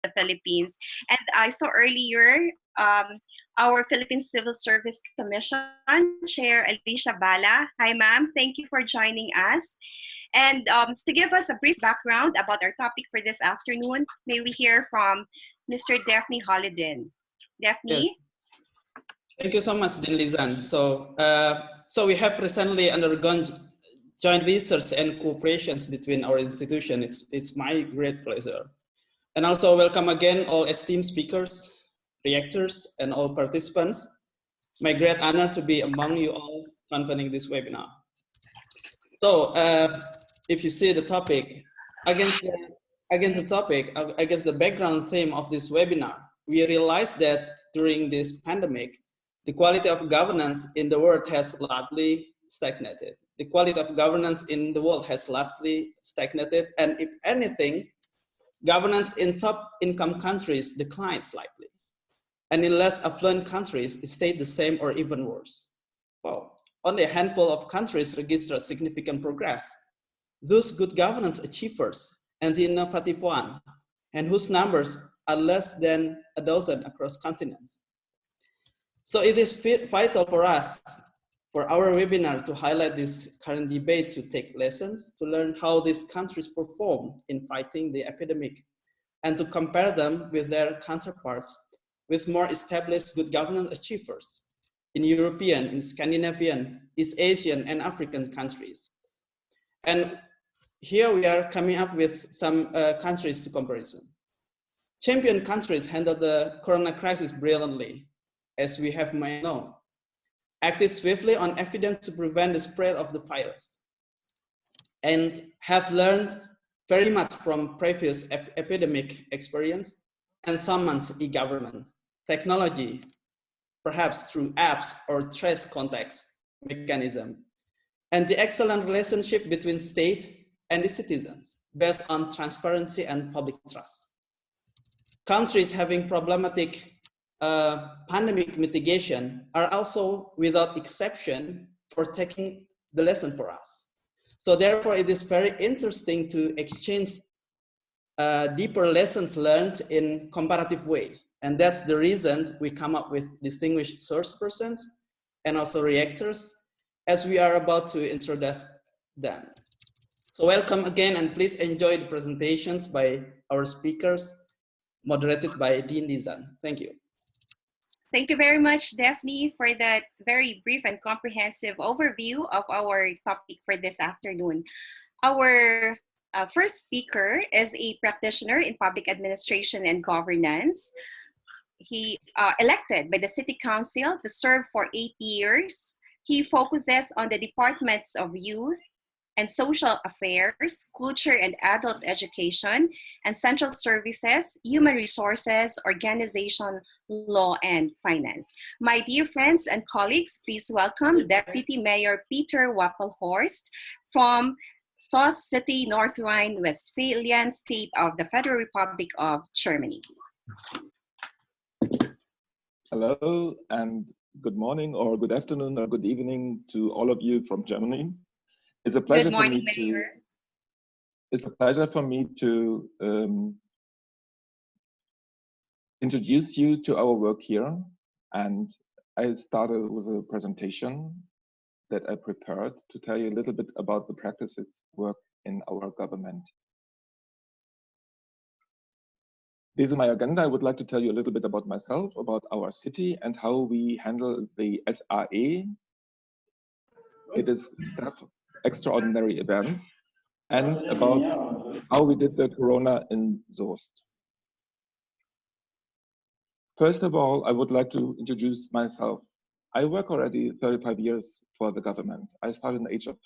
the Philippines. And I saw earlier our Philippine Civil Service Commission Chair Alicia Bala. Hi, ma'am. Thank you for joining us. And to give us a brief background about our topic for this afternoon, may we hear from Mr. Daphne Holidin. Yes. Daphne? Thank you so much, Dinlizan. So we have recently undergone joint research and cooperations between our institution. It's my great pleasure. And also welcome again all esteemed speakers, reactors, and all participants. My great honor to be among you all convening this webinar. So if you see the topic, against the background theme of this webinar, we realize that during this pandemic, the quality of governance in the world has largely stagnated. The quality of governance in the world has largely stagnated, and if anything, governance in top income countries declines slightly. And in less affluent countries, it stayed the same or even worse. Well, only a handful of countries registered significant progress. Those good governance achievers and the innovative one, and whose numbers are less than a dozen across continents. So it is vital for us, for our webinar, to highlight this current debate, to take lessons, to learn how these countries perform in fighting the epidemic, and to compare them with their counterparts with more established good governance achievers in European, in Scandinavian, East Asian, and African countries. And here we are coming up with some countries to comparison. Champion countries handled the corona crisis brilliantly, as we have may know, acted swiftly on evidence to prevent the spread of the virus, and have learned very much from previous epidemic experience and summons e-government, technology, perhaps through apps or trace context mechanism, and the excellent relationship between state and the citizens based on transparency and public trust. Countries having problematic pandemic mitigation are also, without exception, for taking the lesson for us. So therefore, it is very interesting to exchange deeper lessons learned in comparative way. And that's the reason we come up with distinguished source persons and also reactors, as we are about to introduce them. So welcome again, and please enjoy the presentations by our speakers, moderated by Dean Lizan. Thank you. Thank you very much, Daphne, for that very brief and comprehensive overview of our topic for this afternoon. Our first speaker is a practitioner in public administration and governance. He elected by the City Council to serve for 8 years. He focuses on the departments of youth and social affairs, culture and adult education, and central services, human resources, organization, law, and finance. My dear friends and colleagues, please welcome Deputy Mayor Peter Wappelhorst from Sauce City, North Rhine-Westphalian State of the Federal Republic of Germany. Hello, and good morning, or good afternoon, or good evening to all of you from Germany. It's a pleasure Good morning, for me Mayor. It's a pleasure for me to introduce you to our work here. And I started with a presentation that I prepared to tell you a little bit about the practices work in our government. This is my agenda. I would like to tell you a little bit about myself, about our city, and how we handle the SRE. It is staff extraordinary events, and about how we did the corona in Soest. First of all, I would like to introduce myself. I work already 35 years for the government. I started at the age of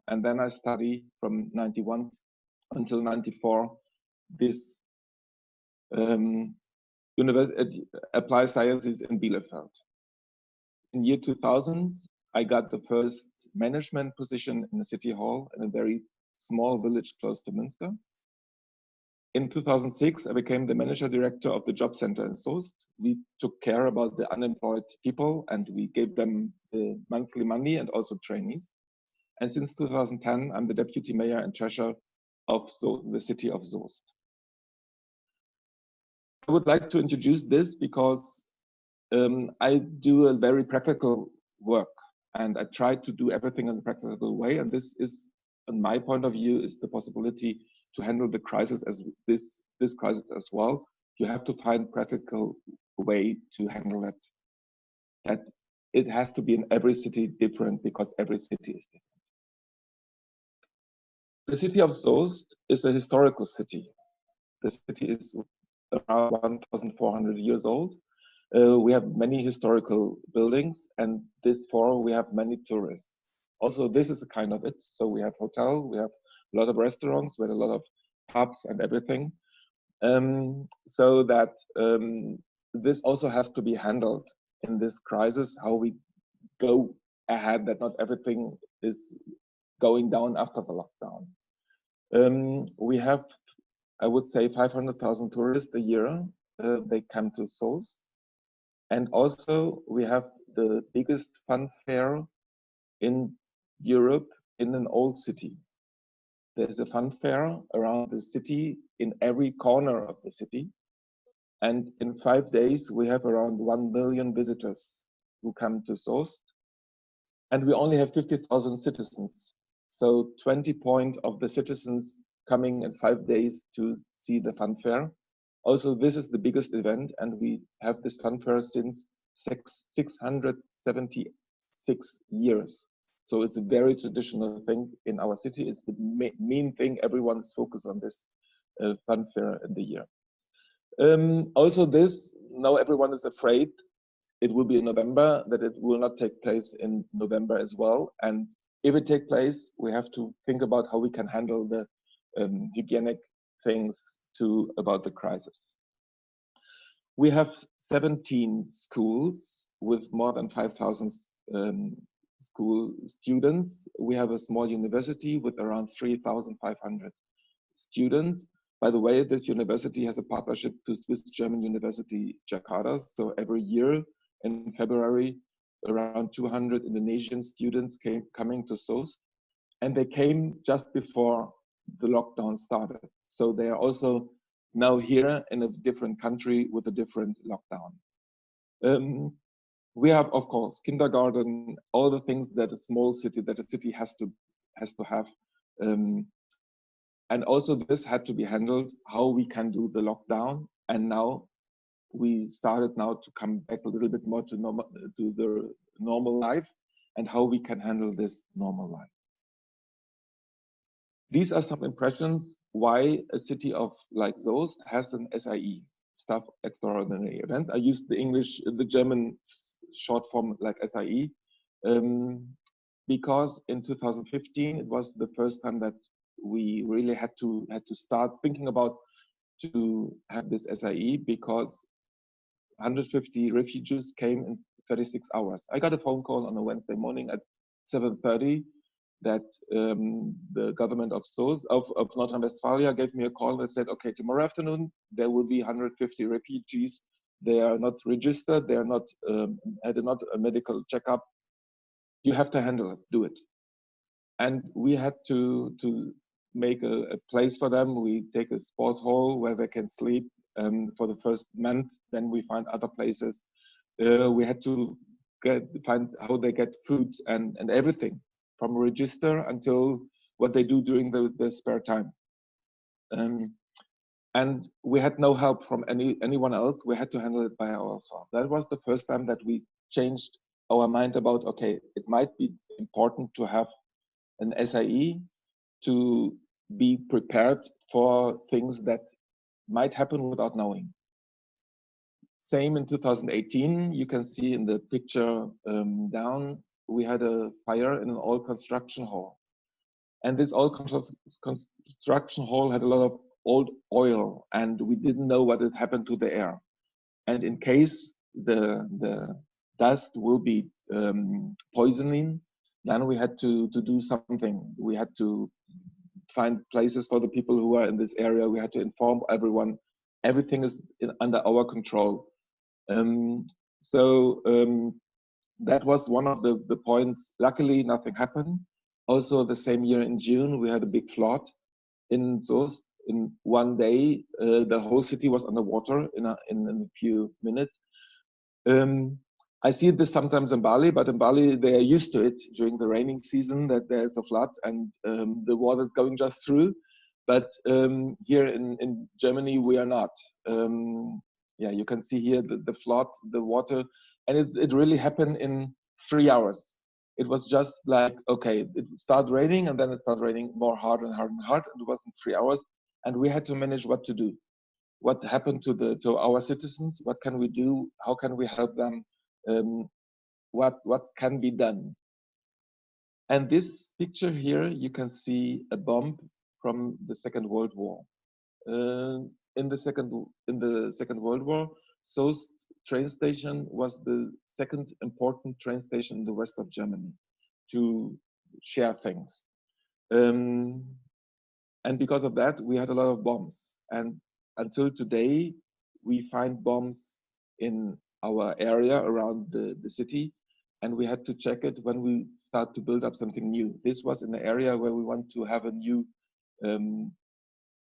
and then I study from 91 until 94 this applied sciences in Bielefeld. In year 2000, I got the first management position in the city hall in a very small village close to Münster. In 2006, I became the manager director of the job center in Soest. We took care about the unemployed people and we gave them the monthly money and also trainees. And since 2010, I'm the deputy mayor and treasurer of the city of Soest. I would like to introduce this because I do a very practical work, and I try to do everything in a practical way. And this is, in my point of view, is the possibility to handle the crisis as this crisis as well. You have to find practical way to handle it. That it has to be in every city different because every city is different. The city of Soest is a historical city. The city is around 1,400 years old. We have many historical buildings, and this forum we have many tourists. Also, this is a kind of it. So we have hotel, we have a lot of restaurants, we have a lot of pubs and everything. So that this also has to be handled in this crisis, how we go ahead, that not everything is going down after the lockdown. We have, I would say, 500,000 tourists a year. They come to Soest. And also we have the biggest fun fair in Europe in an old city. There's a fun fair around the city in every corner of the city. And in 5 days, we have around 1 million visitors who come to Soest. And we only have 50,000 citizens. So 20% of the citizens coming in 5 days to see the fun fair. Also, this is the biggest event, and we have this fun fair since 676 years. So it's a very traditional thing in our city. It's the main thing. Everyone is focused on this fun fair in the year. Also, now everyone is afraid it will be in November, that it will not take place in November as well. And if it takes place, we have to think about how we can handle the hygienic things about the crisis. We have 17 schools with more than 5,000 school students. We have a small university with around 3,500 students. By the way, this university has a partnership to Swiss-German University Jakarta. So every year in February, around 200 Indonesian students coming to Soest, and they came just before the lockdown started. So they are also now here in a different country with a different lockdown. We have, of course, kindergarten, all the things that a city has to have. And also this had to be handled, how we can do the lockdown. And now we started now to come back a little bit more to the normal life and how we can handle this normal life. These are some impressions why a city like Soest has an SIE, Staff Extraordinary Events. I used the German short form like SIE, because in 2015 it was the first time that we really had to start thinking about to have this SIE, because 150 refugees came in 36 hours. I got a phone call on a Wednesday morning at 7:30 that the government of Soest, of North Rhine-Westphalia gave me a call and said, okay, tomorrow afternoon there will be 150 refugees. They are not registered. They are not had not a medical checkup. You have to handle it. Do it. And we had to make a place for them. We take a sports hall where they can sleep for the first month. Then we find other places. We had to find how they get food and everything, from register until what they do during the spare time. And we had no help from anyone else. We had to handle it by ourselves. That was the first time that we changed our mind about, okay, it might be important to have an SIE to be prepared for things that might happen without knowing. Same in 2018, you can see in the picture down, we had a fire in an old construction hall. And this old construction hall had a lot of old oil, and we didn't know what had happened to the air. And in case the dust will be poisoning, then we had to do something. We had to find places for the people who are in this area. We had to inform everyone. Everything is under our control. That was one of the points. Luckily, nothing happened. Also, the same year in June, we had a big flood in Soest. In one day, the whole city was underwater in a few minutes. I see this sometimes in Bali, but in Bali they are used to it during the raining season that there's a flood and the water is going just through. But here in Germany we are not. Yeah, you can see here the flood, the water, and it really happened in 3 hours. It was just like, okay, it started raining and then it started raining more hard and hard and hard. And it was in 3 hours, and we had to manage what to do. What happened to our citizens? What can we do? How can we help them? What can be done? And this picture here, you can see a bomb from the Second World War. In the Second World War, Soest train station was the second important train station in the west of Germany to share things. And because of that, we had a lot of bombs. And until today, we find bombs in our area around the city, and we had to check it when we start to build up something new. This was in the area where we want to have a new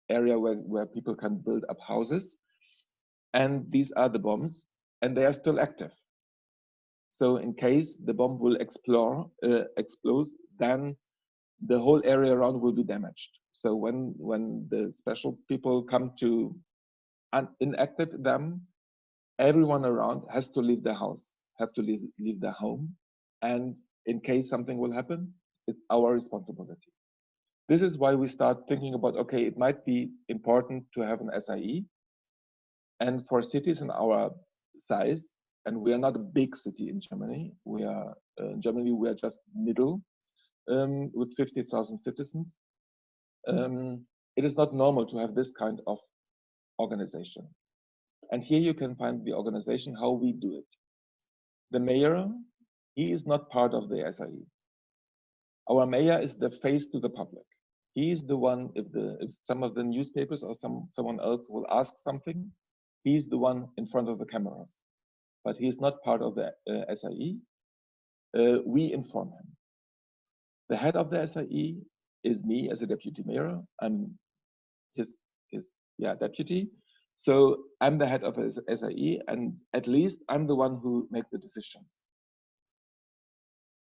area where people can build up houses. And these are the bombs, and they are still active. So in case the bomb will explode, then the whole area around will be damaged. So when the special people come to inactivate them, everyone around has to leave their house, have to leave their home. And in case something will happen, it's our responsibility. This is why we start thinking about, okay, it might be important to have an SIE. And for cities in our size, and we are not a big city in Germany, we are in Germany, we are just middle with 50,000 citizens. It is not normal to have this kind of organization. And here you can find the organization, how we do it. The mayor, he is not part of the SIE. Our mayor is the face to the public. He is the one, if some of the newspapers or someone else will ask something, he's the one in front of the cameras. But he is not part of the SIE. We inform him. The head of the SIE is me as a deputy mayor. I'm his deputy. So I'm the head of his SIE, and at least I'm the one who makes the decisions.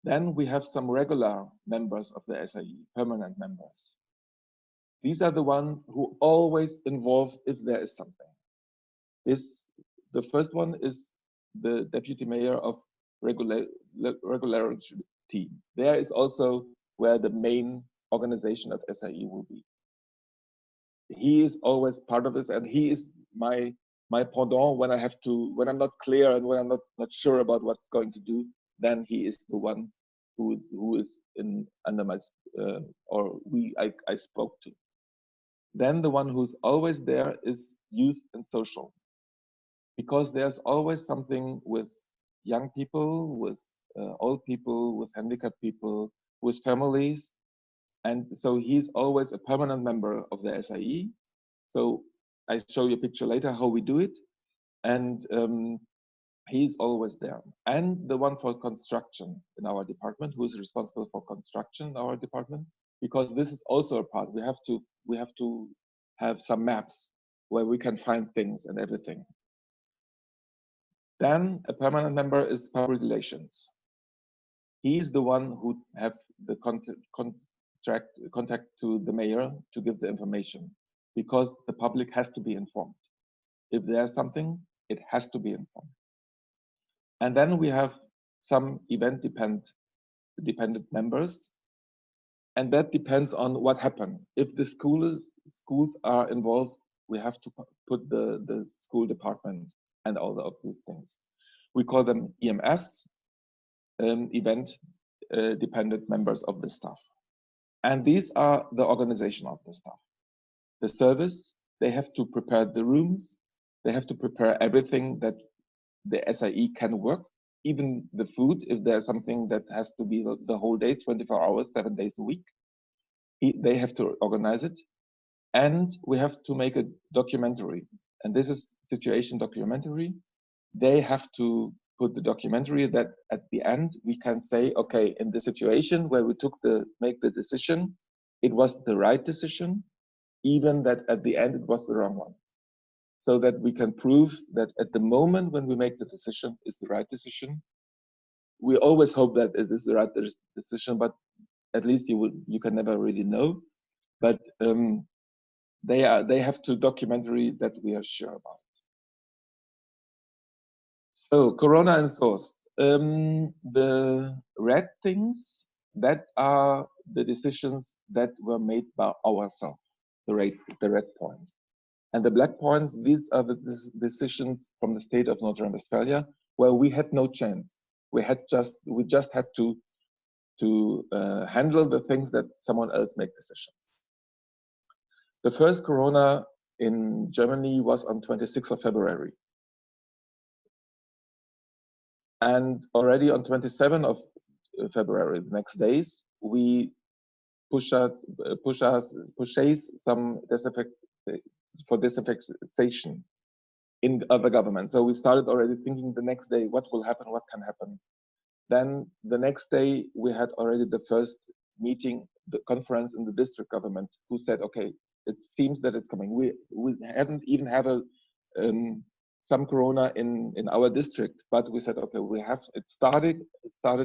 Then we have some regular members of the SIE, permanent members. These are the ones who always involved if there is something. The first one is the deputy mayor of regularity. There is also where the main organization of SIE will be. He is always part of this, and he is my pendant when I'm not clear and when I'm not sure about what's going to do. Then he is the one who is under my I spoke to. Then the one who's always there is youth and social, because there's always something with young people, with old people, with handicapped people, with families. And so he's always a permanent member of the SIE. So I show you a picture later how we do it. And he's always there. And the one for construction in our department, who is responsible for construction in our department, because this is also a part. We have to have some maps where we can find things and everything. Then a permanent member is public relations. He's the one who have the contact to the mayor to give the information, because the public has to be informed. If there's something, it has to be informed. And then we have some event dependent members, and that depends on what happened. If the schools are involved, we have to put the school department and all of these things. We call them EMS, event dependent members of the staff. And these are the organization of the staff. The service, they have to prepare the rooms, they have to prepare everything that the SIE can work, even the food, if there's something that has to be the whole day, 24 hours, 7 days a week. They have to organize it. And we have to make a documentary. And this is situation documentary. They have to put the documentary that at the end we can say, okay, in the situation where we make the decision, it was the right decision, even that at the end it was the wrong one. So that we can prove that at the moment when we make the decision is the right decision. We always hope that it is the right decision, but at least you can never really know. But they have to documentary that we are sure about. So Corona and source. The red things, that are the decisions that were made by ourselves, the red points. And the black points, these are the decisions from the state of North Rhine-Westphalia, where we had no chance. We just had to handle the things that someone else make decisions. The first Corona in Germany was on 26th of February. And already on 27th of February, the next days, we purchase some disinfection in other governments. So we started already thinking the next day, what will happen, what can happen. Then the next day, we had already the first meeting, the conference in the district government, who said, okay, it seems that it's coming. We hadn't even had some Corona in our district, but we said, okay, it started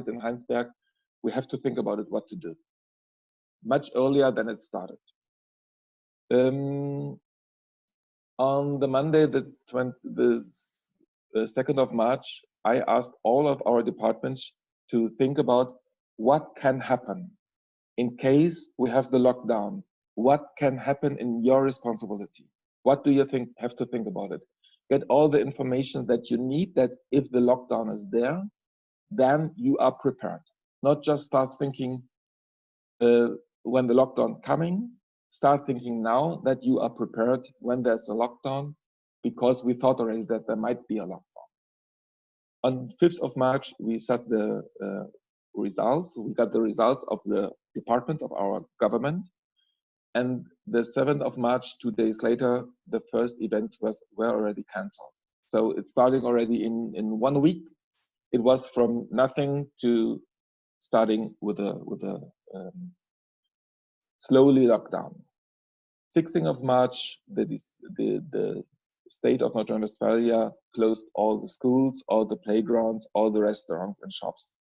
in Heinsberg. We have to think about it, what to do. Much earlier than it started. On the Monday, the 2nd of March, I asked all of our departments to think about what can happen in case we have the lockdown. What can happen in your responsibility? What do you have to think about it? Get all the information that you need, that if the lockdown is there, then you are prepared. Not just start thinking when the lockdown coming, start thinking now that you are prepared when there's a lockdown, because we thought already that there might be a lockdown. On 5th of March, we set the results. We got the results of the departments of our government. And the 7th of March, 2 days later, the first events were already canceled. So it's starting already in 1 week. It was from nothing to starting with a slowly lockdown. 16th of March, the state of North Rhine-Westphalia closed all the schools, all the playgrounds, all the restaurants and shops.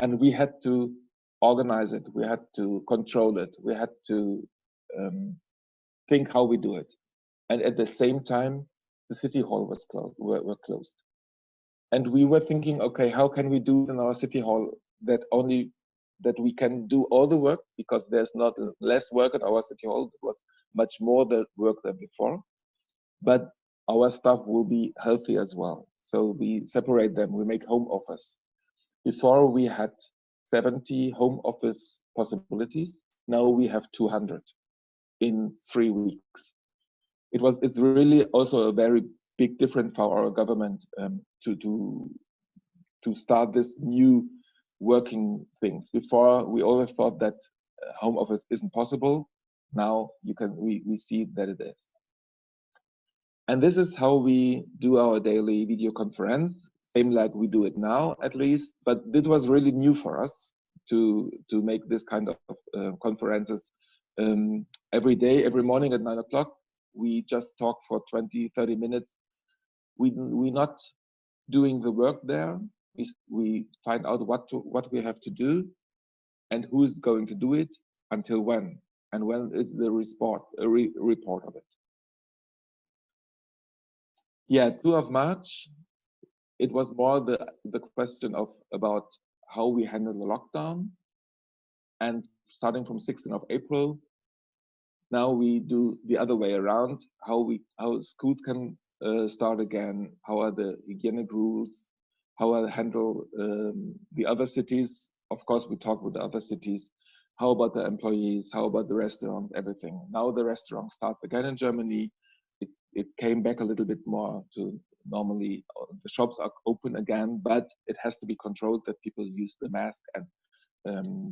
And we had to organize it. We had to control it. We had to think how we do it. And at the same time, the city hall was were closed. And we were thinking, okay, how can we do it in our city hall that we can do all the work, because there's not less work at our city hall. It was much more the work than before, but our staff will be healthy as well. So we separate them. We make home office. Before we had 70 home office possibilities. Now we have 200 in 3 weeks. It's really also a very big difference for our government to start this new working things. Before we always thought that home office isn't possible. Now we see that it is. And this is how we do our daily video conference, same like we do it now at least, but it was really new for us to make this kind of conferences every day, every morning at 9 o'clock. We just talk for 20, 30 minutes. We're not doing the work there. We find out what we have to do and who's going to do it until when, and when is the report of it. Yeah, 2 of March, it was more the question about how we handle the lockdown. And starting from 16th of April, now we do the other way around, how schools can start again, how are the hygienic rules, how I handle the other cities. Of course, we talk with the other cities. How about the employees? How about the restaurants? Everything. Now the restaurant starts again in Germany. It came back a little bit more to normally. The shops are open again, but it has to be controlled that people use the mask and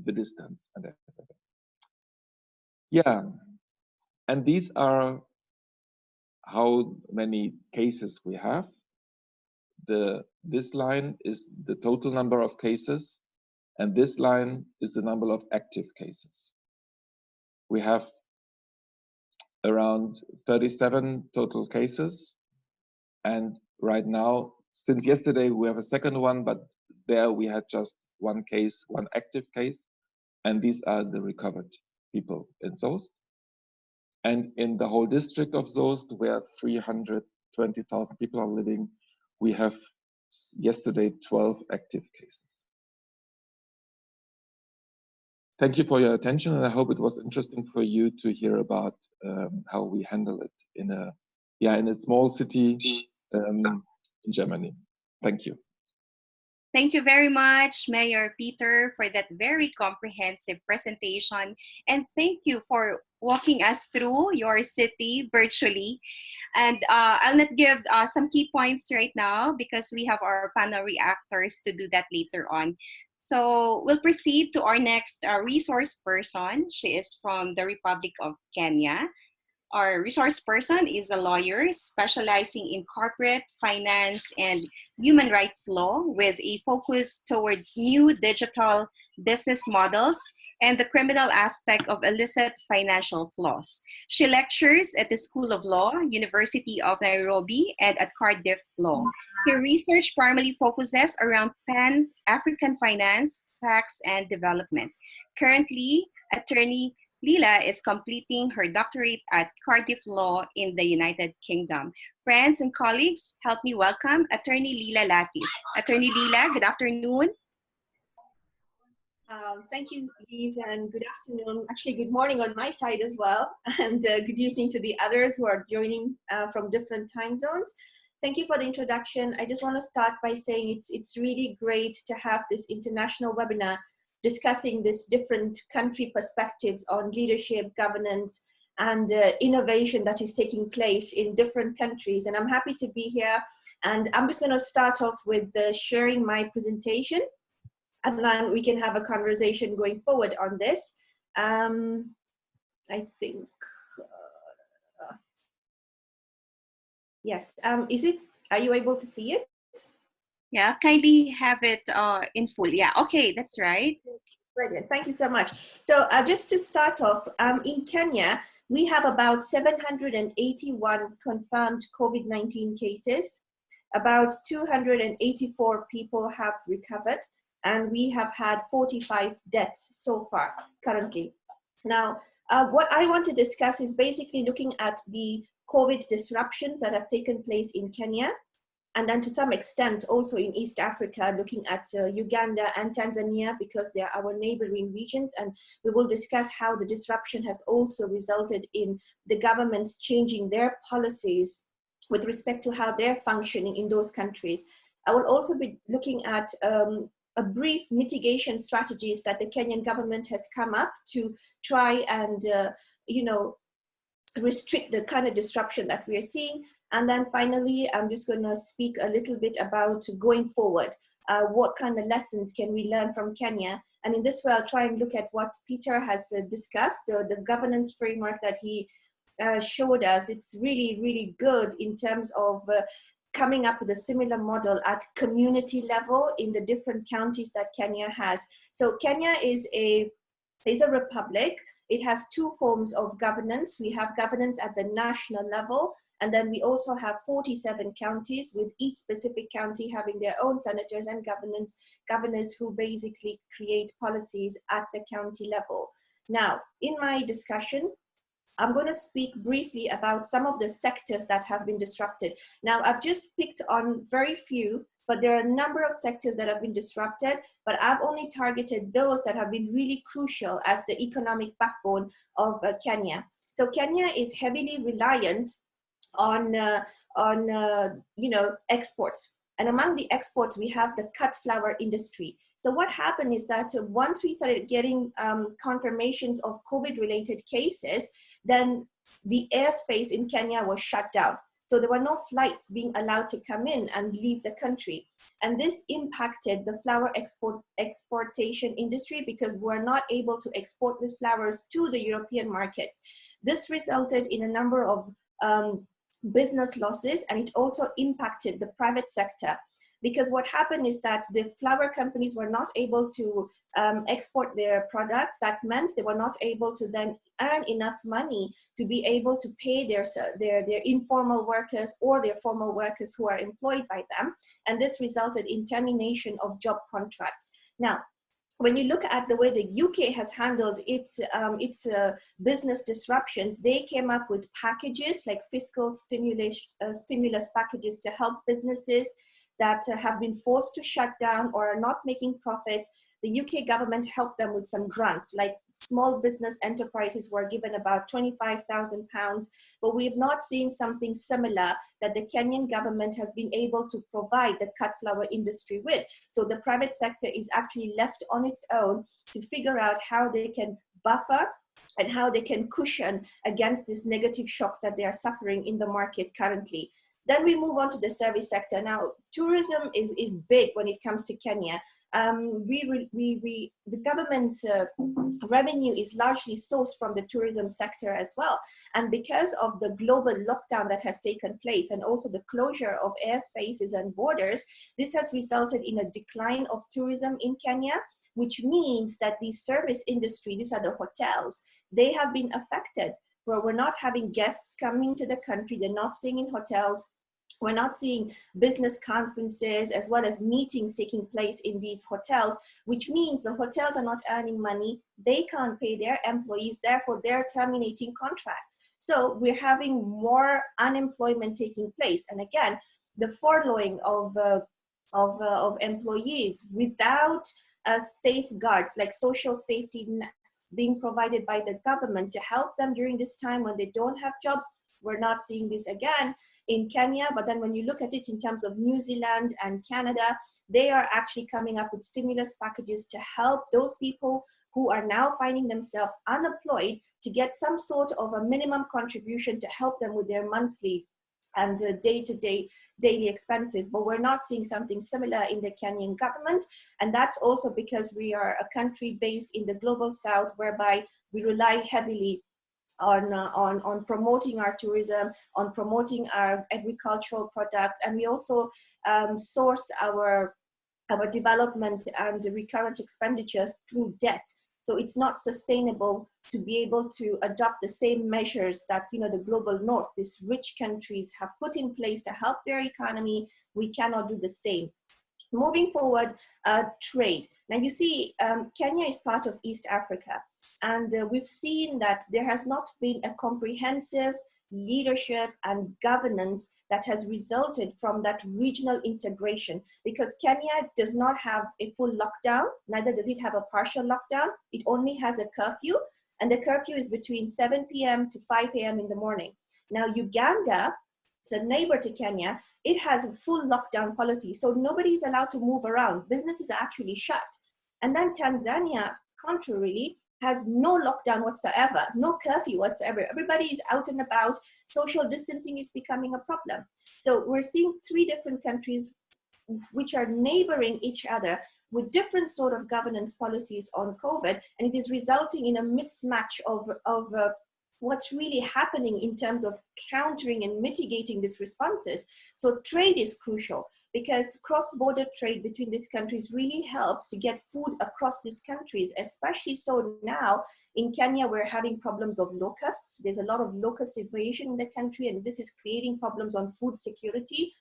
the distance and everything. Yeah, and these are how many cases we have. This line is the total number of cases, and this line is the number of active cases. We have around 37 total cases, and right now, since yesterday, we have a second one, but there we had just one case, one active case, and these are the recovered people in Soest. And in the whole district of Soest, where 320,000 people are living, we have yesterday 12 active cases. Thank you for your attention, and I hope it was interesting for you to hear about how we handle it in a small city in Germany. Thank you. Thank you very much, Mayor Peter, for that very comprehensive presentation. And thank you for walking us through your city virtually. And I'll not give some key points right now because we have our panel reactors to do that later on. So we'll proceed to our next resource person. She is from the Republic of Kenya. Our resource person is a lawyer specializing in corporate finance and human rights law with a focus towards new digital business models and the criminal aspect of illicit financial flows. She lectures at the School of Law, University of Nairobi, and at Cardiff Law. Her research primarily focuses around Pan-African finance, tax, and development. Currently, attorney Leela is completing her doctorate at Cardiff Law in the United Kingdom. Friends and colleagues, help me welcome Attorney Leela Latif. Attorney Leela, good afternoon. Thank you, Lise, and good afternoon. Actually, good morning on my side as well, and good evening to the others who are joining from different time zones. Thank you for the introduction. I just want to start by saying it's really great to have this international webinar discussing these different country perspectives on leadership, governance, and innovation that is taking place in different countries. And I'm happy to be here. And I'm just going to start off with sharing my presentation, and then we can have a conversation going forward on this. I think, yes, are you able to see it? Yeah, kindly have it in full. Yeah, okay, that's right. Brilliant, thank you so much. So just to start off, in Kenya, we have about 781 confirmed COVID-19 cases. About 284 people have recovered, and we have had 45 deaths so far currently. Now, what I want to discuss is basically looking at the COVID disruptions that have taken place in Kenya, and then to some extent also in East Africa, looking at Uganda and Tanzania, because they are our neighboring regions. And we will discuss how the disruption has also resulted in the governments changing their policies with respect to how they're functioning in those countries. I will also be looking at a brief mitigation strategies that the Kenyan government has come up to try and, restrict the kind of disruption that we are seeing. And then finally, I'm just going to speak a little bit about going forward. What kind of lessons can we learn from Kenya? And in this way, I'll try and look at what Peter has discussed, the governance framework that he showed us. It's really, really good in terms of coming up with a similar model at community level in the different counties that Kenya has. So Kenya is a republic. It has two forms of governance. We have governance at the national level, and then we also have 47 counties, with each specific county having their own senators and governors who basically create policies at the county level. Now, in my discussion, I'm going to speak briefly about some of the sectors that have been disrupted. Now, I've just picked on very few, but there are a number of sectors that have been disrupted, but I've only targeted those that have been really crucial as the economic backbone of Kenya. So Kenya is heavily reliant on exports. And among the exports, we have the cut flower industry. So what happened is that once we started getting confirmations of COVID-related cases, then the airspace in Kenya was shut down. So there were no flights being allowed to come in and leave the country. And this impacted the flower exportation industry, because we're not able to export these flowers to the European markets. This resulted in a number of business losses, and it also impacted the private sector, because what happened is that the flower companies were not able to export their products. That meant they were not able to then earn enough money to be able to pay their informal workers or their formal workers who are employed by them, and this resulted in termination of job contracts. Now, when you look at the way the UK has handled its business disruptions, they came up with packages like fiscal stimulus packages to help businesses that have been forced to shut down or are not making profits. The UK government helped them with some grants, like small business enterprises were given about £25,000, but we have not seen something similar that the Kenyan government has been able to provide the cut flower industry with. So the private sector is actually left on its own to figure out how they can buffer and how they can cushion against these negative shocks that they are suffering in the market currently. Then we move on to the service sector. Now, tourism is big when it comes to Kenya. The government's revenue is largely sourced from the tourism sector as well. And because of the global lockdown that has taken place and also the closure of airspaces and borders, this has resulted in a decline of tourism in Kenya, which means that the service industry, these are the hotels, they have been affected, where we're not having guests coming to the country, they're not staying in hotels. We're not seeing business conferences as well as meetings taking place in these hotels, which means the hotels are not earning money. They can't pay their employees, therefore they're terminating contracts. So we're having more unemployment taking place. And again, the furloughing of employees without safeguards like social safety nets being provided by the government to help them during this time when they don't have jobs. We're not seeing this again in Kenya, but then when you look at it in terms of New Zealand and Canada, they are actually coming up with stimulus packages to help those people who are now finding themselves unemployed to get some sort of a minimum contribution to help them with their monthly and day-to-day daily expenses. But we're not seeing something similar in the Kenyan government. And that's also because we are a country based in the global south, whereby we rely heavily on promoting our tourism, on promoting our agricultural products, and we also source our development and recurrent expenditures through debt. So it's not sustainable to be able to adopt the same measures that the global north, these rich countries, have put in place to help their economy. We cannot do the same. Moving forward, trade. Now you see, Kenya is part of East Africa, and we've seen that there has not been a comprehensive leadership and governance that has resulted from that regional integration, because Kenya does not have a full lockdown, neither does it have a partial lockdown. It only has a curfew, and the curfew is between 7 p.m. to 5 a.m. in the morning. Now Uganda, it's a neighbor to Kenya, it has a full lockdown policy, so nobody is allowed to move around. Businesses are actually shut. And then Tanzania, contrarily, has no lockdown whatsoever, no curfew whatsoever. Everybody is out and about. Social distancing is becoming a problem. So we're seeing 3 different countries which are neighboring each other with different sort of governance policies on COVID, and it is resulting in a mismatch of what's really happening in terms of countering and mitigating these responses. So trade is crucial, because cross-border trade between these countries really helps to get food across these countries, especially so now in Kenya, we're having problems of locusts. There's a lot of locust invasion in the country, and this is creating problems on food security.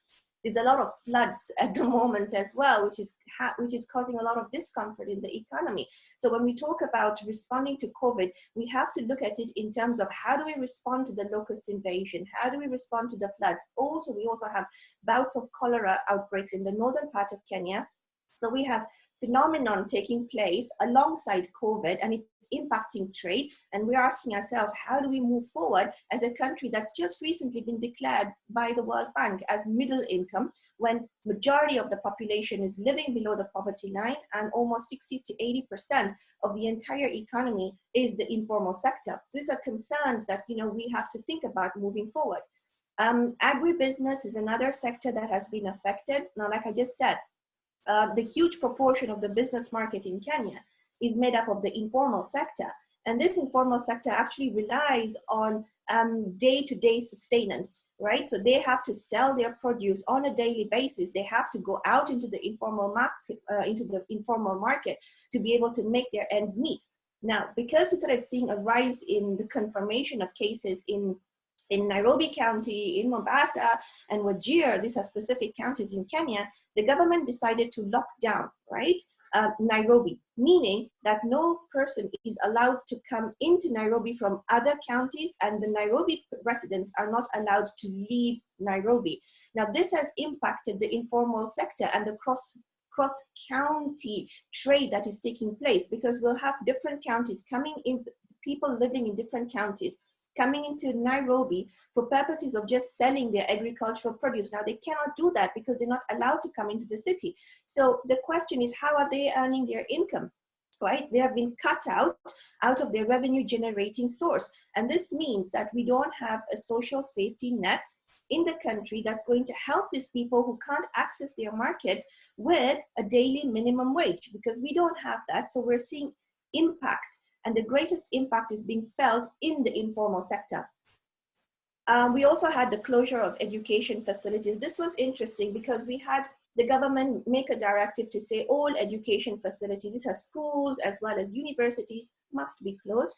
There's a lot of floods at the moment as well, which is causing a lot of discomfort in the economy. So when we talk about responding to COVID, we have to look at it in terms of how do we respond to the locust invasion? How do we respond to the floods? Also, we also have bouts of cholera outbreaks in the northern part of Kenya. So we have phenomenon taking place alongside COVID, and it's impacting trade. And we're asking ourselves, how do we move forward as a country that's just recently been declared by the World Bank as middle income, when majority of the population is living below the poverty line, and almost 60 to 80% of the entire economy is the informal sector. These are concerns that we have to think about moving forward. Agribusiness is another sector that has been affected. Now, like I just said, the huge proportion of the business market in Kenya is made up of the informal sector. And this informal sector actually relies on day-to-day sustenance. right? So they have to sell their produce on a daily basis. They have to go out into the informal market to be able to make their ends meet. Now, because we started seeing a rise in the confirmation of cases in Nairobi County, in Mombasa, and Wajir, these are specific counties in Kenya, the government decided to lock down, right, Nairobi, meaning that no person is allowed to come into Nairobi from other counties, and the Nairobi residents are not allowed to leave Nairobi. Now, this has impacted the informal sector and the cross-county trade that is taking place, because we'll have different counties coming in, people living in different counties coming into Nairobi for purposes of just selling their agricultural produce. Now, they cannot do that because they're not allowed to come into the city. So the question is, how are they earning their income? Right? They have been cut out of their revenue generating source. And this means that we don't have a social safety net in the country that's going to help these people who can't access their markets with a daily minimum wage, because we don't have that. So we're seeing impact, and the greatest impact is being felt in the informal sector. We also had the closure of education facilities. This was interesting because we had the government make a directive to say all education facilities, these are schools as well as universities, must be closed.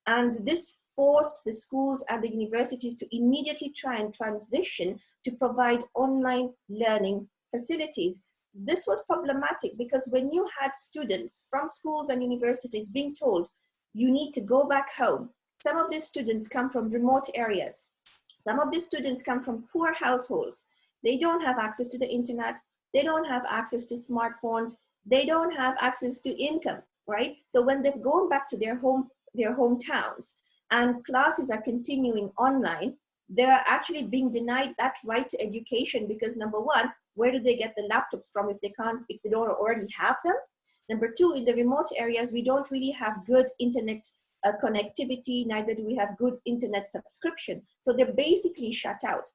And this forced the schools and the universities to immediately try and transition to provide online learning facilities. This was problematic because when you had students from schools and universities being told, you need to go back home. Some of these students come from remote areas. Some of these students come from poor households. They don't have access to the internet. They don't have access to smartphones. They don't have access to income, right? So when they've gone back to their hometowns and classes are continuing online, they're actually being denied that right to education because, number one, where do they get the laptops from if they don't already have them? Number two, in the remote areas, we don't really have good internet connectivity, neither do we have good internet subscription. So they're basically shut out.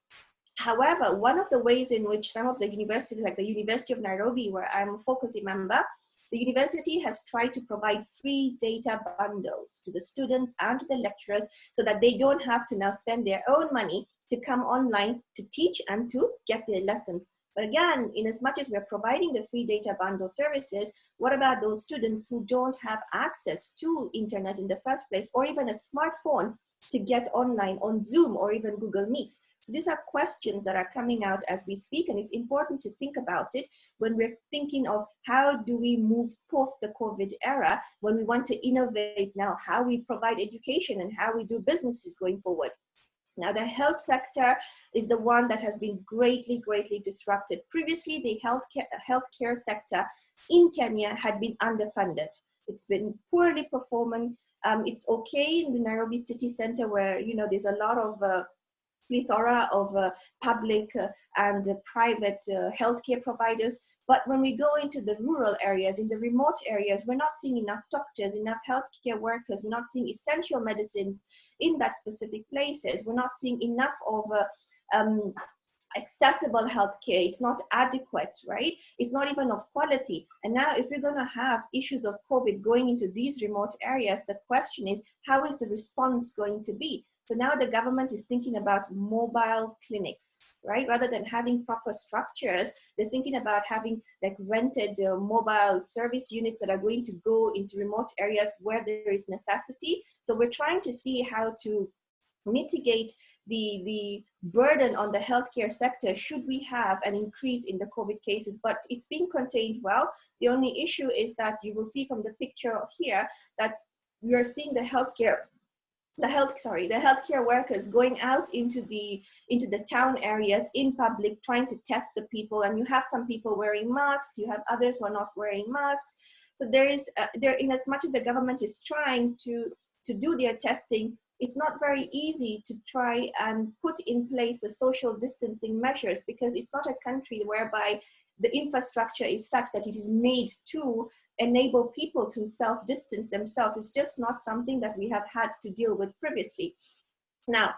However, one of the ways in which some of the universities, like the University of Nairobi, where I'm a faculty member, the university has tried to provide free data bundles to the students and to the lecturers so that they don't have to now spend their own money to come online to teach and to get their lessons. But again, in as much as we're providing the free data bundle services, what about those students who don't have access to internet in the first place, or even a smartphone to get online on Zoom or even Google Meets? So these are questions that are coming out as we speak, and it's important to think about it when we're thinking of how do we move post the COVID era, when we want to innovate now, how we provide education and how we do businesses going forward. Now, the health sector is the one that has been greatly, greatly disrupted. Previously, the healthcare sector in Kenya had been underfunded. It's been poorly performing. It's okay in the Nairobi city center where, you know, there's a lot of plethora of public and private healthcare providers. But when we go into the rural areas, in the remote areas, we're not seeing enough doctors, enough healthcare workers. We're not seeing essential medicines in that specific places. We're not seeing enough of accessible healthcare. It's not adequate, right? It's not even of quality. And now if we're going to have issues of COVID going into these remote areas, the question is, how is the response going to be? So now the government is thinking about mobile clinics, right? Rather than having proper structures, they're thinking about having like rented mobile service units that are going to go into remote areas where there is necessity. So we're trying to see how to mitigate the burden on the healthcare sector should we have an increase in the COVID cases, but it's being contained well. The only issue is that you will see from the picture here that we are seeing the healthcare workers going out into the town areas in public, trying to test the people, and you have some people wearing masks, you have others who are not wearing masks. So there is in as much as the government is trying to do their testing, it's not very easy to try and put in place the social distancing measures, because it's not a country whereby the infrastructure is such that it is made to enable people to self-distance themselves. It's just not something that we have had to deal with previously. Now,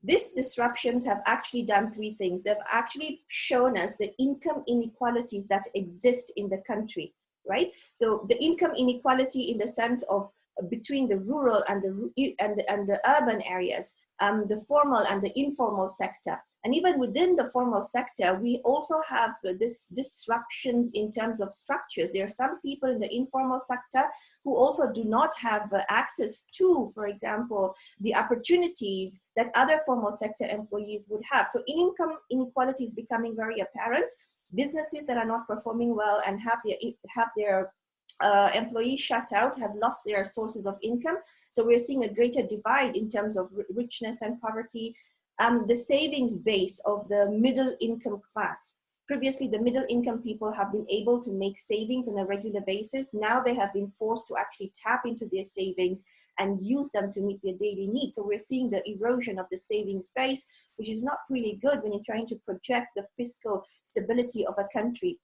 these disruptions have actually done three things. They've actually shown us the income inequalities that exist in the country, right? So the income inequality in the sense of between the rural and the urban areas, the formal and the informal sector. And even within the formal sector, we also have this disruptions in terms of structures. There are some people in the informal sector who also do not have access to, for example, the opportunities that other formal sector employees would have. So income inequality is becoming very apparent. Businesses that are not performing well and have their employees shut out have lost their sources of income. So we're seeing a greater divide in terms of richness and poverty. The savings base of the middle income class. Previously, the middle income people have been able to make savings on a regular basis. Now they have been forced to actually tap into their savings and use them to meet their daily needs. So we're seeing the erosion of the savings base, which is not really good when you're trying to project the fiscal stability of a country.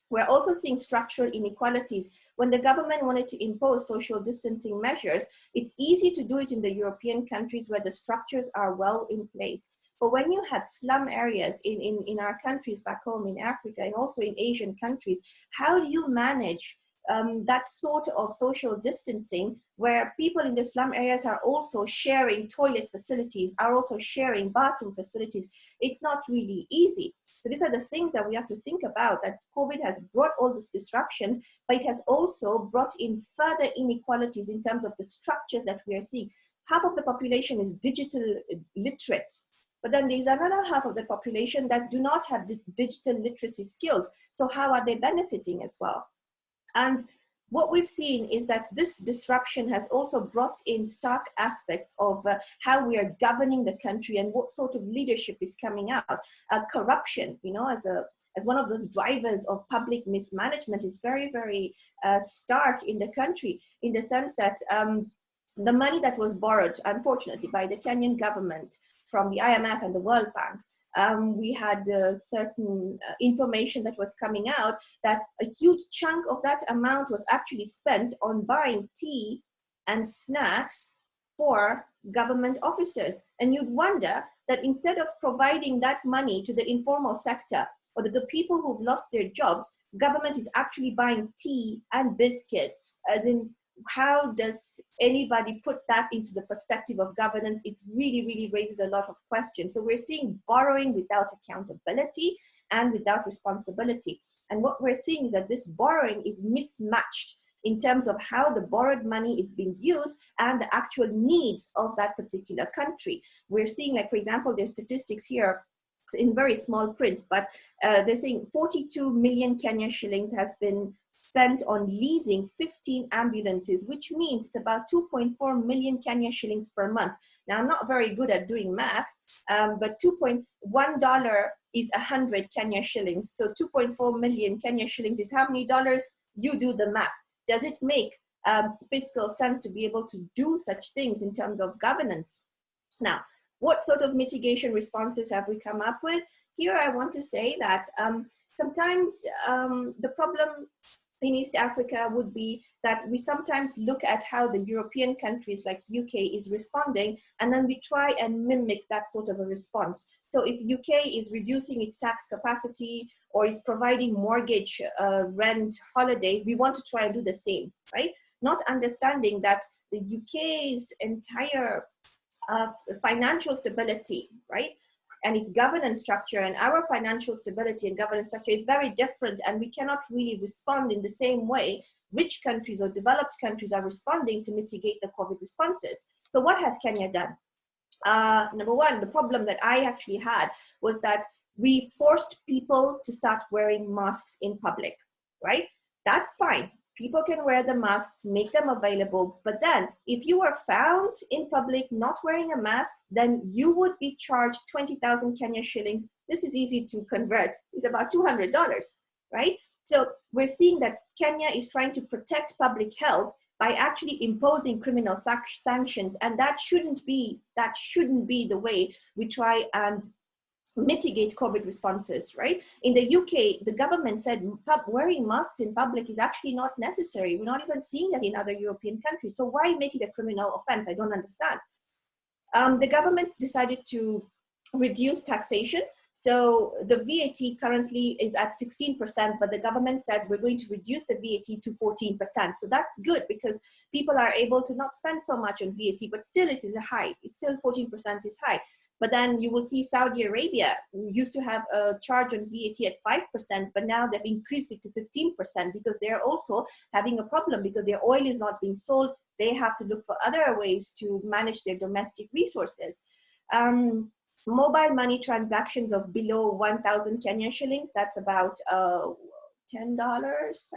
We're also seeing structural inequalities. When the government wanted to impose social distancing measures, it's easy to do it in the European countries where the structures are well in place. But when you have slum areas in our countries back home in Africa and also in Asian countries, how do you manage that sort of social distancing where people in the slum areas are also sharing toilet facilities, are also sharing bathroom facilities? It's not really easy. So these are the things that we have to think about, that COVID has brought all these disruptions, but it has also brought in further inequalities in terms of the structures that we are seeing. Half of the population is digital literate, but then there's another half of the population that do not have digital literacy skills. So how are they benefiting as well? And what we've seen is that this disruption has also brought in stark aspects of how we are governing the country and what sort of leadership is coming out. Corruption, you know, as one of those drivers of public mismanagement is very, very stark in the country, in the sense that the money that was borrowed, unfortunately, by the Kenyan government from the IMF and the World Bank, we had certain information that was coming out that a huge chunk of that amount was actually spent on buying tea and snacks for government officers. And you'd wonder that instead of providing that money to the informal sector or to the people who've lost their jobs, government is actually buying tea and biscuits. As in, how does anybody put that into the perspective of governance? It really, really raises a lot of questions. So we're seeing borrowing without accountability and without responsibility. And what we're seeing is that this borrowing is mismatched in terms of how the borrowed money is being used and the actual needs of that particular country. We're seeing, like, for example, there's statistics here in very small print, but they're saying 42 million Kenya shillings has been spent on leasing 15 ambulances, which means it's about 2.4 million Kenya shillings per month. Now, I'm not very good at doing math, but $2.1 is 100 Kenya shillings. So 2.4 million Kenya shillings is how many dollars? You do the math. Does it make fiscal sense to be able to do such things in terms of governance? Now, what sort of mitigation responses have we come up with? Here I want to say that sometimes the problem in East Africa would be that we sometimes look at how the European countries like UK is responding, and then we try and mimic that sort of a response. So if UK is reducing its tax capacity or it's providing mortgage, rent, holidays, we want to try and do the same, right? Not understanding that the UK's entire financial stability, right, and its governance structure and our financial stability and governance structure is very different, and we cannot really respond in the same way rich countries or developed countries are responding to mitigate the COVID responses. So what has Kenya done? Number one, the problem that I actually had was that we forced people to start wearing masks in public, right? That's fine. People can wear the masks, make them available. But then if you are found in public not wearing a mask, then you would be charged 20,000 Kenya shillings. This is easy to convert. It's about $200, right? So we're seeing that Kenya is trying to protect public health by actually imposing criminal sanctions. And that shouldn't be the way we try and mitigate COVID responses, right? In the UK, the government said wearing masks in public is actually not necessary. We're not even seeing that in other European countries. So why make it a criminal offense? I don't understand. The government decided to reduce taxation. So the VAT currently is at 16%, but the government said we're going to reduce the VAT to 14%. So that's good because people are able to not spend so much on VAT, but still it is high. It's still 14% is high. But then you will see Saudi Arabia used to have a charge on VAT at 5%, but now they've increased it to 15% because they're also having a problem because their oil is not being sold. They have to look for other ways to manage their domestic resources. Mobile money transactions of below 1,000 Kenyan shillings, that's about $10,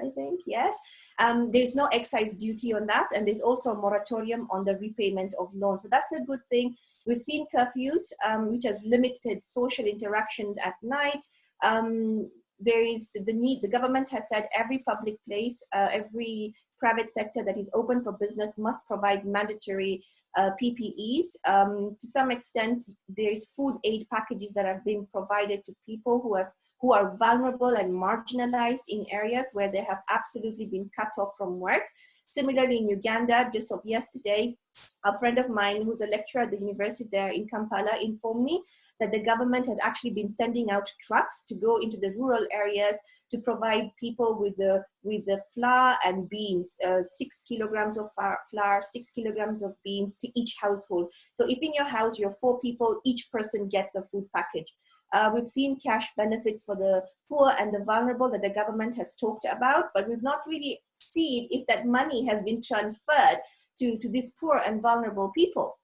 I think, yes. There's no excise duty on that, and there's also a moratorium on the repayment of loans. So that's a good thing. We've seen curfews, which has limited social interaction at night. There is the need, the government has said every public place, every private sector that is open for business must provide mandatory PPEs. To some extent, there's food aid packages that have been provided to people who are vulnerable and marginalized in areas where they have absolutely been cut off from work. Similarly, in Uganda, just of yesterday, a friend of mine who's a lecturer at the university there in Kampala informed me that the government had actually been sending out trucks to go into the rural areas to provide people with the flour and beans, 6 kilograms of flour, 6 kilograms of beans to each household. So if in your house you're 4 people, each person gets a food package. We've seen cash benefits for the poor and the vulnerable that the government has talked about, but we've not really seen if that money has been transferred to these poor and vulnerable people.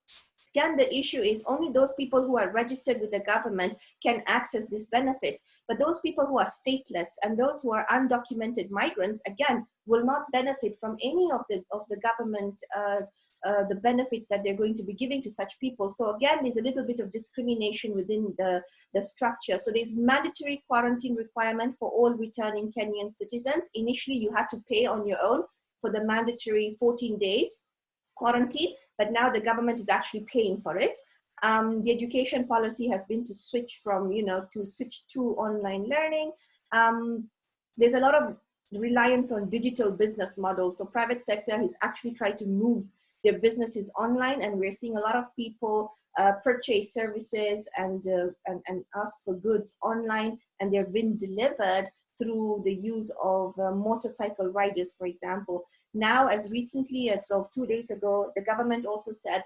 Again, the issue is only those people who are registered with the government can access these benefits, but those people who are stateless and those who are undocumented migrants, again, will not benefit from any of the government the benefits that they're going to be giving to such people. So again, there's a little bit of discrimination within the structure. So there's mandatory quarantine requirement for all returning Kenyan citizens. Initially, you had to pay on your own for the mandatory 14 days quarantine, but now the government is actually paying for it. The education policy has been to switch from, to switch to online learning. There's a lot of reliance on digital business models. So private sector has actually tried to move their businesses online, and we're seeing a lot of people purchase services and ask for goods online, and they're being delivered through the use of motorcycle riders, for example. Now, as recently as of 2 days ago, the government also said,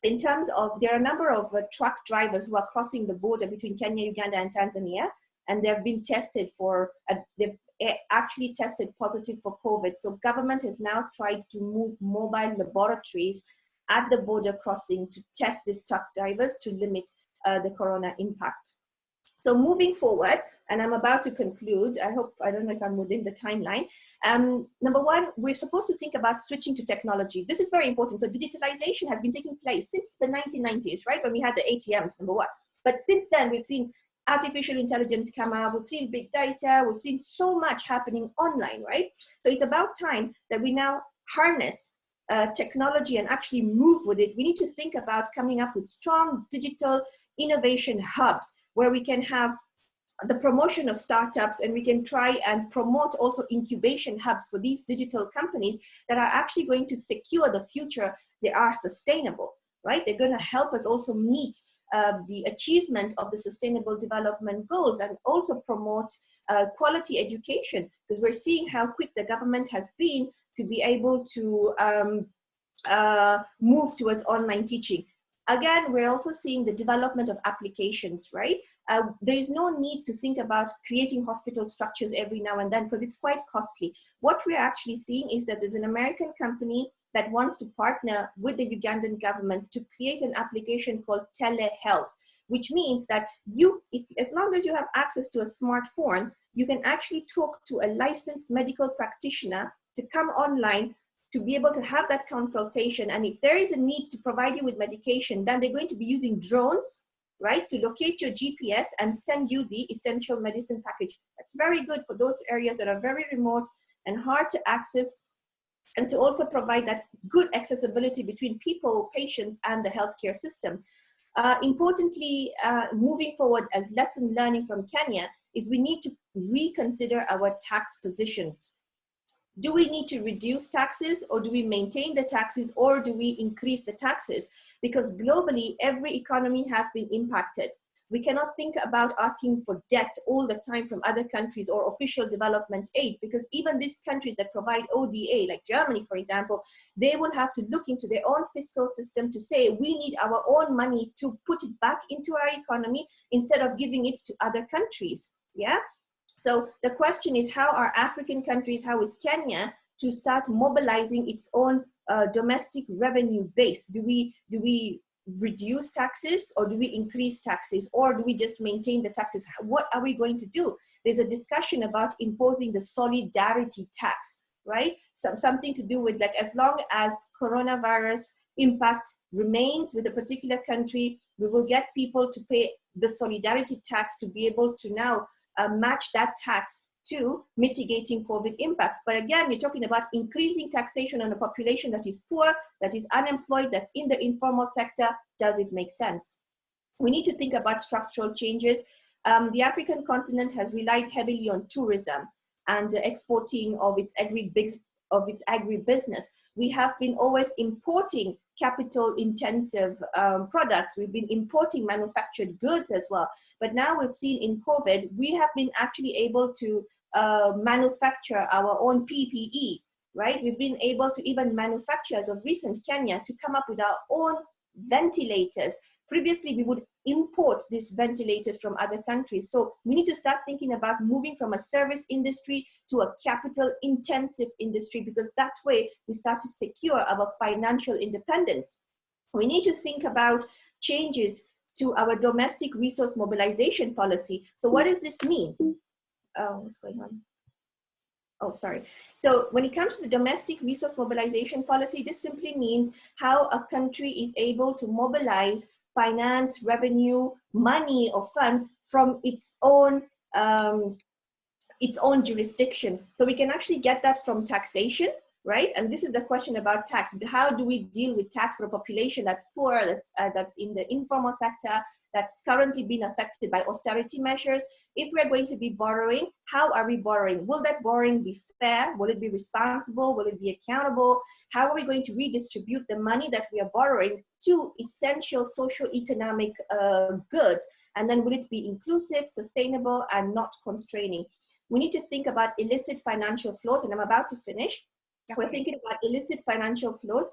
in terms of, there are a number of truck drivers who are crossing the border between Kenya, Uganda, and Tanzania, and they've been tested for, they've actually tested positive for COVID. So government has now tried to move mobile laboratories at the border crossing to test these truck drivers to limit the corona impact. So moving forward, and I'm about to conclude, I don't know if I'm within the timeline. Number one, we're supposed to think about switching to technology. This is very important. So digitalization has been taking place since the 1990s, right? When we had the ATMs, number one. But since then, we've seen artificial intelligence come out, we've seen big data, we've seen so much happening online, right? So it's about time that we now harness technology and actually move with it. We need to think about coming up with strong digital innovation hubs where we can have the promotion of startups, and we can try and promote also incubation hubs for these digital companies that are actually going to secure the future. They are sustainable, right? They're going to help us also meet the achievement of the sustainable development goals, and also promote quality education, because we're seeing how quick the government has been to be able to move towards online teaching. Again, we're also seeing the development of applications, right? There is no need to think about creating hospital structures every now and then, because it's quite costly. What we're actually seeing is that there's an American company that wants to partner with the Ugandan government to create an application called telehealth, which means that as long as you have access to a smartphone, you can actually talk to a licensed medical practitioner to come online to be able to have that consultation. And if there is a need to provide you with medication, then they're going to be using drones, right, to locate your GPS and send you the essential medicine package. That's very good for those areas that are very remote and hard to access, and to also provide that good accessibility between people, patients, and the healthcare system. Importantly, moving forward as lesson learning from Kenya is we need to reconsider our tax positions. Do we need to reduce taxes, or do we maintain the taxes, or do we increase the taxes? Because globally, every economy has been impacted. We cannot think about asking for debt all the time from other countries or official development aid, because even these countries that provide ODA, like Germany, for example, they will have to look into their own fiscal system to say, we need our own money to put it back into our economy instead of giving it to other countries. Yeah. So the question is, how are African countries, how is Kenya to start mobilizing its own domestic revenue base? Do we reduce taxes, or do we increase taxes, or do we just maintain the taxes? What are we going to do? There's a discussion about imposing the solidarity tax, right? Something to do with, like, as long as coronavirus impact remains with a particular country, we will get people to pay the solidarity tax to be able to now match that tax to mitigating COVID impact. But again, we're talking about increasing taxation on a population that is poor, that is unemployed, that's in the informal sector. Does it make sense? We need to think about structural changes. The African continent has relied heavily on tourism and exporting of its agribusiness. We have been always importing capital intensive products. We've been importing manufactured goods as well. But now we've seen in COVID, we have been actually able to manufacture our own PPE, right? We've been able to even manufacture, as of recent, Kenya, to come up with our own ventilators. Previously, we would import these ventilators from other countries. So we need to start thinking about moving from a service industry to a capital intensive industry, because that way we start to secure our financial independence. We need to think about changes to our domestic resource mobilization policy. So what does this mean? Oh, what's going on? Oh, sorry. So when it comes to the domestic resource mobilization policy, this simply means how a country is able to mobilize finance, revenue, money or funds from its own jurisdiction. So we can actually get that from taxation, right? And this is the question about tax. How do we deal with tax for a population that's poor, that's in the informal sector, that's currently been affected by austerity measures? If we're going to be borrowing, how are we borrowing? Will that borrowing be fair? Will it be responsible? Will it be accountable? How are we going to redistribute the money that we are borrowing to essential socio-economic goods? And then will it be inclusive, sustainable, and not constraining? We need to think about illicit financial flows, and I'm about to finish. We're thinking about illicit financial flows.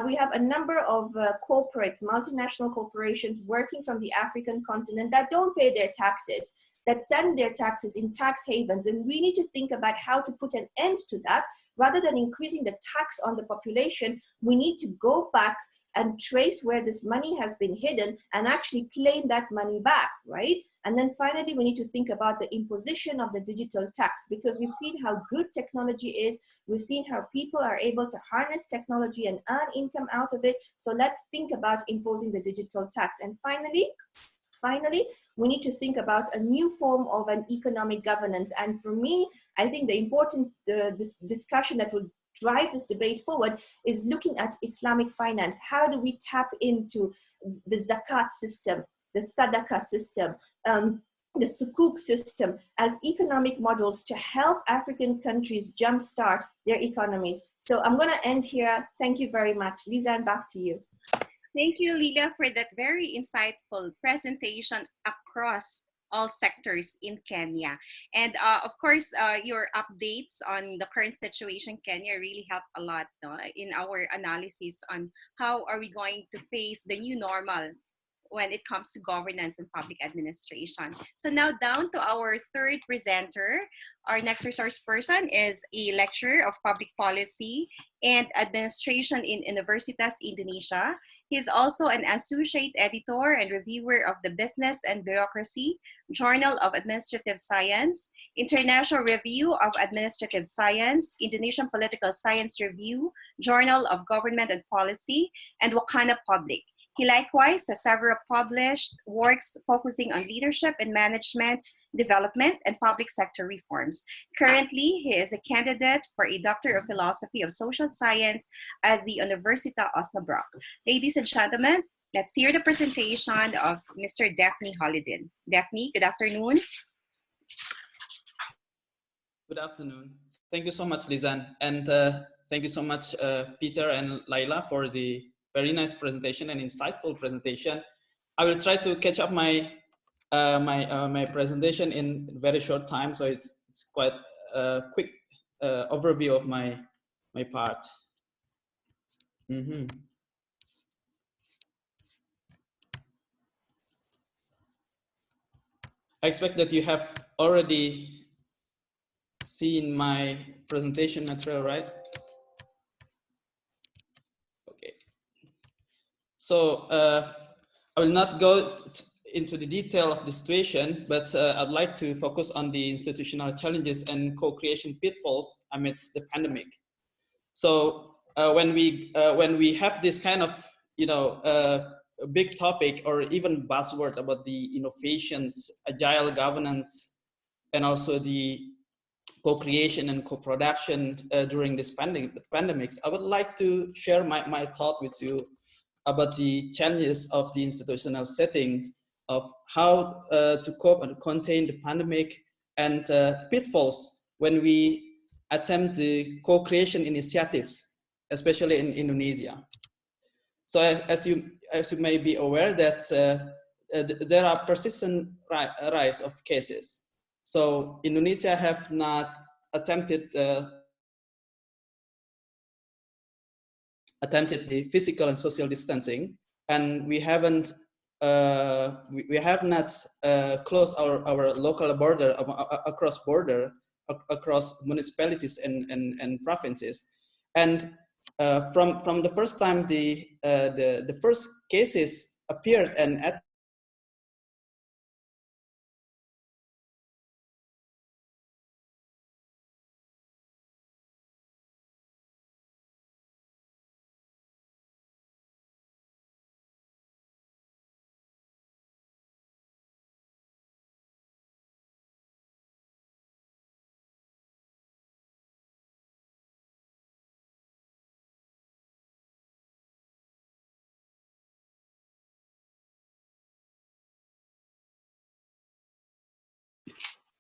We have a number of corporates, multinational corporations working from the African continent that don't pay their taxes, that send their taxes in tax havens. And we need to think about how to put an end to that. Rather than increasing the tax on the population, we need to go back and trace where this money has been hidden and actually claim that money back, right? And then finally, we need to think about the imposition of the digital tax, because we've seen how good technology is. We've seen how people are able to harness technology and earn income out of it. So let's think about imposing the digital tax. And finally, we need to think about a new form of an economic governance. And for me, I think the important discussion that will drive this debate forward is looking at Islamic finance. How do we tap into the zakat system, the sadaqah system, the sukuk system as economic models to help African countries jumpstart their economies? So I'm going to end here. Thank you very much. Lizanne, back to you. Thank you, Lila, for that very insightful presentation across all sectors in Kenya. And of course, your updates on the current situation in Kenya really help a lot, no, in our analysis on how are we going to face the new normal when it comes to governance and public administration. So now down to our third presenter. Our next resource person is a lecturer of public policy and administration in Universitas Indonesia. He's also an associate editor and reviewer of the Business and Bureaucracy, Journal of Administrative Science, International Review of Administrative Science, Indonesian Political Science Review, Journal of Government and Policy, and Wakana Public. He likewise has several published works focusing on leadership and management, development, and public sector reforms. Currently, he is a candidate for a Doctor of Philosophy of Social Science at the Universitas Osnabrück. Ladies and gentlemen, let's hear the presentation of Mr. Daphne Holidin. Daphne, good afternoon. Good afternoon. Thank you so much, Lizanne. And thank you so much, Peter and Laila, for the very nice presentation and insightful presentation. I will try to catch up my my presentation in very short time, so it's quite a quick overview of my part. I expect that you have already seen my presentation material, right? Okay. So I will not go into the detail of the situation, but I'd like to focus on the institutional challenges and co-creation pitfalls amidst the pandemic. So when we have this kind of a big topic or even buzzword about the innovations, agile governance, and also the co-creation and co-production during this pandemics, I would like to share my thought with you about the challenges of the institutional setting, of how to cope and contain the pandemic, and pitfalls when we attempt the co-creation initiatives, especially in Indonesia. So as you may be aware that there are persistent rise of cases. So Indonesia have not attempted the physical and social distancing, and we haven't we have not closed our local border across municipalities and provinces. And from the first time the first cases appeared and at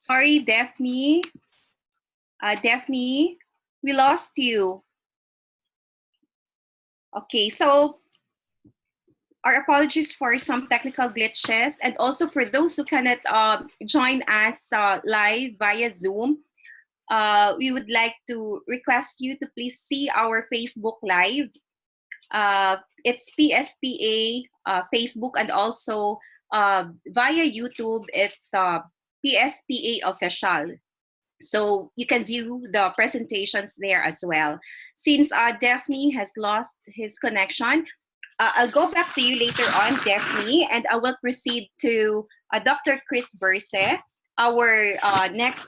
Sorry, Daphne. Daphne, we lost you. Okay, so our apologies for some technical glitches, and also for those who cannot join us live via Zoom. We would like to request you to please see our Facebook Live. It's PSPA Facebook, and also via YouTube, it's PSPA Official. So you can view the presentations there as well. Since Daphne has lost his connection, I'll go back to you later on, Daphne, and I will proceed to Dr. Chris Burse, our next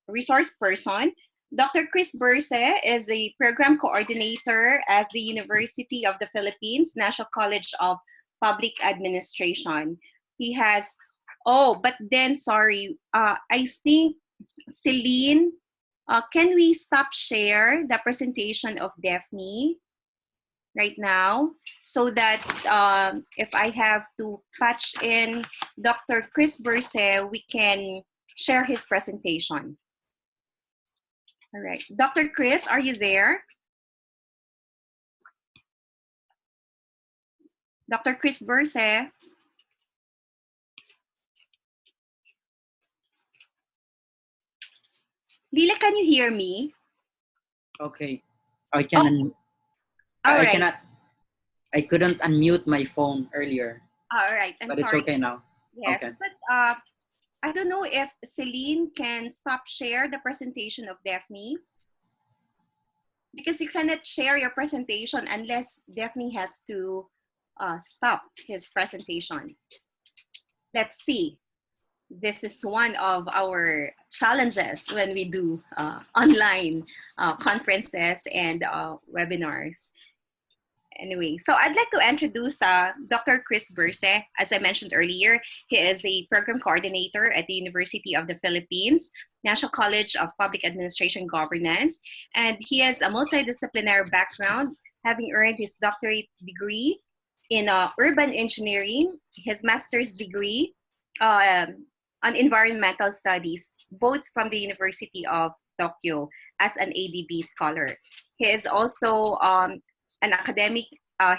resource person. Dr. Chris Burse is a program coordinator at the University of the Philippines, National College of Public Administration. He has, but then, sorry, I think Celine, can we stop share the presentation of Daphne right now, so that if I have to patch in Dr. Chris Burse, we can share his presentation. All right, Dr. Chris, are you there? Dr. Chris Burse? Lila, can you hear me? Okay, I can. All I right. cannot. I couldn't unmute my phone earlier. All right, I'm but sorry. It's okay now. Yes, Okay. but I don't know if Celine can stop share the presentation of Daphne, because you cannot share your presentation unless Daphne has to stop his presentation. Let's see. This is one of our challenges when we do online conferences and webinars. Anyway, so I'd like to introduce Dr. Chris Burse. As I mentioned earlier, he is a program coordinator at the University of the Philippines, National College of Public Administration Governance, and he has a multidisciplinary background, having earned his doctorate degree in urban engineering, his master's degree on environmental studies, both from the University of Tokyo as an ADB scholar. He is also an academic,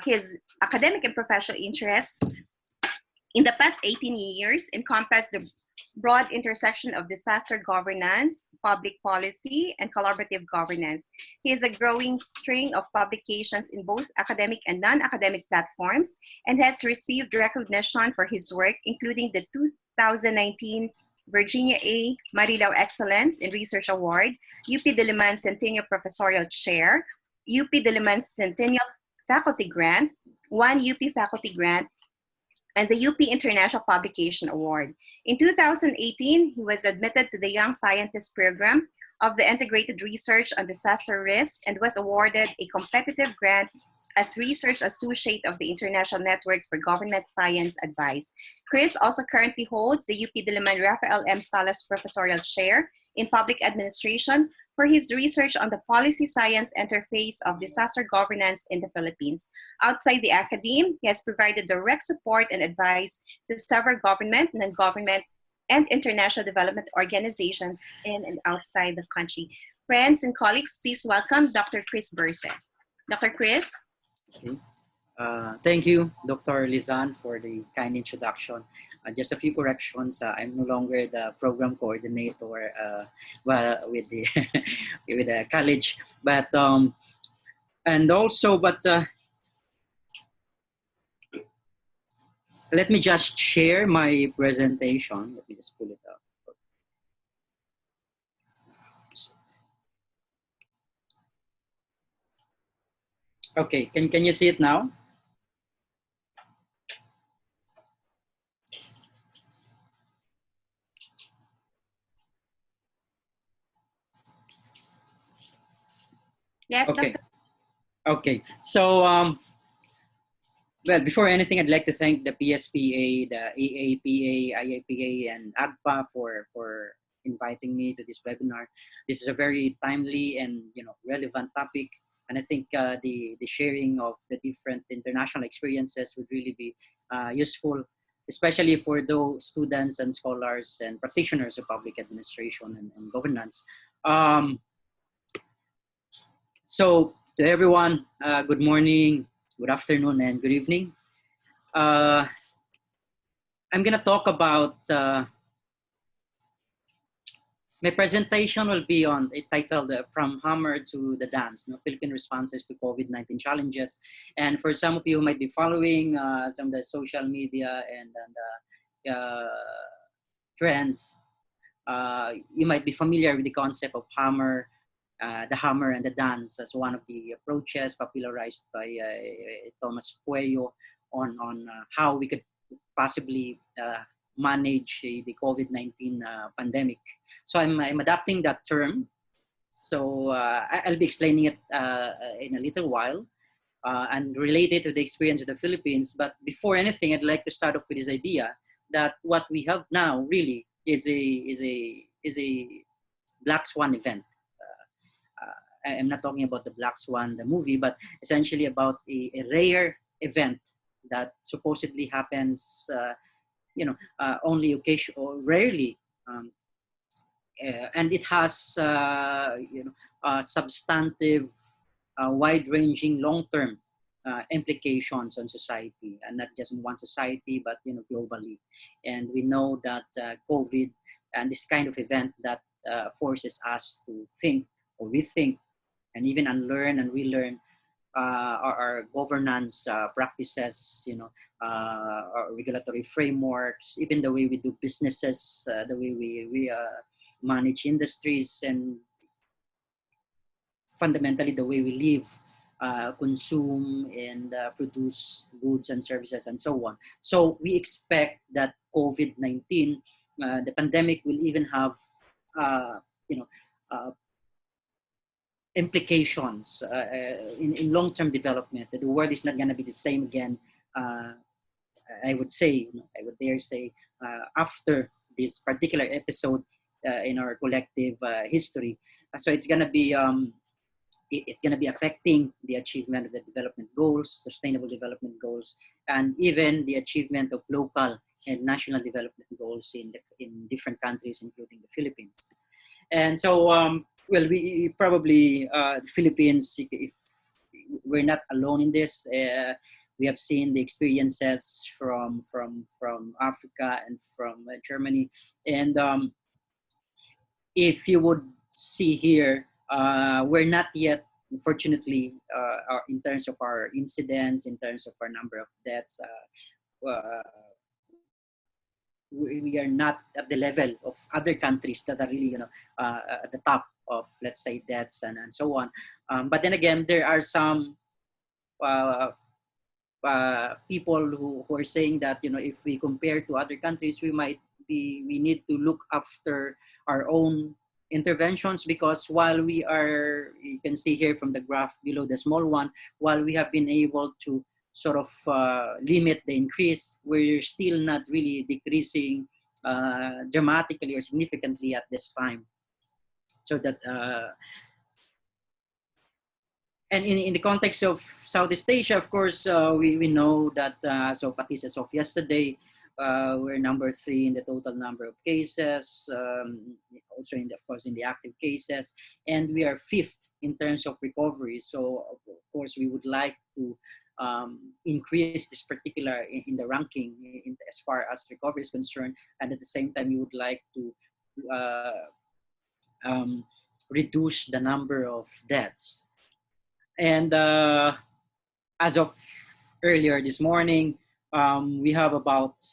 his academic and professional interests in the past 18 years encompassed the broad intersection of disaster governance, public policy, and collaborative governance. He has a growing string of publications in both academic and non-academic platforms and has received recognition for his work, including the 2019 Virginia A. Marilao Excellence in Research Award, UP Diliman Centennial Professorial Chair, UP Diliman Centennial Faculty Grant, one UP Faculty Grant, and the UP International Publication Award. In 2018, he was admitted to the Young Scientist Program of the Integrated Research on Disaster Risk and was awarded a competitive grant as Research Associate of the International Network for Government Science Advice. Chris also currently holds the UP Diliman Rafael M. Salas Professorial Chair in Public Administration for his research on the policy science interface of disaster governance in the Philippines. Outside the academe, he has provided direct support and advice to several government, non-government, and international development organizations in and outside the country. Friends and colleagues, please welcome Dr. Chris Burse. Dr. Chris? Okay. Thank you, Dr. Lizan, for the kind introduction. Just a few corrections. I'm no longer the program coordinator with the with the college, but and also, let me just share my presentation. Let me just pull it up. Okay, can you see it now? Yes, Okay. Dr. Okay. So, well, before anything, I'd like to thank the PSPA, the AAPA, IAPA, and AGPA for inviting me to this webinar. This is a very timely and relevant topic, and I think the sharing of the different international experiences would really be useful, especially for those students and scholars and practitioners of public administration and governance. So to everyone, good morning, good afternoon, and good evening. I'm going to talk about, my presentation will be on a titled From Hammer to the Dance, Philippine Responses to COVID-19 Challenges. And for some of you who might be following some of the social media and trends, you might be familiar with the concept of hammer, the hammer and the dance as one of the approaches popularized by Thomas Pueyo on how we could possibly manage the COVID-19 pandemic. So I'm adapting that term. So I'll be explaining it in a little while and related to the experience of the Philippines. But before anything, I'd like to start off with this idea that what we have now really is a black swan event. I'm not talking about the Black Swan, the movie, but essentially about a rare event that supposedly happens, only occasion or rarely, and it has, substantive, wide-ranging, long-term implications on society, and not just in one society, but globally. And we know that COVID and this kind of event that forces us to think or rethink and even unlearn and relearn our governance practices, our regulatory frameworks, even the way we do businesses, the way we manage industries, and fundamentally the way we live, consume, and produce goods and services, and so on. So we expect that COVID-19, the pandemic, will even have, implications in long-term development, that the world is not going to be the same again, I would dare say, after this particular episode in our collective history. So it's going to be affecting the achievement of the development goals, sustainable development goals, and even the achievement of local and national development goals in different countries, including the Philippines. And so, well, we probably, the Philippines, if we're not alone in this. We have seen the experiences from Africa and from Germany, and if you would see here, we're not yet, unfortunately, in terms of our incidents, in terms of our number of deaths. We are not at the level of other countries that are really, at the top of, let's say, deaths and so on. But then again, there are some uh, people who are saying that, if we compare to other countries, we need to look after our own interventions, because while we are, you can see here from the graph below, the small one, while we have been able to sort of limit the increase, we're still not really decreasing dramatically or significantly at this time. So that and in the context of Southeast Asia, of course, we know that so at least as of yesterday, we're number 3 in the total number of cases, also of course in the active cases, and we are 5th in terms of recovery. So of course we would like to increase this particular in the ranking as far as recovery is concerned, and at the same time we would like to reduce the number of deaths. And as of earlier this morning, we have about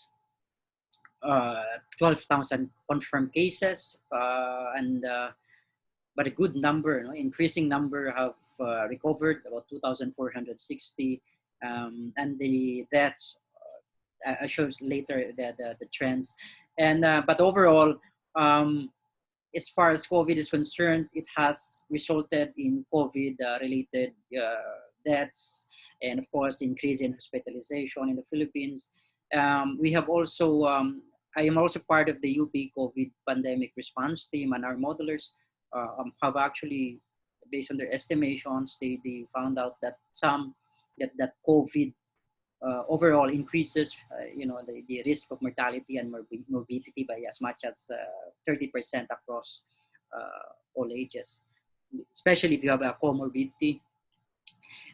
12,000 confirmed cases, but a good number, increasing number have recovered, about 2,460, and the deaths, I show later the trends. And but overall, as far as COVID is concerned, it has resulted in COVID-related deaths, and of course, increase in hospitalization in the Philippines. We have also, I am also part of the UP COVID pandemic response team, and our modelers have actually, based on their estimations, they found out that that COVID overall increases, the risk of mortality and morbidity by as much as 30% across all ages, especially if you have a comorbidity.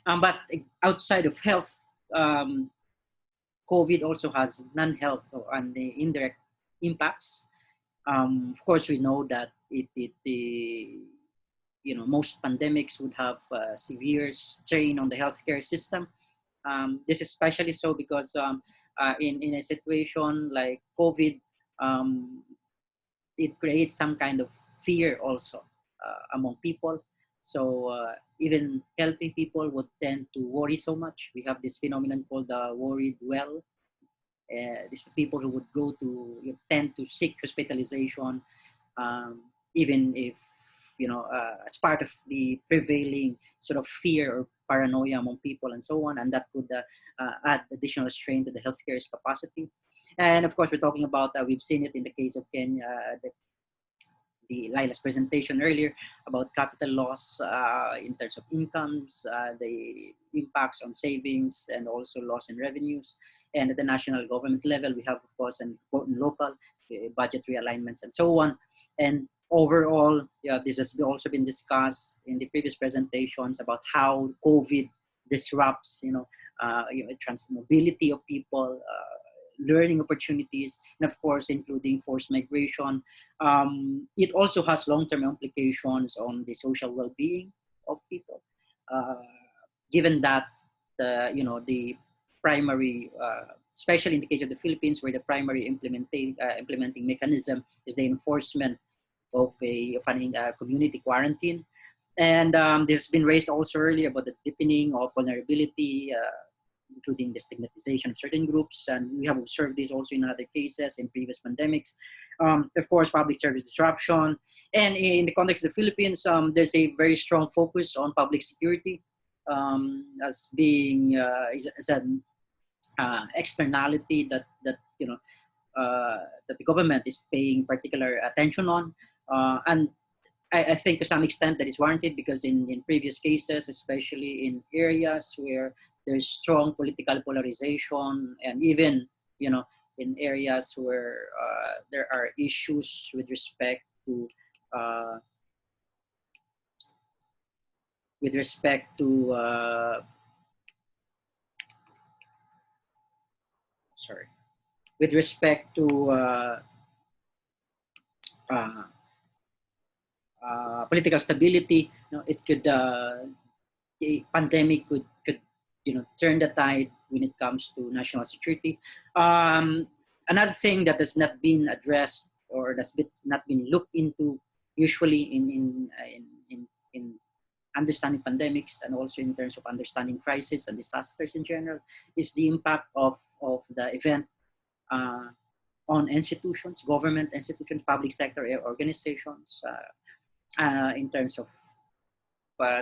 But outside of health, COVID also has non-health and the indirect impacts. Of course, we know that most pandemics would have severe strain on the healthcare system. This is especially so because in a situation like COVID, it creates some kind of fear also among people. So even healthy people would tend to worry so much. We have this phenomenon called the worried well. These are people who would tend to seek hospitalization, even if, as part of the prevailing sort of fear or paranoia among people and so on, and that could add additional strain to the healthcare capacity. And of course, we're talking about, we've seen it in the case of Kenya, the Lila's presentation earlier about capital loss in terms of incomes, the impacts on savings, and also loss in revenues. And at the national government level, we have, of course, and local budget realignments and so on. And overall, this has also been discussed in the previous presentations about how COVID disrupts, mobility of people, learning opportunities, and of course, including forced migration. It also has long-term implications on the social well-being of people, given that the primary, especially in the case of the Philippines, where the primary implementing mechanism is the enforcement of a community quarantine. And this has been raised also earlier about the deepening of vulnerability, including the stigmatization of certain groups. And we have observed this also in other cases in previous pandemics. Of course, public service disruption. And in the context of the Philippines, there's a very strong focus on public security as being as an externality that the government is paying particular attention on. And I think to some extent that is warranted, because in previous cases, especially in areas where there's strong political polarization, and even in areas where there are issues with respect to sorry, with respect to uh, political stability, it could the pandemic could turn the tide when it comes to national security. Another thing that has not been addressed or that's not been looked into usually in understanding pandemics and also in terms of understanding crisis and disasters in general is the impact of the event on institutions, government institutions, public sector organizations, in terms of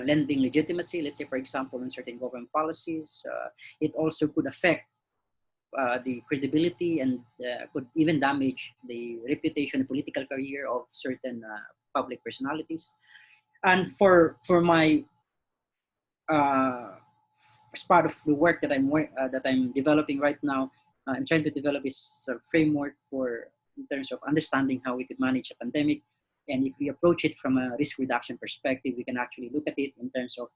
lending legitimacy, let's say, for example, in certain government policies. It also could affect the credibility and could even damage the reputation and political career of certain public personalities. And for my as part of the work that I'm developing right now, I'm trying to develop this framework for in terms of understanding how we could manage a pandemic. And if we approach it from a risk reduction perspective, we can actually look at it in terms of,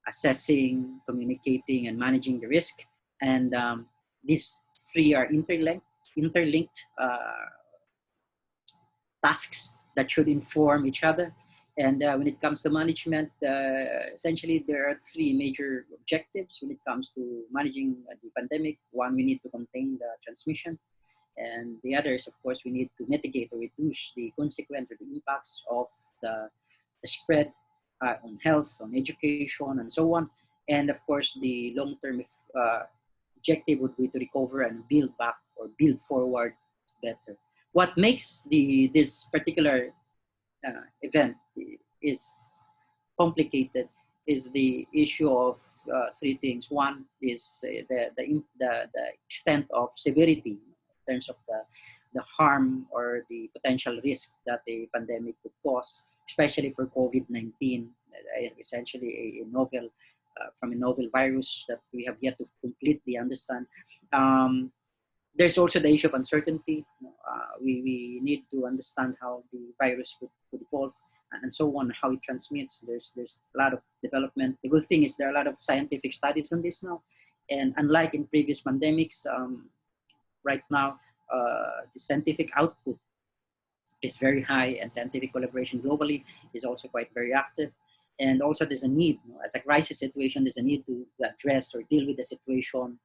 assessing, communicating, and managing the risk. And these three are interlinked tasks that should inform each other. And when it comes to management, essentially there are three major objectives when it comes to managing the pandemic. One, we need to contain the transmission. And the other is, of course, we need to mitigate or reduce the consequence or the impacts of the spread on health, on education, and so on. And of course, the long-term objective would be to recover and build back or build forward better. What makes this particular event is complicated is the issue of three things. One is the extent of severity in terms of the harm or the potential risk that the pandemic could cause, especially for COVID-19, essentially a novel from a novel virus that we have yet to completely understand. There's also the issue of uncertainty. We need to understand how the virus could evolve and so on, how it transmits. There's a lot of development. The good thing is there are a lot of scientific studies on this now. And unlike in previous pandemics, right now, the scientific output is very high and scientific collaboration globally is also quite very active. And also there's a need, as a crisis situation, there's a need to address or deal with the situation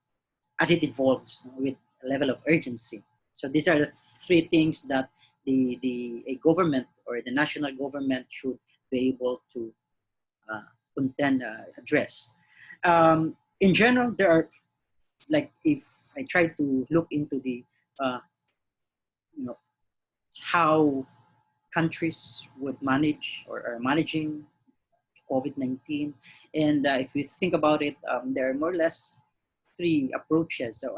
as it evolves with a level of urgency. So these are the three things that a government or the national government should be able to address. In general, there are, like, if I try to look into the, how countries would manage or are managing COVID-19, and if you think about it, there are more or less three approaches. So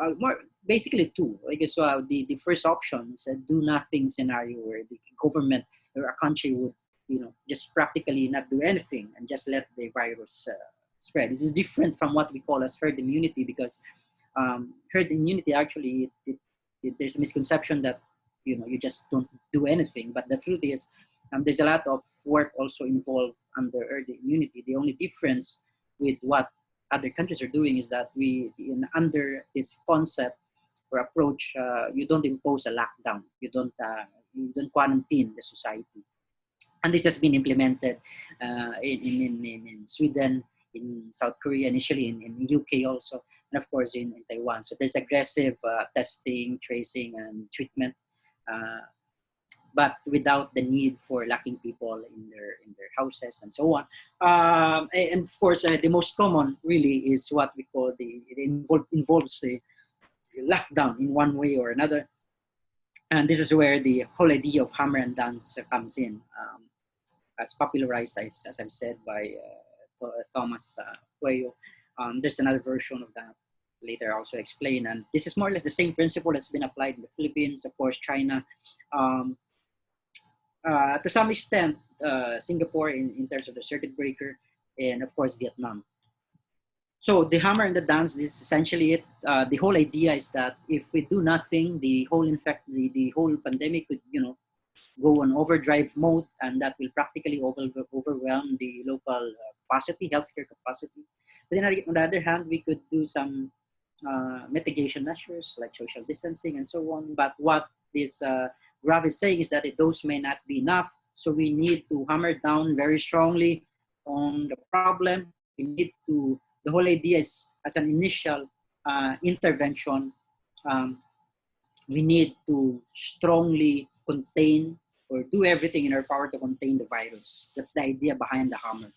basically two. I guess the first option is a do nothing scenario where the government or a country would just practically not do anything and just let the virus spread. This is different from what we call as herd immunity, because herd immunity actually there's a misconception that you just don't do anything, but the truth is there's a lot of work also involved under herd immunity. The only difference with what other countries are doing is that under this concept or approach, you don't impose a lockdown. You don't quarantine the society, and this has been implemented in Sweden, in South Korea, initially in UK also, and of course in Taiwan. So there's aggressive testing, tracing, and treatment, but without the need for locking people in their houses and so on. And of course, the most common really is what we call involves the lockdown in one way or another. And this is where the whole idea of hammer and dance comes in, as popularized, as I've said, by Thomas Cuello. There's another version of that later also explain. And this is more or less the same principle that's been applied in the Philippines, of course, China, to some extent, Singapore in terms of the circuit breaker, and of course, Vietnam. So the hammer and the dance, this is essentially it. The whole idea is that if we do nothing, the whole pandemic could, go on overdrive mode, and that will practically overwhelm the local capacity, healthcare capacity. But then on the other hand, we could do some mitigation measures like social distancing and so on. But what this graph is saying is that those may not be enough. So we need to hammer down very strongly on the problem. We need to, the whole idea is as an initial intervention, um, we need to strongly contain or do everything in our power to contain the virus. That's the idea behind the hammer.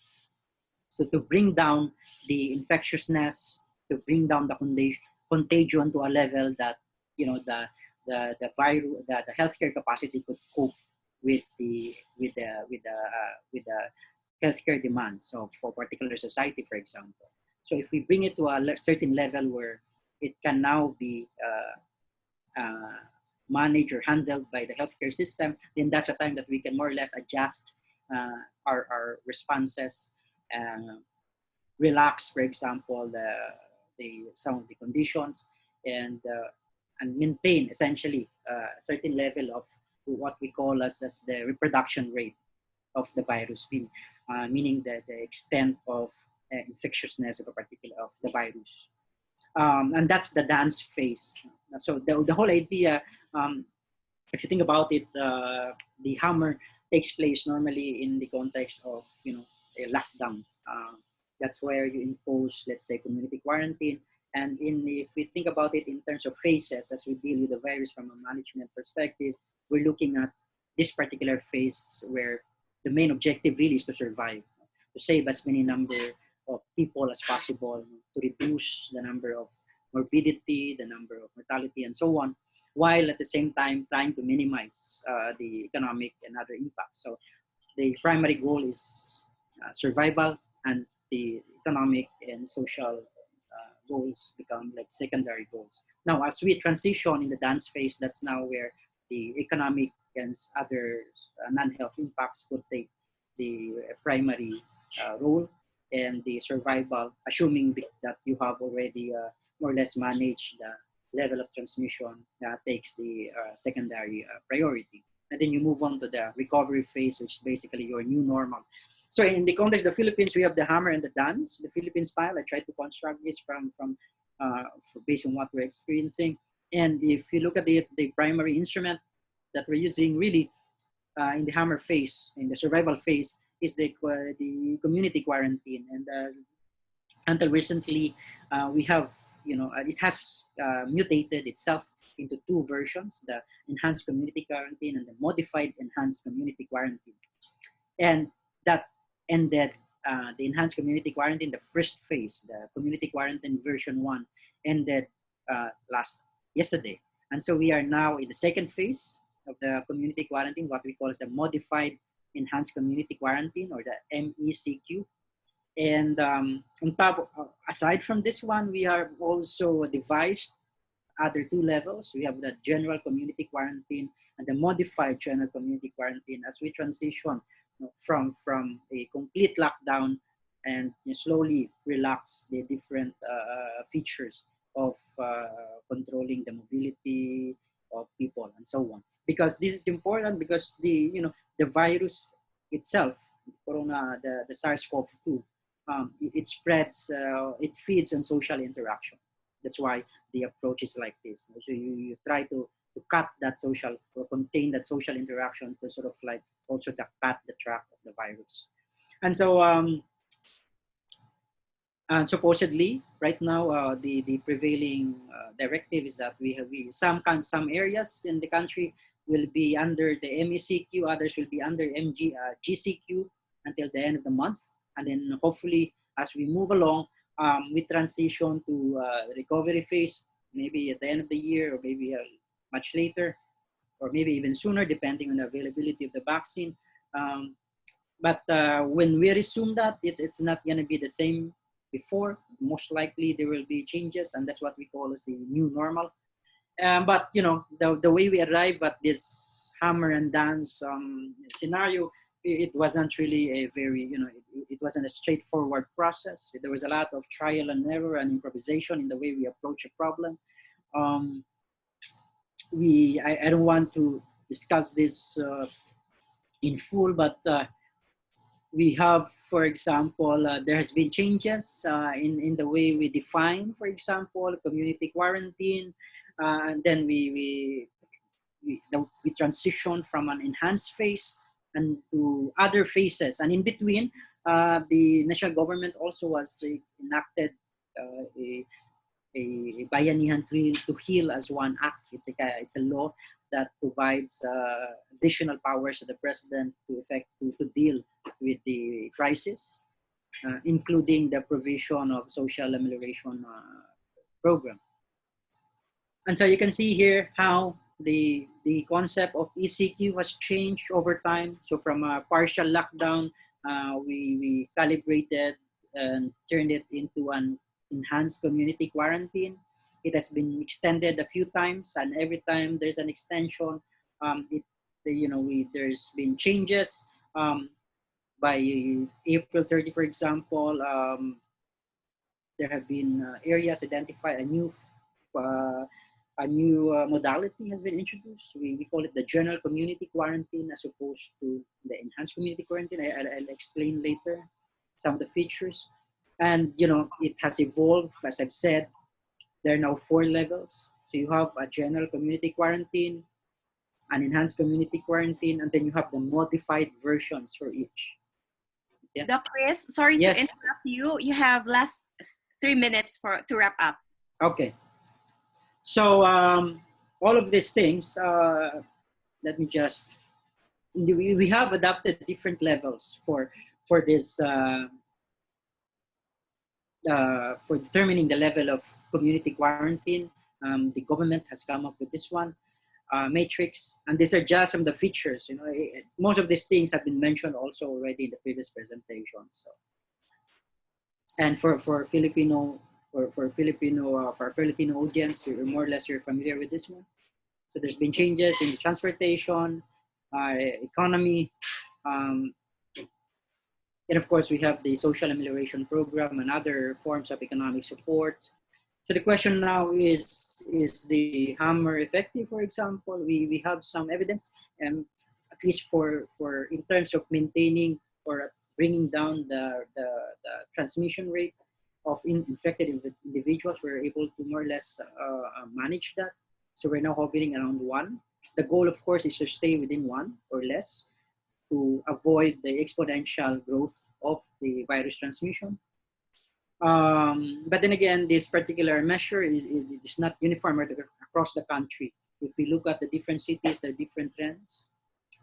So to bring down the infectiousness, to bring down the contagion to a level that, you know, the virus, the healthcare capacity could cope with the healthcare demands of for particular society, for example. So if we bring it to a certain level where it can now be managed or handled by the healthcare system, then that's the time that we can more or less adjust our responses, relax, for example, some of the conditions, and maintain essentially a certain level of what we call as the reproduction rate of the virus, meaning the extent of infectiousness of a particular of the virus. And that's the dance phase. So the whole idea, if you think about it, the hammer takes place normally in the context of, you know, a lockdown. That's where you impose, let's say, community quarantine. And if we think about it in terms of phases, as we deal with the virus from a management perspective, we're looking at this particular phase where the main objective really is to survive, to save as many number of people as possible, to reduce the number of morbidity, the number of mortality, and so on, while at the same time trying to minimize the economic and other impacts. So the primary goal is survival, and the economic and social goals become like secondary goals. Now, as we transition in the dance phase, that's now where the economic and other non-health impacts would take the primary role, and the survival, assuming that you have already more or less managed the level of transmission, takes the secondary priority. And then you move on to the recovery phase, which is basically your new normal. So in the context of the Philippines, we have the hammer and the dance, the Philippine style. I tried to construct this based on what we're experiencing. And if you look at the primary instrument that we're using really in the hammer phase, in the survival phase, is the community quarantine. And until recently, we have, you know, it has mutated itself into two versions, the enhanced community quarantine and the modified enhanced community quarantine. And that ended the enhanced community quarantine, the first phase, the community quarantine version 1, ended yesterday. And so we are now in the second phase of the community quarantine, what we call as the modified enhanced community quarantine, or the MECQ. And on top, aside from this one, we have also devised other two levels. We have the general community quarantine and the modified general community quarantine as we transition from a complete lockdown and slowly relax the different features of controlling the mobility of people and so on. Because this is important, because the virus itself, the SARS-CoV-2, it spreads, it feeds on social interaction. That's why the approach is like this. So you try to cut that social or contain that social interaction to sort of like also to cut the track of the virus. And so supposedly right now the prevailing directive is that some areas in the country will be under the MECQ, others will be under GCQ until the end of the month. And then hopefully as we move along, we transition to recovery phase, maybe at the end of the year or maybe much later, or maybe even sooner, depending on the availability of the vaccine. But when we resume that, it's not going to be the same before. Most likely there will be changes, and that's what we call as the new normal. But the way we arrive at this hammer and dance scenario, it wasn't really a very, it wasn't a straightforward process. There was a lot of trial and error and improvisation in the way we approach a problem. I don't want to discuss this in full, but we have, for example, there has been changes in the way we define, for example, community quarantine, and then we transition from an enhanced phase and to other phases. And in between, the national government also was enacted a Bayanihan to Heal as one act. It's a law that provides additional powers to the president to deal with the crisis, including the provision of social amelioration program. And so you can see here how the concept of ECQ has changed over time. So from a partial lockdown, we calibrated and turned it into an enhanced community quarantine. It has been extended a few times, and every time there's an extension, there's been changes. By April 30, for example, there have been areas identified, a new modality has been introduced. We call it the general community quarantine as opposed to the enhanced community quarantine. I'll explain later some of the features. And, it has evolved, as I've said, there are now 4 levels. So you have a general community quarantine, an enhanced community quarantine, and then you have the modified versions for each. Yeah. Doc Chris, sorry to interrupt you. You have last 3 minutes to wrap up. Okay. So all of these things, let me just, we have adopted different levels for this, for determining the level of community quarantine. The government has come up with this one, matrix, and these are just some of the features. Most of these things have been mentioned also already in the previous presentation. So, and for Filipino audience, more or less you're familiar with this one. So there's been changes in the transportation, economy, and of course we have the social amelioration program and other forms of economic support. So the question now is the hammer effective? For example, we have some evidence, and at least for in terms of maintaining or bringing down the transmission rate of infected individuals, we're able to more or less manage that. So we're now hovering around 1. The goal, of course, is to stay within 1 or less to avoid the exponential growth of the virus transmission. But then again, this particular measure is not uniform across the country. If we look at the different cities, there are different trends.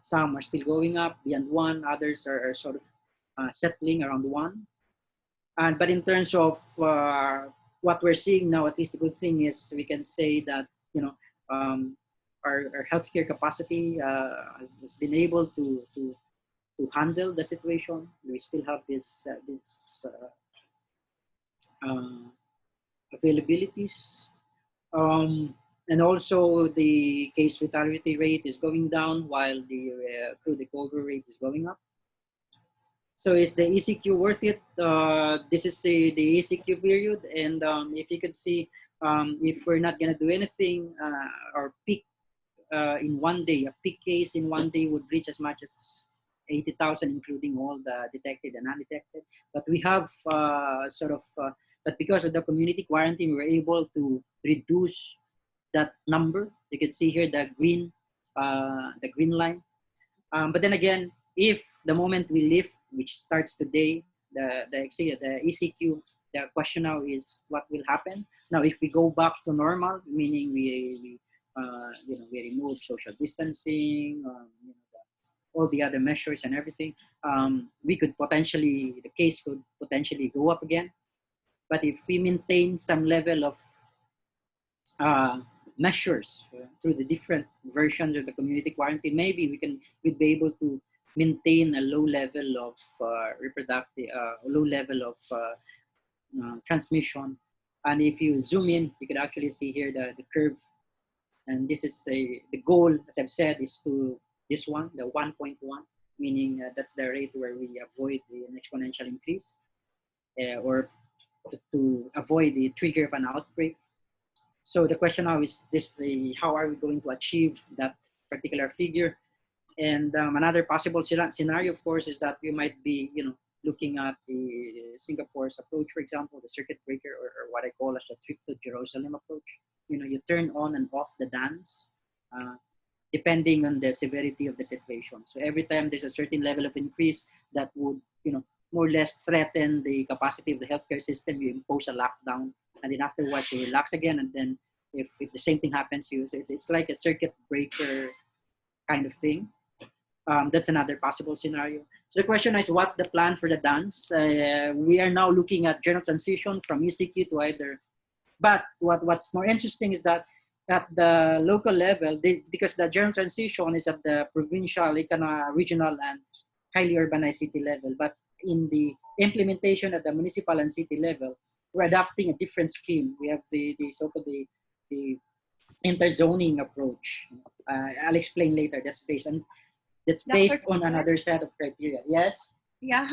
Some are still going up beyond 1, others are sort of settling around 1. But in terms of what we're seeing now, at least the good thing is we can say that our healthcare capacity has been able to handle the situation. We still have this availabilities, and also the case fatality rate is going down while the crude recovery rate is going up. So is the ECQ worth it? This is the ECQ period, and if you could see, if we're not gonna do anything, our peak in one day, a peak case in one day would reach as much as 80,000, including all the detected and undetected. But we have but because of the community quarantine, we were able to reduce that number. You can see here the green line. But then again, if the moment we lift, which starts today, the ECQ, the question now is what will happen. Now, if we go back to normal, meaning we remove social distancing, all the other measures and everything, the case could potentially go up again. But if we maintain some level of measures through the different versions of the community quarantine, maybe we'd be able to maintain a low level of transmission. And if you zoom in, you can actually see here the curve. And this is the goal, as I've said, is to this one, the 1.1, meaning that's the rate where we avoid an exponential increase, or to avoid the trigger of an outbreak. So the question now is how are we going to achieve that particular figure? And another possible scenario, of course, is that we might be, looking at the Singapore's approach, for example, the circuit breaker, or what I call as the trip to Jerusalem approach. You turn on and off the dams depending on the severity of the situation. So every time there's a certain level of increase that would, more or less threaten the capacity of the healthcare system, you impose a lockdown, and then afterwards you relax again, and then if the same thing happens to you, so it's like a circuit breaker kind of thing. That's another possible scenario. So the question is, what's the plan for the dance? We are now looking at general transition from ECQ to either. But what's more interesting is that at the local level, because the general transition is at the provincial, regional, and highly urbanized city level. But in the implementation at the municipal and city level, we're adopting a different scheme. We have the so-called the interzoning approach. I'll explain later. That's based Dr. on another set of criteria. Yes? Yeah,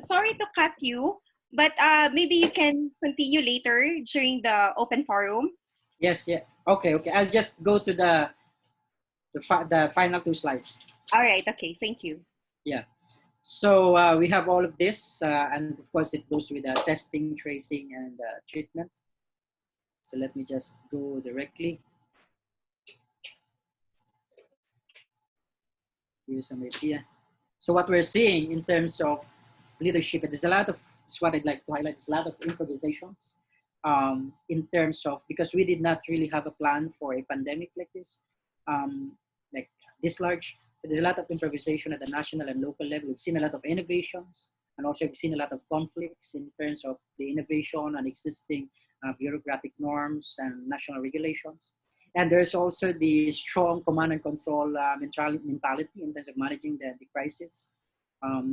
sorry to cut you, but maybe you can continue later during the open forum. Yes, yeah. Okay. I'll just go to the final two slides. All right, okay, thank you. Yeah. So we have all of this, and of course it goes with testing, tracing, and treatment. So let me just go directly. Give you some idea. So what we're seeing in terms of leadership, there's a lot of, it's what I'd like to highlight, there's a lot of improvisations in terms of, because we did not really have a plan for a pandemic like this, like this large. There's a lot of improvisation at the national and local level. We've seen a lot of innovations, and also we've seen a lot of conflicts in terms of the innovation and existing bureaucratic norms and national regulations. And there's also the strong command and control mentality in terms of managing the crisis.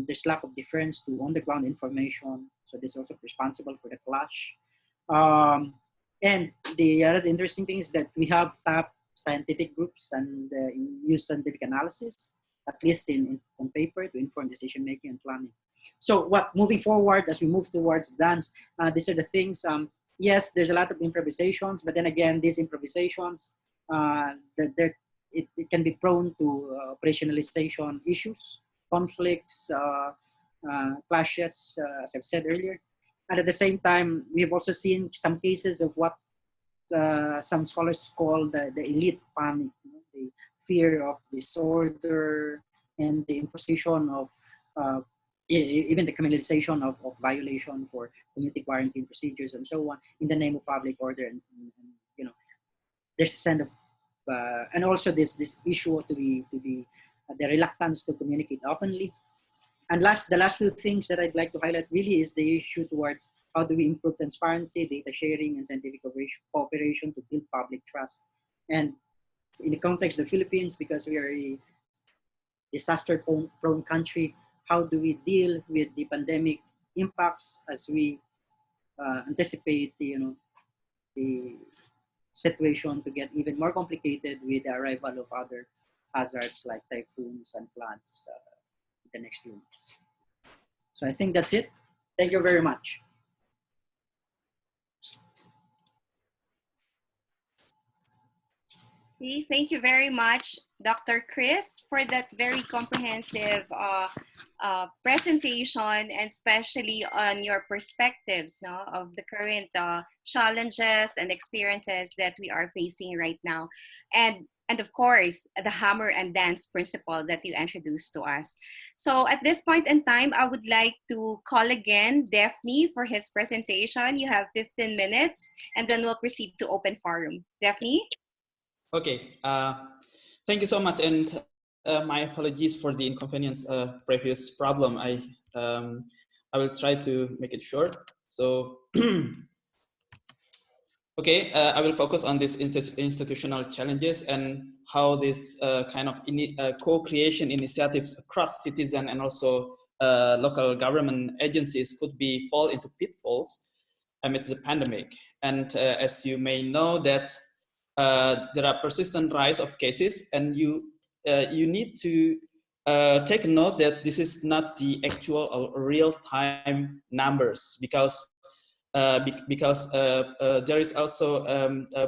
There's lack of deference to on-the-ground information, so this is also responsible for the clash. And the other interesting thing is that we have top scientific groups and use scientific analysis, at least on paper, to inform decision making and planning. So moving forward, as we move towards dance, these are the things. Yes, there's a lot of improvisations, but then again, these improvisations, it can be prone to operationalization issues, conflicts, clashes, as I've said earlier. And at the same time, we have also seen some cases of what some scholars call the elite panic, the fear of disorder and the imposition of even the criminalization of violation for community quarantine procedures and so on in the name of public order. And there's a sense of, and also this issue to be the reluctance to communicate openly. And the last two things that I'd like to highlight really is the issue towards how do we improve transparency, data sharing, and scientific cooperation to build public trust. And in the context of the Philippines, because we are a disaster-prone country, how do we deal with the pandemic impacts as we anticipate the situation to get even more complicated with the arrival of other hazards like typhoons and floods in the next few months. So I think that's it. Thank you very much. Okay, thank you very much, Dr. Chris, for that very comprehensive presentation, and especially on your perspectives of the current challenges and experiences that we are facing right now. And of course, the hammer and dance principle that you introduced to us. So at this point in time, I would like to call again Daphne for his presentation. You have 15 minutes, and then we'll proceed to open forum. Daphne? Okay, thank you so much, and my apologies for the inconvenience previous problem. I will try to make it short. So, okay, I will focus on these institutional challenges and how this kind of co-creation initiatives across citizen and also local government agencies could fall into pitfalls amidst the pandemic. And as you may know that there are persistent rise of cases, and you need to take note that this is not the actual or real-time numbers, because there is also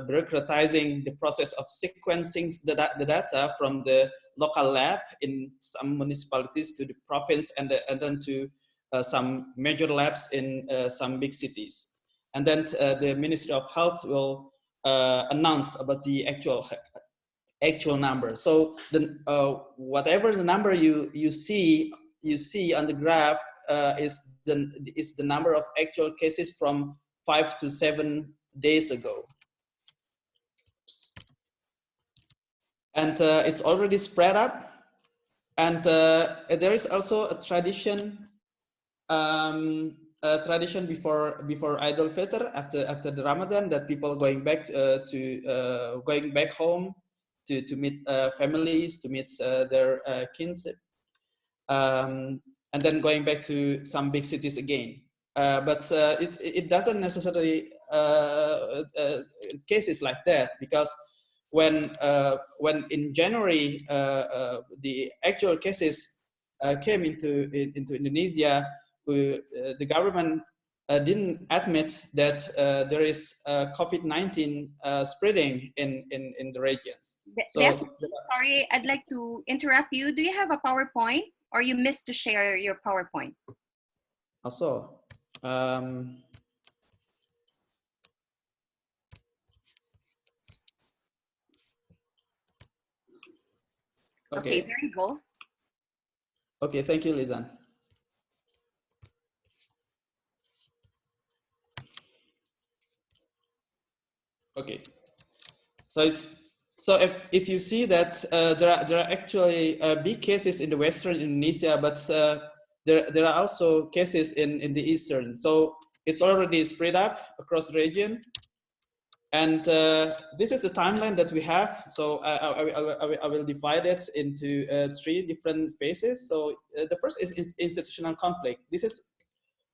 bureaucratizing the process of sequencing the data from the local lab in some municipalities to the province, and then to some major labs in some big cities. And then the Ministry of Health will announce about the actual number. So the whatever the number you see on the graph is the number of actual cases from 5 to 7 days ago. And it's already spread up. And there is also a tradition before Eid al-Fitr, after the Ramadan, that people going back going back home to meet families, to meet their kinship, and then going back to some big cities again. But it doesn't necessarily cases like that, because when in January the actual cases came into Indonesia, the government didn't admit that there is COVID-19 spreading in the regions. So, sorry, I'd like to interrupt you. Do you have a PowerPoint, or you missed to share your PowerPoint? Also, okay, there you go. Okay, thank you, Lizan. Okay, so if you see that there are actually big cases in the Western Indonesia, but there are also cases in the Eastern. So it's already spread up across the region. And this is the timeline that we have. So I will divide it into 3 different phases. So the first is institutional conflict. This is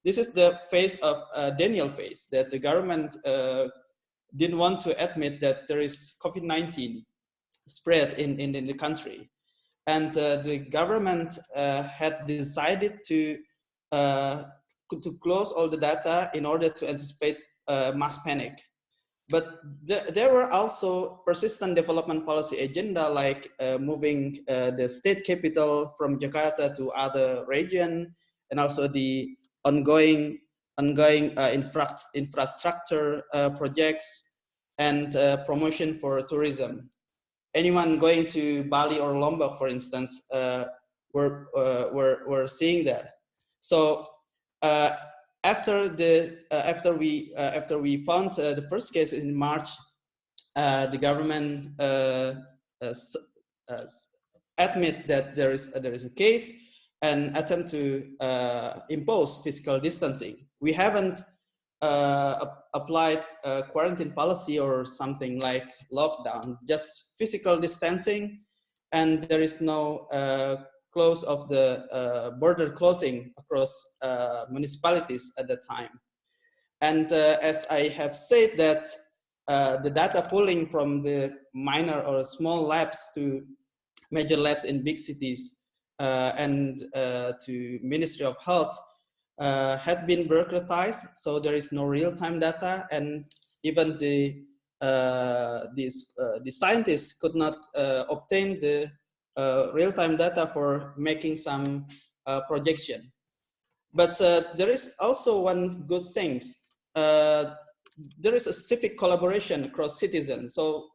the phase of Daniel phase, that the government didn't want to admit that there is COVID-19 spread in the country. And the government had decided to close all the data in order to anticipate mass panic. But there were also persistent development policy agenda, like moving the state capital from Jakarta to other region, and also the ongoing infrastructure projects and promotion for tourism. Anyone going to Bali or Lombok, for instance, we're seeing that. So after we found the first case in March, the government admit that there is a case and attempt to impose physical distancing. We haven't applied a quarantine policy or something like lockdown, just physical distancing, and there is no close of the border closing across municipalities at that time. And as I have said, that the data pooling from the minor or small labs to major labs in big cities and to Ministry of Health had been bureaucratized, so there is no real-time data, and even the scientists could not obtain the real-time data for making some projection. But there is also one good thing. There is a civic collaboration across citizens. So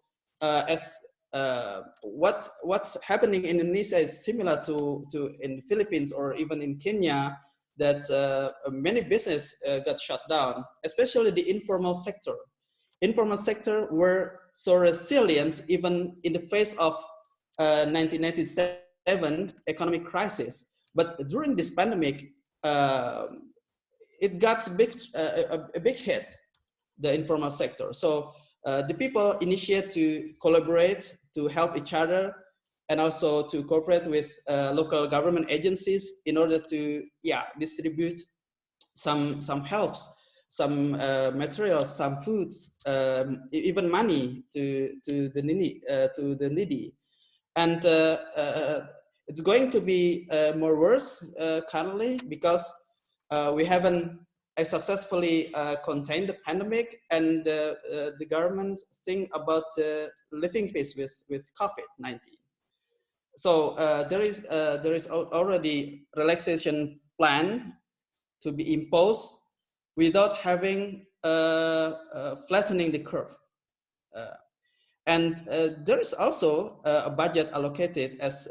what's happening in Indonesia is similar to in the Philippines or even in Kenya, that many business got shut down, especially the informal sector. Informal sector were so resilient even in the face of 1997 economic crisis. But during this pandemic, it got a big hit, the informal sector. So the people initiate to collaborate, to help each other, and also to cooperate with local government agencies in order to distribute some helps, some materials, some foods, even money to the needy. And it's going to be more worse currently, because we haven't successfully contained the pandemic, and the government think about living peace with COVID-19. there is already relaxation plan to be imposed without having flattening the curve. And there is also a budget allocated as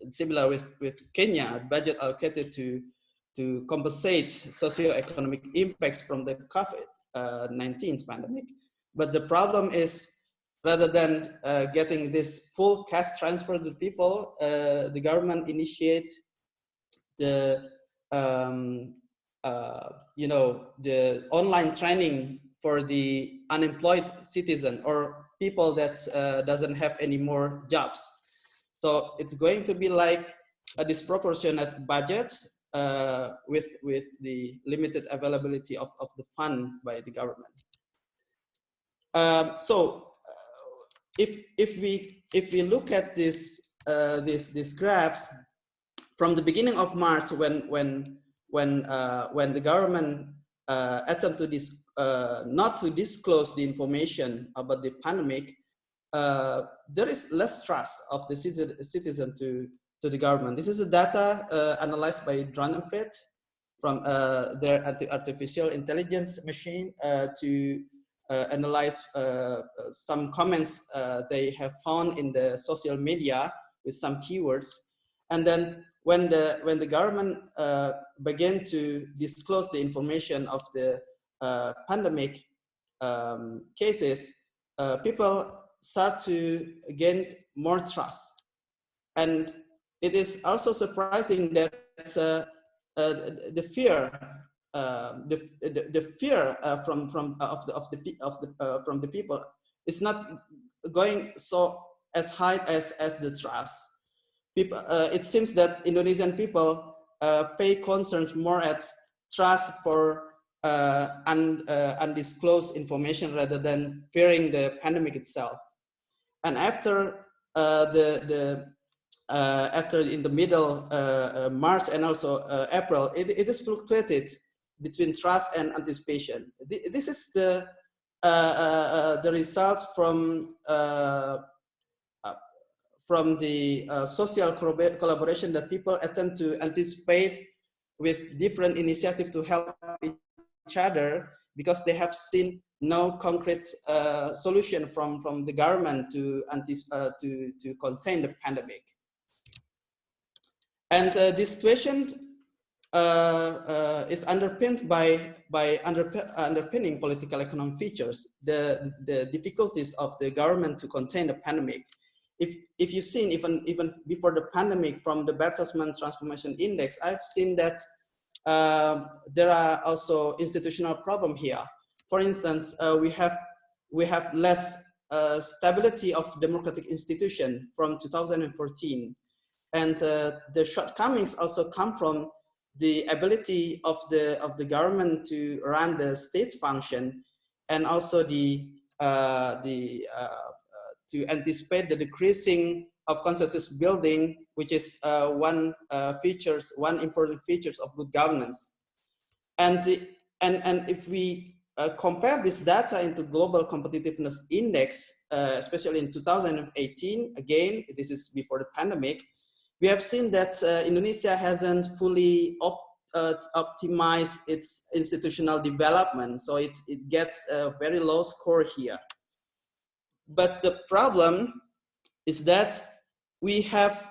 similar with Kenya, a budget allocated to compensate socioeconomic impacts from the COVID-19 pandemic. But the problem is, rather than getting this full cash transfer to people, the government initiate the the online training for the unemployed citizen or people that doesn't have any more jobs. So it's going to be like a disproportionate budget with the limited availability of the fund by the government. If we look at these graphs from the beginning of March, when the government attempted to not to disclose the information about the pandemic, there is less trust of the citizen to the government. This is the data analyzed by Dranenpret from their artificial intelligence machine to analyze some comments they have found in the social media with some keywords. And then when the government began to disclose the information of the pandemic cases, people start to gain more trust. And it is also surprising that the fear from the people is not going so as high as the trust. People, it seems that Indonesian people pay concerns more at trust for undisclosed information rather than fearing the pandemic itself. And after after in the middle March and also April, it is fluctuated between trust and anticipation. This is the result from the social collaboration that people attempt to anticipate with different initiatives to help each other, because they have seen no concrete solution from the government to contain the pandemic. And this situation is underpinned by underpinning political economic features, the difficulties of the government to contain the pandemic. If you've seen even before the pandemic, from the Bertelsmann Transformation Index, I've seen that there are also institutional problems here. For instance, we have less stability of democratic institution from 2014, and the shortcomings also come from the ability of the government to run the state function, and also to anticipate the decreasing of consensus building, which is one important features of good governance. And if we compare this data into Global Competitiveness Index, especially in 2018, again, this is before the pandemic, we have seen that Indonesia hasn't fully optimized its institutional development, so it gets a very low score here. But the problem is that we have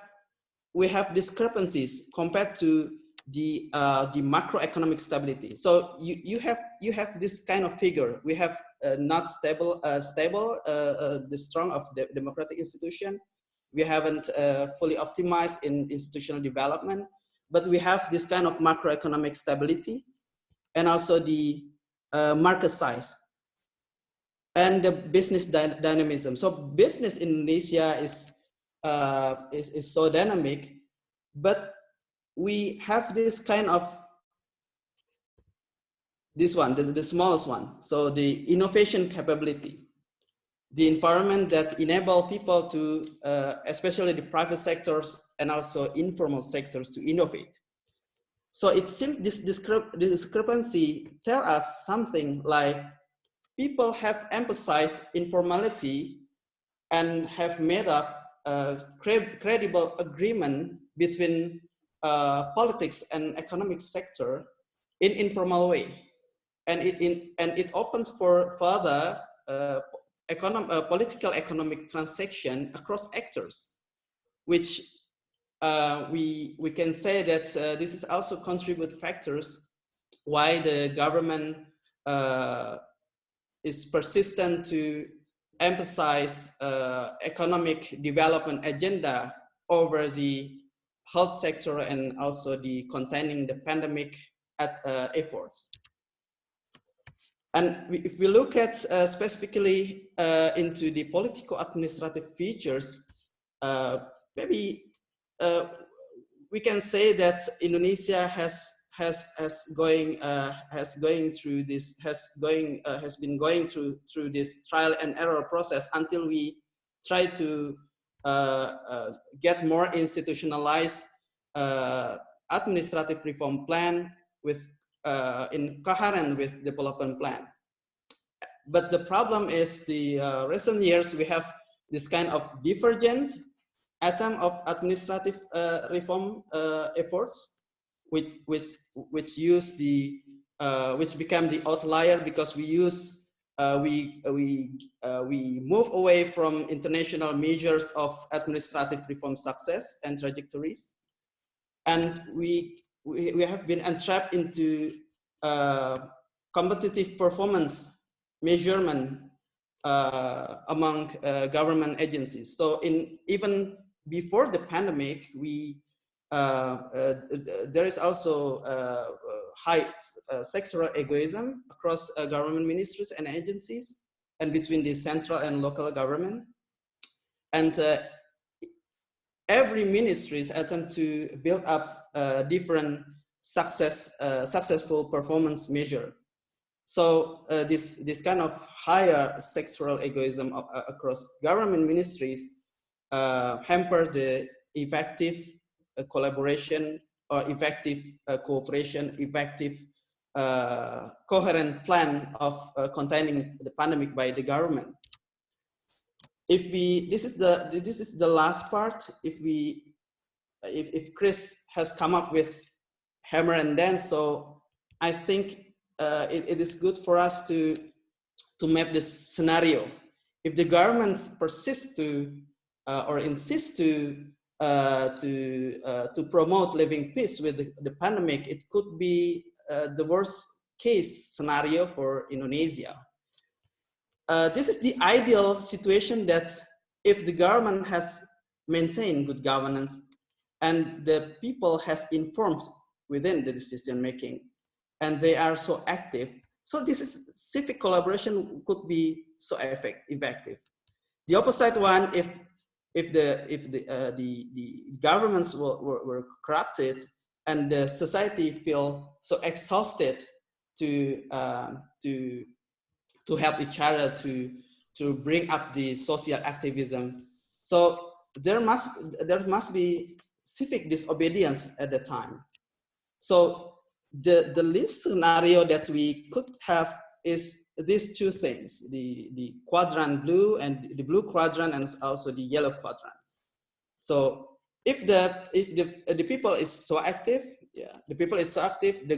discrepancies compared to the macroeconomic stability. So you have this kind of figure. We have not stable the strong of the democratic institution. We haven't fully optimized in institutional development, but we have this kind of macroeconomic stability, and also the market size and the business dynamism. So business in Indonesia is so dynamic, but we have this kind of the smallest one. So the innovation capability, the environment that enable people to, especially the private sectors and also informal sectors, to innovate. So it seems this discrepancy tell us something like people have emphasized informality and have made up credible agreement between politics and economic sector in informal way, and it opens for further political economic transaction across actors, which we can say that this is also contribute factors why the government is persistent to emphasize economic development agenda over the health sector and also the containing the pandemic efforts. And if we look at specifically into the political administrative features, maybe we can say that Indonesia has been going through this trial and error process until we try to get more institutionalized administrative reform plan with in coherent with development plan. But the problem is the recent years we have this kind of divergent attempt of administrative reform efforts, which use the which become the outlier because we use we move away from international measures of administrative reform success and trajectories, and we have been entrapped into competitive performance measurement among government agencies. So even before the pandemic, there is also high sectoral egoism across government ministries and agencies and between the central and local government. And every ministries attempt to build up different successful performance measure. So this kind of higher sectoral egoism across government ministries hamper the effective collaboration or effective cooperation, effective coherent plan of containing the pandemic by the government. If this is the last part. If Chris has come up with hammer and dance, so I think it is good for us to map this scenario. If the government persists to or insists to promote living peace with the pandemic, it could be the worst case scenario for Indonesia. This is the ideal situation that if the government has maintained good governance and the people has informed within the decision making and they are so active. So this is civic collaboration could be so effective. The opposite one, if the governments were corrupted and the society feel so exhausted to help each other to bring up the social activism, so there must be civic disobedience at the time. So the least scenario that we could have is these two things: the quadrant blue and the blue quadrant, and also the yellow quadrant. So if the people is so active, the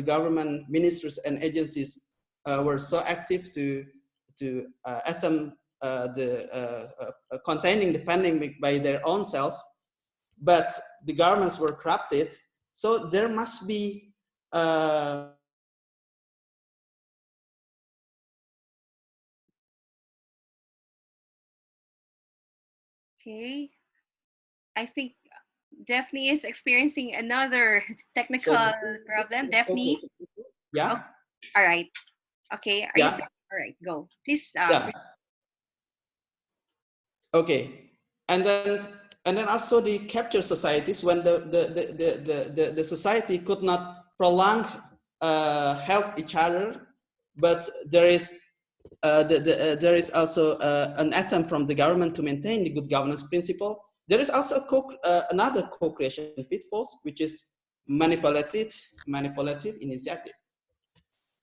government ministries and agencies were so active to attempt containing the pandemic by their own self, but the governments were corrupted. So there must be Okay, I think Daphne is experiencing another technical problem. Daphne? Yeah. Okay. All right. Okay. Are you still? All right. Go. Please. Yeah. Okay. And then also the capture societies, when the society could not prolong help each other, but there is there is also an attempt from the government to maintain the good governance principle. There is also another co-creation pitfalls, which is manipulated initiative,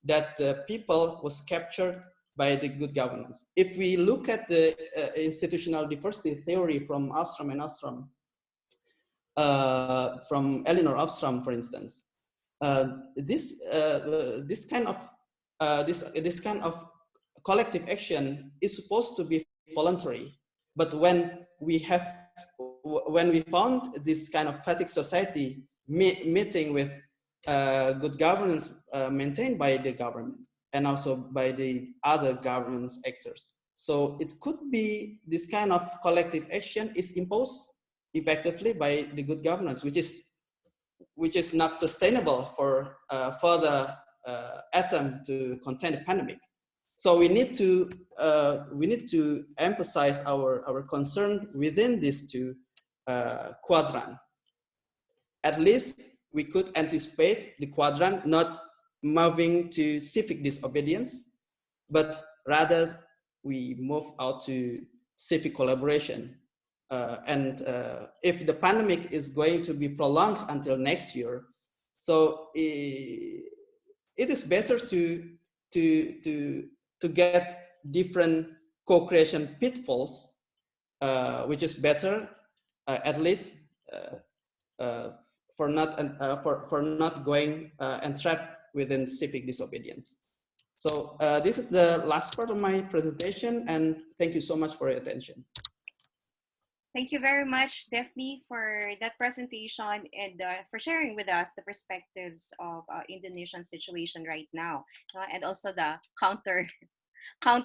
that the people was captured by the good governance. If we look at the institutional diversity theory from Ostrom and Ostrom, from Elinor Ostrom, for instance, this kind of collective action is supposed to be voluntary, but when we found this kind of fatigue society meeting with good governance maintained by the government and also by the other governance actors. So it could be this kind of collective action is imposed effectively by the good governance, which is not sustainable for further attempt to contain the pandemic. So we need to emphasize our concern within these two quadrant. At least we could anticipate the quadrant not moving to civic disobedience, but rather we move out to civic collaboration. If the pandemic is going to be prolonged until next year, so it is better to get different co-creation pitfalls, which is better at least for not going entrapped within civic disobedience. So this is the last part of my presentation, and thank you so much for your attention. Thank you very much, Daphne, for that presentation and for sharing with us the perspectives of Indonesian situation right now, and also the counter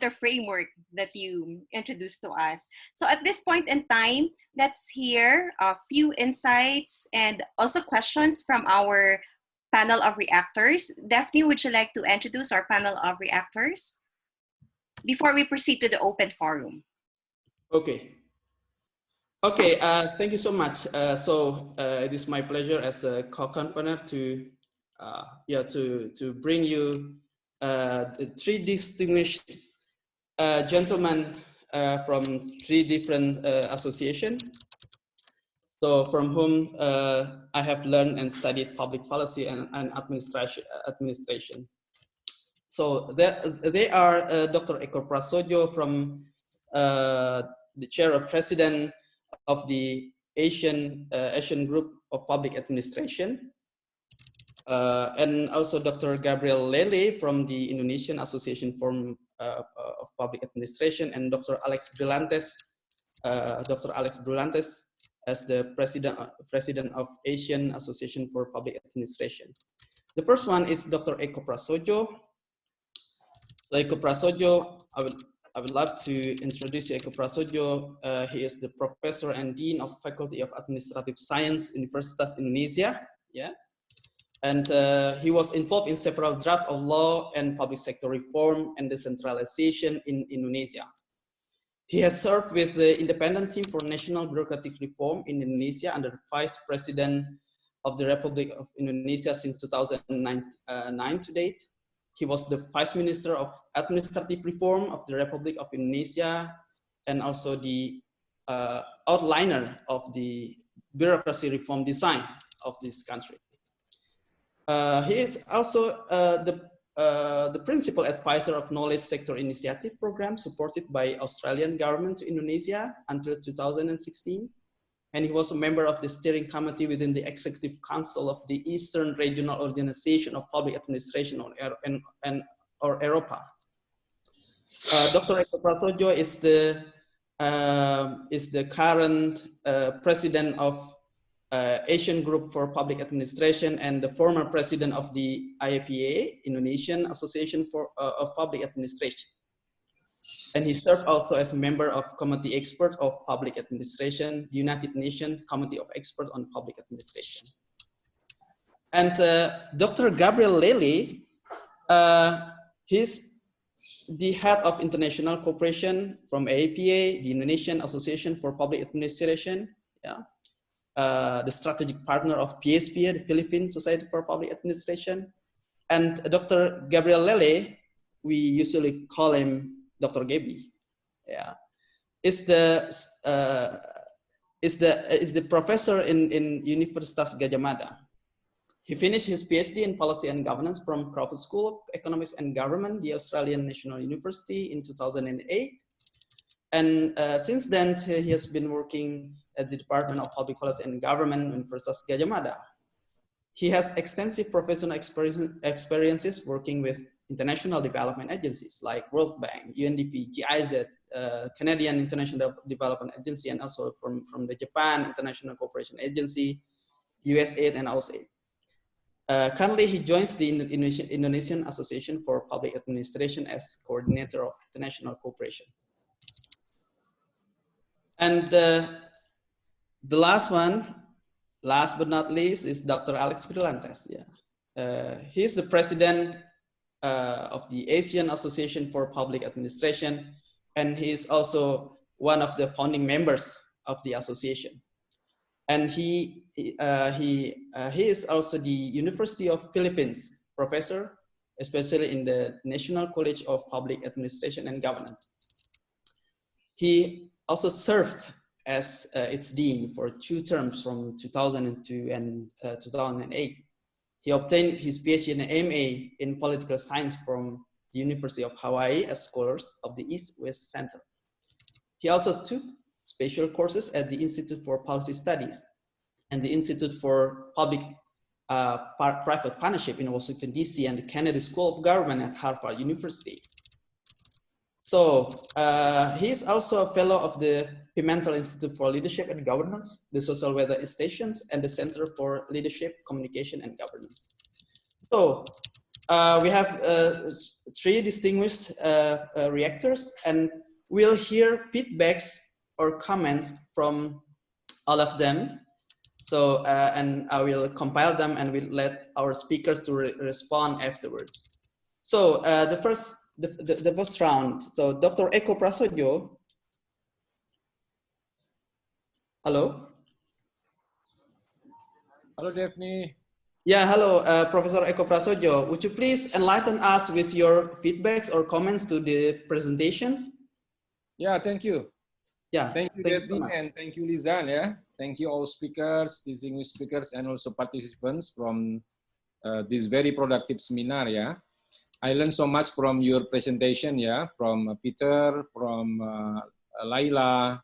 framework that you introduced to us. So at this point in time, let's hear a few insights and also questions from our panel of reactors. Daphne, would you like to introduce our panel of reactors before we proceed to the open forum? Okay. Thank you so much. It is my pleasure as a co-convener to bring you three distinguished gentlemen from three different associations. So from whom I have learned and studied public policy and administration. So they are Dr. Eko Prasojo from the chair of president of the Asian Group of Public Administration, and also Dr. Gabriel Lele from the Indonesian Association of Public Administration, and Dr. Alex Brillantes as the president of Asian Association for Public Administration. The first one is Dr. Eko Prasojo. So Eko Prasojo, I would love to introduce you Eko Prasojo. He is the professor and dean of Faculty of Administrative Science, Universitas Indonesia. Yeah, and he was involved in several drafts of law and public sector reform and decentralization in Indonesia. He has served with the Independent Team for National Bureaucratic Reform in Indonesia under the Vice President of the Republic of Indonesia since 2009 to date. He was the Vice Minister of Administrative Reform of the Republic of Indonesia and also the outliner of the bureaucracy reform design of this country. He is also the principal advisor of Knowledge Sector Initiative program supported by Australian government to Indonesia until 2016. And he was a member of the steering committee within the Executive Council of the Eastern Regional Organization of Public Administration, or EROPA. Dr. Eko Prasojo is the current president of Asian Group for Public Administration and the former president of the IAPA, Indonesian Association of Public Administration. And he served also as a member of Committee Expert of Public Administration, United Nations Committee of Experts on Public Administration. And Dr. Gabriel Lele, he's the head of international cooperation from AAPA, the Indonesian Association for Public Administration, the strategic partner of PSPA, the Philippine Society for Public Administration. And Dr. Gabriel Lele, we usually call him Dr. Gaby, is the professor in Universitas Gadjah Mada. He finished his PhD in Policy and Governance from Crawford School of Economics and Government, the Australian National University in 2008. And since then, he has been working at the Department of Public Policy and Government, Universitas Gadjah Mada. He has extensive professional experiences working with international development agencies like World Bank, UNDP, GIZ, Canadian International Development Agency, and also from the Japan International Cooperation Agency, USAID, and USAID. Currently, he joins the Indonesian Association for Public Administration as coordinator of international cooperation. And the last one, last but not least, is Dr. Alex Brillantes. Yeah, he's the president of the Asian Association for Public Administration, and he is also one of the founding members of the association. And he is also the University of Philippines professor, especially in the National College of Public Administration and Governance. He also served as its dean for 2 terms from 2002 and 2008. He obtained his PhD and MA in political science from the University of Hawaii as scholars of the East-West Center. He also took special courses at the Institute for Policy Studies and the Institute for Public-Private Partnership in Washington, DC, and the Kennedy School of Government at Harvard University. So he is also a fellow of the Pimentel Institute for Leadership and Governance, the Social Weather Stations, and the Center for Leadership, Communication, and Governance. So we have 3 distinguished reactors, and we'll hear feedbacks or comments from all of them. So, and I will compile them and we'll let our speakers to respond afterwards. So the first round. So Dr. Eko Prasojo. Hello. Hello, Daphne. Yeah, hello, Professor Eko Prasojo. Would you please enlighten us with your feedbacks or comments to the presentations? Yeah, thank you. Yeah, thank you, Daphne, so and thank you, Lizan. Yeah, thank you all speakers, distinguished speakers, and also participants from this very productive seminar. Yeah, I learned so much from your presentation. Yeah, from Peter, from Laila,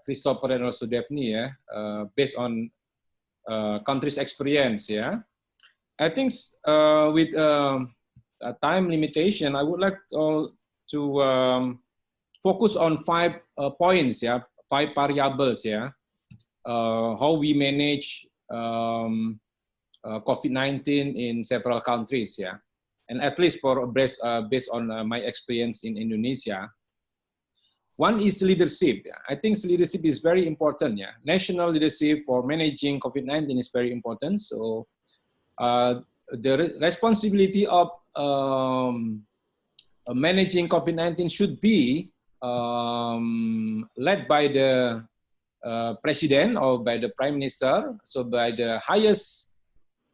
Christopher, and also Daphne. Yeah, based on country's experience. Yeah, I think with a time limitation, I would like to focus on 5 points, yeah, 5 variables, yeah, how we manage COVID-19 in several countries, yeah, and at least for based on my experience in Indonesia. One is leadership. Yeah. I think leadership is very important. Yeah, national leadership for managing COVID-19 is very important. So the responsibility of managing COVID-19 should be led by the president or by the prime minister, so by the highest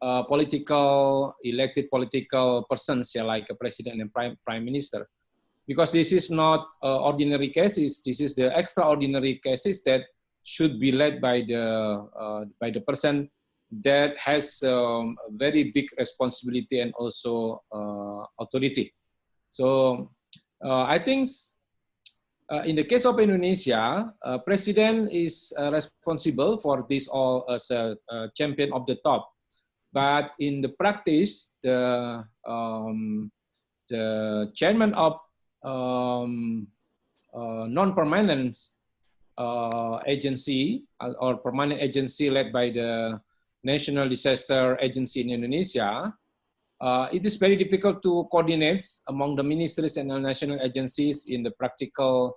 elected political persons, yeah, like a president and prime minister, because this is not ordinary cases. This is the extraordinary cases that should be led by the person that has very big responsibility and also authority. So I think. In the case of Indonesia, President is responsible for this all as a champion of the top. But in the practice, the chairman of non-permanent agency or permanent agency led by the National Disaster Agency in Indonesia, it is very difficult to coordinate among the ministries and the national agencies in the practical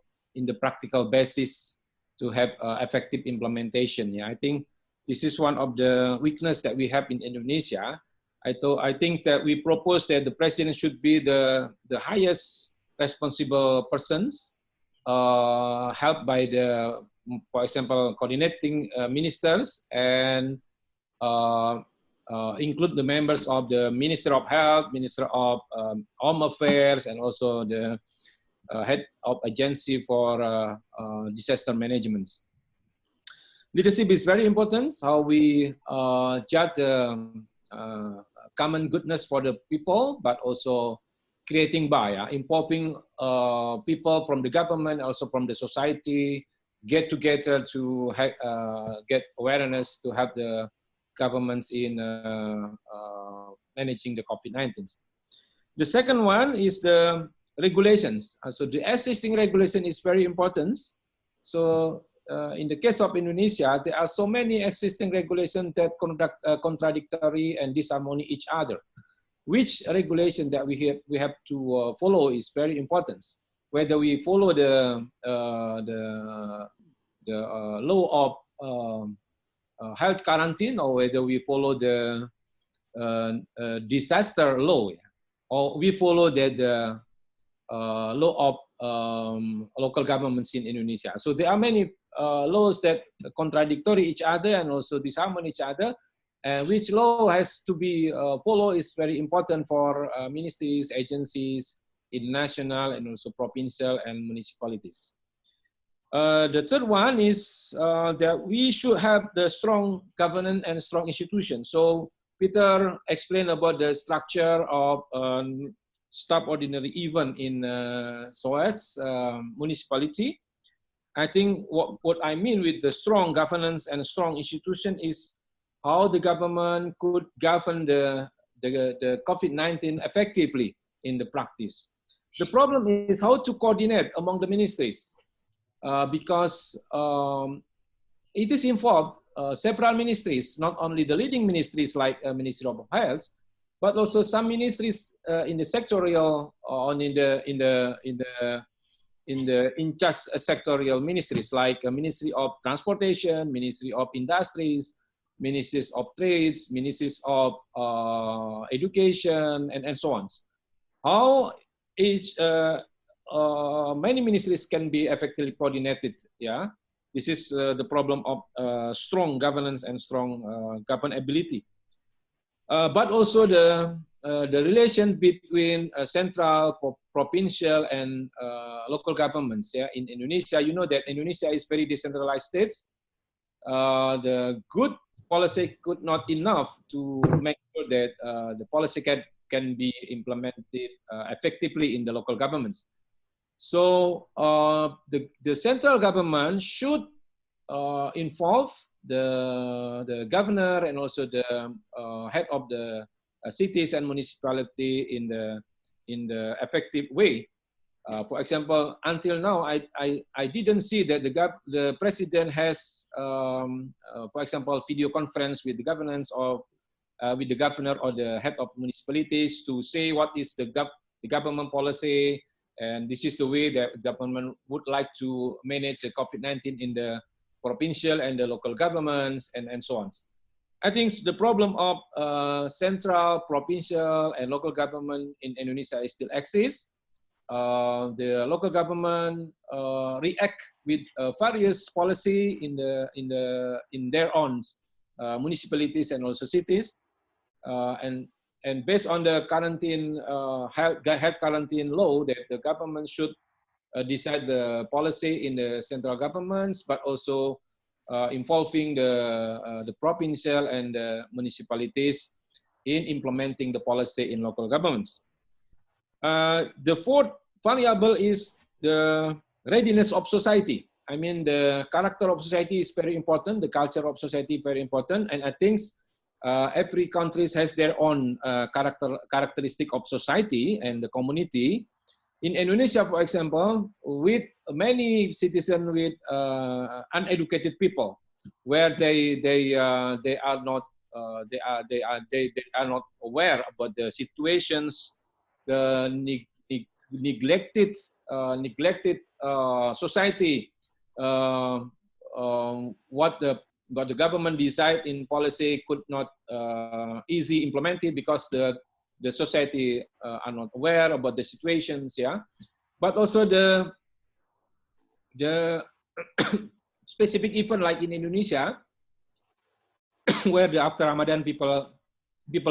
basis to have effective implementation. Yeah, I think this is one of the weaknesses that we have in Indonesia. I think that we propose that the president should be the highest responsible persons, helped by the, for example, coordinating ministers and include the members of the Minister of Health, Minister of Home Affairs, and also the head of agency for disaster management. Leadership is very important. How we judge common goodness for the people, but also creating involving people from the government, also from the society, get together to get awareness to help the governments in managing the COVID-19. The second one is the regulations. So the existing regulation is very important. So in the case of Indonesia, there are so many existing regulations that contradictory and disharmony each other. Which regulation that we have to follow is very important. Whether we follow the law of health quarantine, or whether we follow the disaster law, or we follow the law of local governments in Indonesia. So there are many laws that contradictory each other and also disharmony each other. Which law has to be followed is very important for ministries, agencies, in national and also provincial and municipalities. The third one is that we should have the strong governance and strong institutions. So Peter explained about the structure of staff ordinary event in SOAS municipality. I think what I mean with the strong governance and strong institution is how the government could govern the COVID-19 effectively in the practice. The problem is how to coordinate among the ministries because it is involved several ministries, not only the leading ministries like Ministry of Health, but also some ministries in the sectorial or in charge sectorial ministries like Ministry of Transportation, Ministry of Industries, Ministries of Trades, Ministries of Education, and so on. How is many ministries can be effectively coordinated? Yeah, this is the problem of strong governance and strong governability. But also the relation between central, provincial, and local governments. Yeah, in Indonesia, you know that Indonesia is very decentralized states. The good policy could not enough to make sure that the policy can be implemented effectively in the local governments. So the central government should involve the governor and also the head of the cities and municipality in the effective way. For example, until now, I didn't see that the president has, for example, video conference with the governance of with the governor or the head of municipalities to say what is the government policy, and this is the way that government would like to manage the COVID-19 in the provincial and the local governments and so on. I think the problem of central, provincial, and local government in Indonesia is still exists. The local government react with various policy in their own municipalities and also cities, and based on the quarantine health quarantine law, that the government should decide the policy in the central governments, but also involving the provincial and the municipalities in implementing the policy in local governments. The fourth variable is the readiness of society. I mean, the character of society is very important. The culture of society is very important. And I think every country has their own characteristic of society and the community. In Indonesia, for example, with many citizens with uneducated people, where they are not aware about the situations, the neglected society, what the government decide in policy could not easy implemented because the society are not aware about the situations. Yeah, but also the specific event like in Indonesia, where after Ramadan people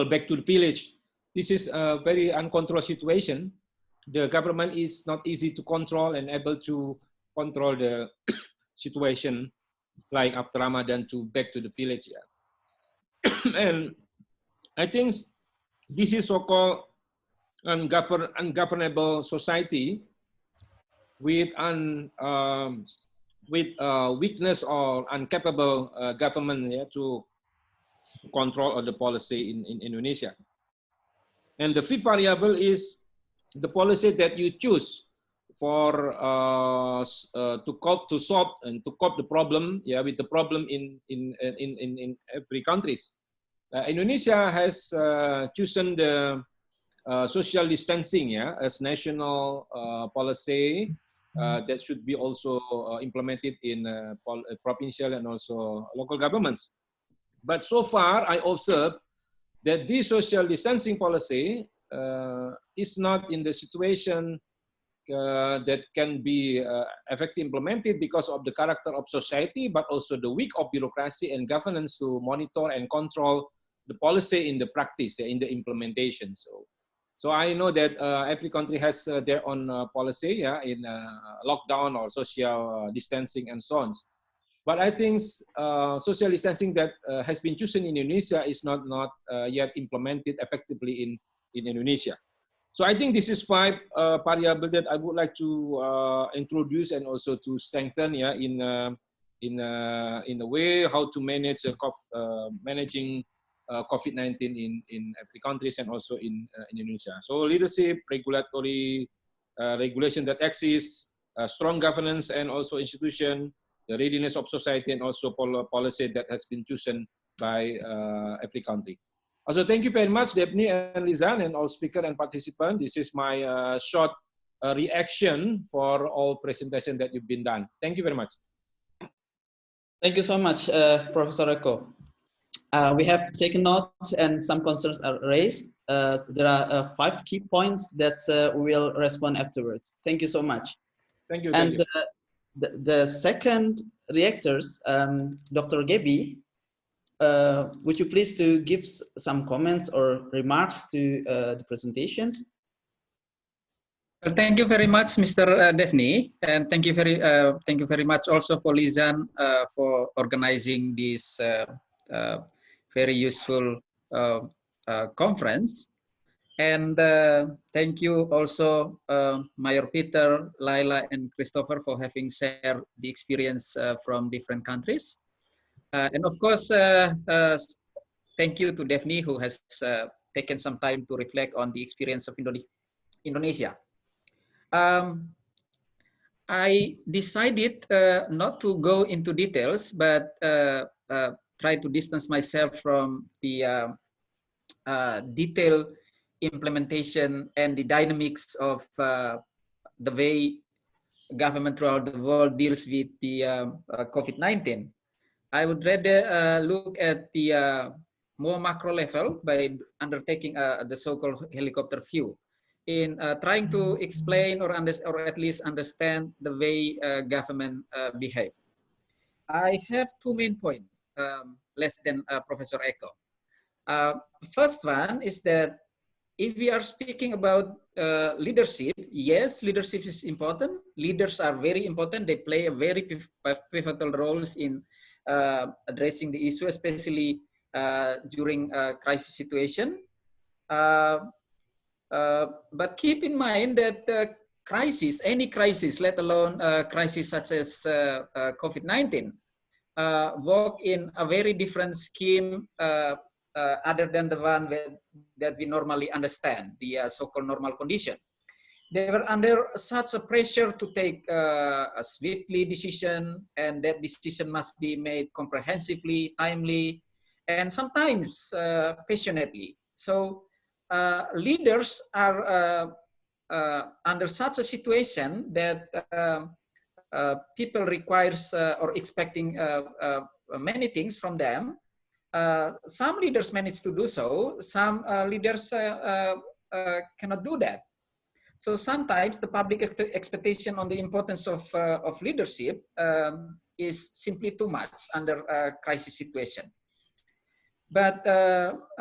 back to the village. This is a very uncontrolled situation. The government is not easy to control and able to control the situation like after Ramadan to back to the village. Yeah. And I think this is so-called ungovernable society with weakness or incapable government, yeah, to control all the policy in Indonesia. And the fifth variable is the policy that you choose for to solve and to cope the problem, yeah, with the problem in every countries. Indonesia has chosen the social distancing, yeah, as national policy that should be also implemented in provincial and also local governments. But so far, I observe that this social distancing policy is not in the situation that can be effectively implemented because of the character of society, but also the weak of bureaucracy and governance to monitor and control the policy in the practice, in the implementation. So I know that every country has their own policy, yeah, in lockdown or social distancing and so on. But I think social distancing that has been chosen in Indonesia is not yet implemented effectively in Indonesia. So I think this is five variables that I would like to introduce and also to strengthen, yeah, in a way how to manage managing COVID-19 in every countries and also in Indonesia. So leadership, regulatory regulation that exists, strong governance and also institution, the readiness of society, and also policy that has been chosen by every country. Also, thank you very much, Daphne and Lizanne, and all speaker and participant. This is my short reaction for all presentation that you've been done. Thank you very much. Thank you so much, Professor Eko. We have taken notes and some concerns are raised. There are 5 key points that we'll respond afterwards. Thank you so much. Thank you. And Thank you. The second reactors, Dr. Gaby, would you please to give some comments or remarks to the presentations? Well, thank you very much, Mr. Daphne, and thank you very much also for Lizanne for organizing this very useful conference. And thank you also, Mayor Peter, Laila, and Christopher for having shared the experience from different countries. And of course, thank you to Daphne, who has taken some time to reflect on the experience of Indonesia. I decided not to go into details, but try to distance myself from the detailed implementation and the dynamics of the way government throughout the world deals with the COVID-19. I would rather look at the more macro level by undertaking the so-called helicopter view in trying to explain or at least understand the way government behave. I have 2 main points, less than Professor Eko. First one is that if we are speaking about leadership, yes, leadership is important. Leaders are very important. They play a very pivotal roles in addressing the issue, especially during crisis situation. But keep in mind that crisis, any crisis, let alone crisis such as COVID-19, work in a very different scheme other than the one that we normally understand, the so-called normal condition. They were under such a pressure to take a swiftly decision, and that decision must be made comprehensively, timely, and sometimes passionately. So leaders are under such a situation that people requires or expecting many things from them. Some leaders manage to do so. Some leaders cannot do that. So sometimes the public expectation on the importance of leadership is simply too much under a crisis situation. But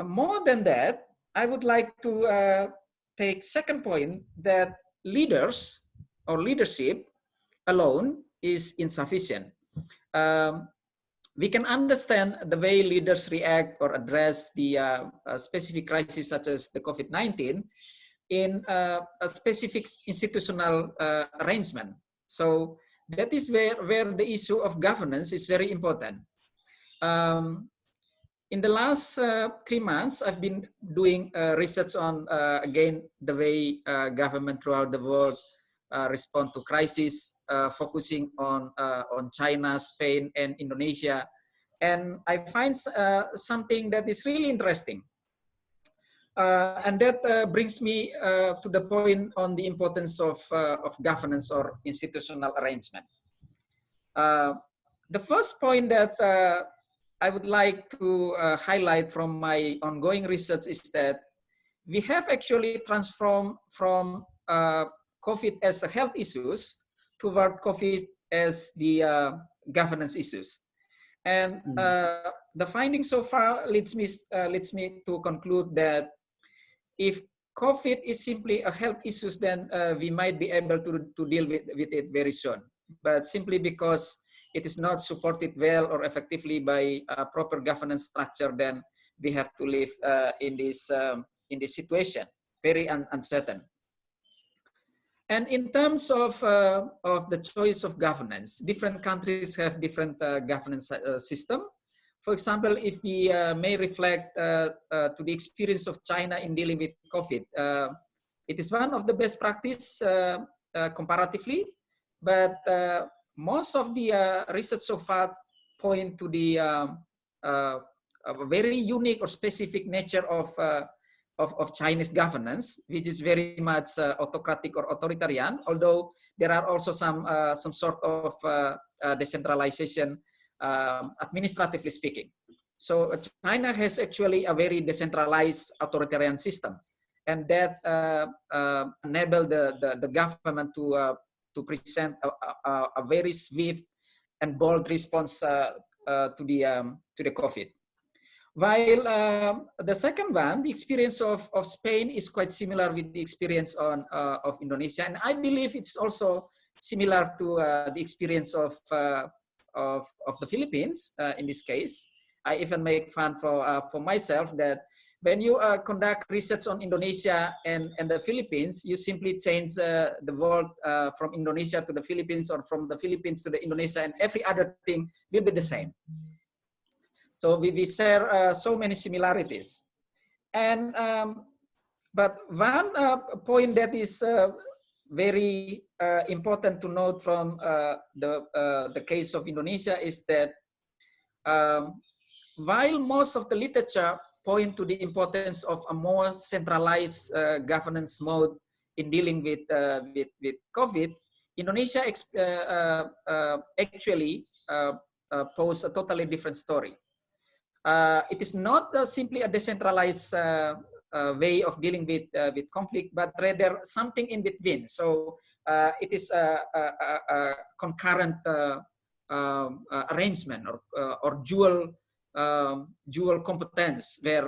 more than that, I would like to take second point that leaders or leadership alone is insufficient. we can understand the way leaders react or address the specific crisis such as the COVID-19 in a specific institutional arrangement. So that is where the issue of governance is very important. In the last 3 months, I've been doing research on, again, the way government throughout the world respond to crisis, focusing on China, Spain, and Indonesia. And I find something that is really interesting. And that brings me to the point on the importance of governance or institutional arrangement. The first point that I would like to highlight from my ongoing research is that we have actually transformed from COVID as a health issues toward COVID as the governance issues. And the finding so far leads me to conclude that if COVID is simply a health issue, then we might be able to deal with it very soon. But simply because it is not supported well or effectively by a proper governance structure, then we have to live in this situation, very uncertain. And in terms of the choice of governance, different countries have different governance system. For example, if we may reflect to the experience of China in dealing with COVID, it is one of the best practice comparatively, but most of the research so far point to the very unique or specific nature of Chinese governance, which is very much autocratic or authoritarian, although there are also some sort of decentralization, administratively speaking. So China has actually a very decentralized authoritarian system, and that enabled the government to present a very swift and bold response to the COVID. While the second one, the experience of Spain is quite similar with the experience of Indonesia, and I believe it's also similar to the experience of the Philippines in this case. I even make fun for myself that when you conduct research on Indonesia and the Philippines, you simply change the word from Indonesia to the Philippines or from the Philippines to the Indonesia, and every other thing will be the same. So we share so many similarities. And but one point that is very important to note from the case of Indonesia is that while most of the literature point to the importance of a more centralized governance mode in dealing with COVID, Indonesia actually pose a totally different story. It is not simply a decentralized way of dealing with conflict, but rather something in between. So it is a concurrent arrangement or dual competence where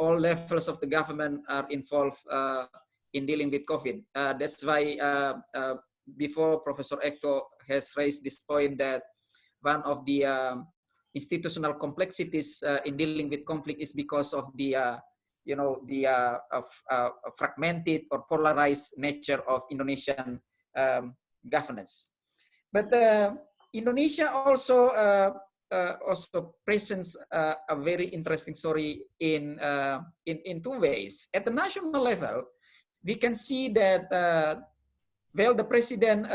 all levels of the government are involved in dealing with COVID. That's why before Professor Eko has raised this point that one of the institutional complexities in dealing with conflict is because of the fragmented or polarized nature of Indonesian governance. But Indonesia also presents a very interesting story in two ways. At the national level, we can see that well, the president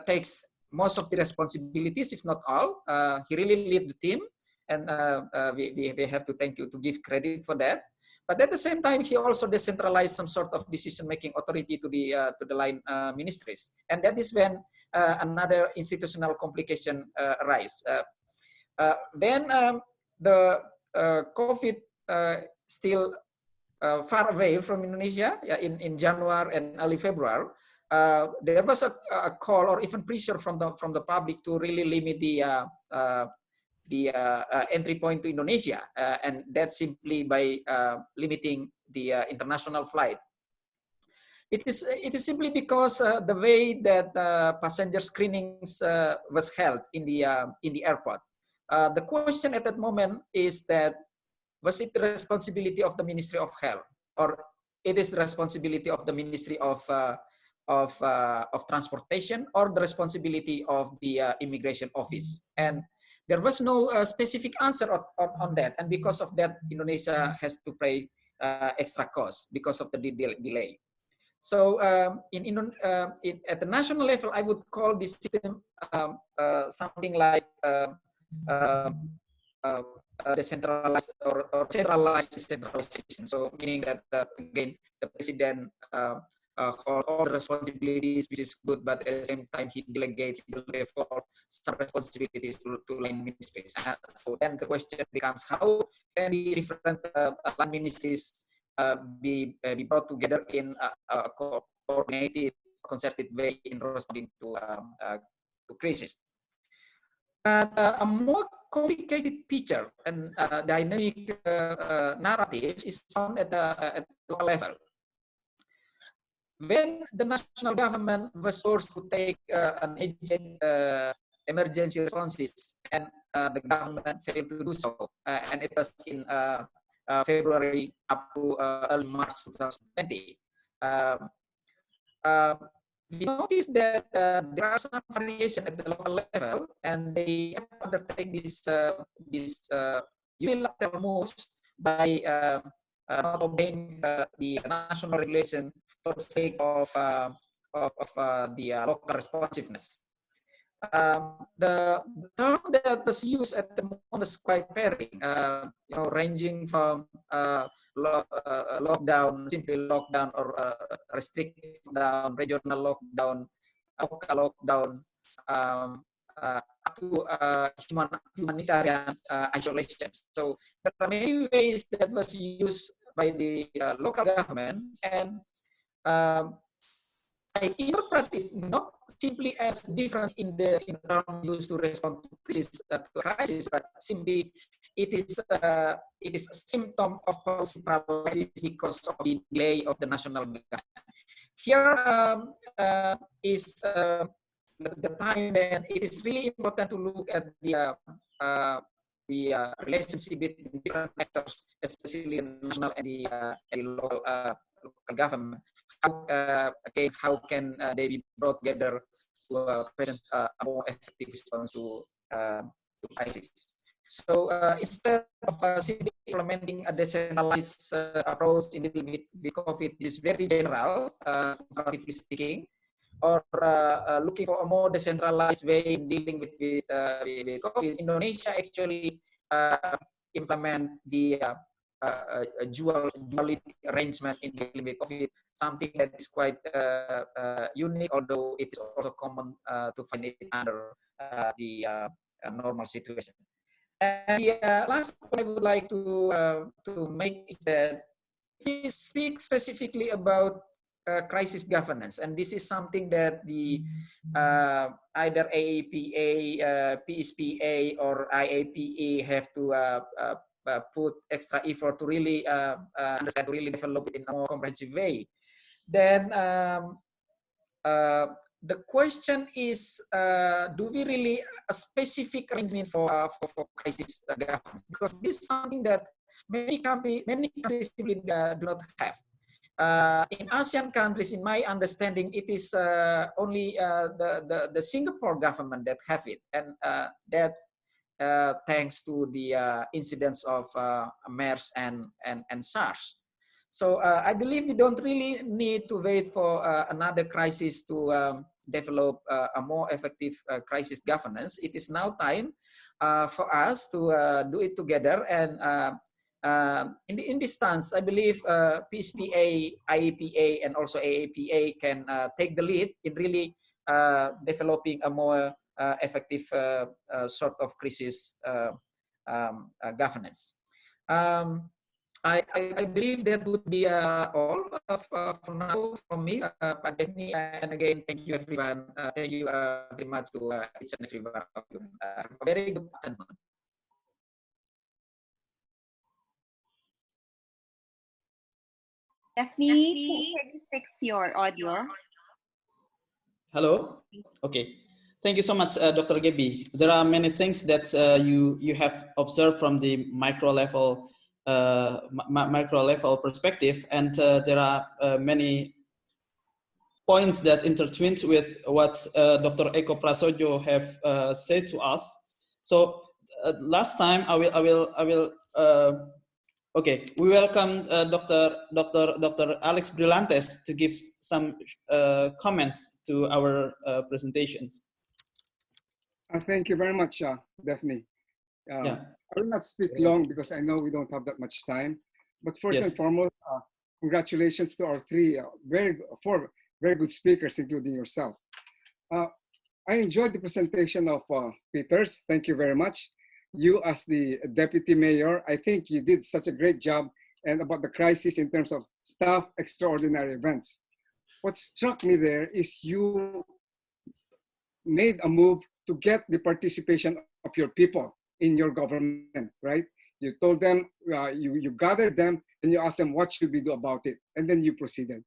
takes most of the responsibilities, if not all. He really lead the team, and we have to give credit for that. But at the same time, he also decentralized some sort of decision-making authority to the line ministries, and that is when another institutional complication arise. Then the COVID still far away from Indonesia, in January and early February. There was a call or even pressure from the public to really limit the entry point to Indonesia, and that's simply by limiting the international flight. It is simply because the way that passenger screenings was held in the airport. The question at that moment is that, was it the responsibility of the Ministry of Health, or it is the responsibility of the Ministry of Transportation, or the responsibility of the Immigration Office? And there was no specific answer on that, and because of that, Indonesia has to pay extra cost because of the delay. So at the national level, I would call this system something like uh, decentralized or centralized decentralization. So meaning that again, the president hold all the responsibilities, which is good, but at the same time he delegates for some responsibilities to line ministries. So then the question becomes, how can these different line ministries be brought together in a coordinated, concerted way in responding to crisis. But a more complicated picture and dynamic narratives is found at the local level. When the national government was forced to take an urgent emergency responses, and the government failed to do so, and it was in February up to early March 2020. We noticed that there are some variation at the local level, and they have to undertake these unilateral moves by not obeying the national regulation for the sake of the local responsiveness. The term that was used at the moment was quite varying, ranging from lockdown, simply lockdown, or restrictive lockdown, regional lockdown, local lockdown, up to humanitarian isolation. So there are many ways that was used by the local government, and I interpret it not simply as different in the term used to respond to crisis, but simply it is a symptom of policy paralysis because of the delay of the national government. Here is the time when it is really important to look at the relationship between different actors, especially the national and the local government. How can they be brought together to present a more effective response to crisis? So instead of simply implementing a decentralized approach in dealing with COVID, this is very general, comparatively speaking, or looking for a more decentralized way in dealing with COVID, Indonesia actually implement the duality arrangement in dealing with COVID, something that is quite unique, although it is also common to find it under the normal situation. And the last point I would like to make is that we speak specifically about crisis governance, and this is something that the either AAPA, PSPA, or IAPA have to put extra effort to really understand, to really develop it in a more comprehensive way. Then the question is, do we really a specific arrangement for crisis governance? Because this is something that many countries simply do not have. In ASEAN countries, in my understanding, it is only the Singapore government that have it, and that thanks to the incidents of MERS and SARS. So I believe we don't really need to wait for another crisis to develop a more effective crisis governance. It is now time for us to do it together. And in this stance, I believe PSPA, IAPA, and also AAPA can take the lead in really developing a more effective sort of crisis governance. I believe that would be all for now from me, Pak Devni. And again, thank you everyone. Thank you very much to each and every one of you. Very good afternoon. Daphne, can you fix your audio? Hello. Okay. Thank you so much, Dr. Gebi. There are many things that you have observed from the micro level perspective, and there are many points that intertwined with what Dr. Eko Prasojo have said to us. So last time I will. Okay, we welcome Dr. Alex Brillantes to give some comments to our presentations. Thank you very much, Daphne. Yeah. I will not speak long because I know we don't have that much time. But first and foremost, congratulations to our four very good speakers, including yourself. I enjoyed the presentation of Peters. Thank you very much. You as the deputy mayor, I think you did such a great job and about the crisis in terms of staff extraordinary events. What struck me there is you made a move to get the participation of your people in your government, right? You told them, you gathered them and you asked them what should we do about it, and then you proceeded.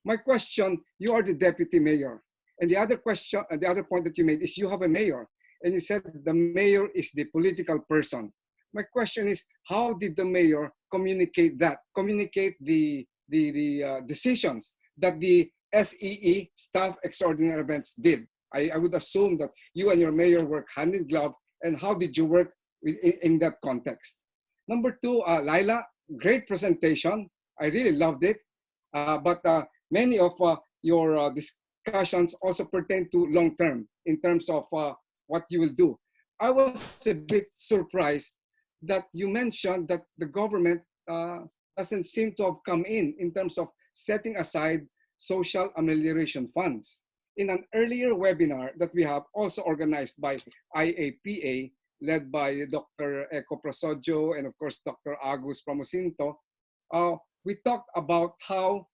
My question, you are the deputy mayor. And the other question, the other point that you made is you have a mayor, and you said the mayor is the political person. My question is, how did the mayor communicate that? Communicate the decisions that the SEE, Staff Extraordinary Events, did? I would assume that you and your mayor work hand in glove, and how did you work in that context? Number two, Laila, great presentation. I really loved it. But many of your discussions also pertain to long term in terms of what you will do. I was a bit surprised that you mentioned that the government doesn't seem to have come in terms of setting aside social amelioration funds. In an earlier webinar that we have also organized by IAPA, led by Dr. Eko Prasojo and of course Dr. Agus Pramosinto, we talked about how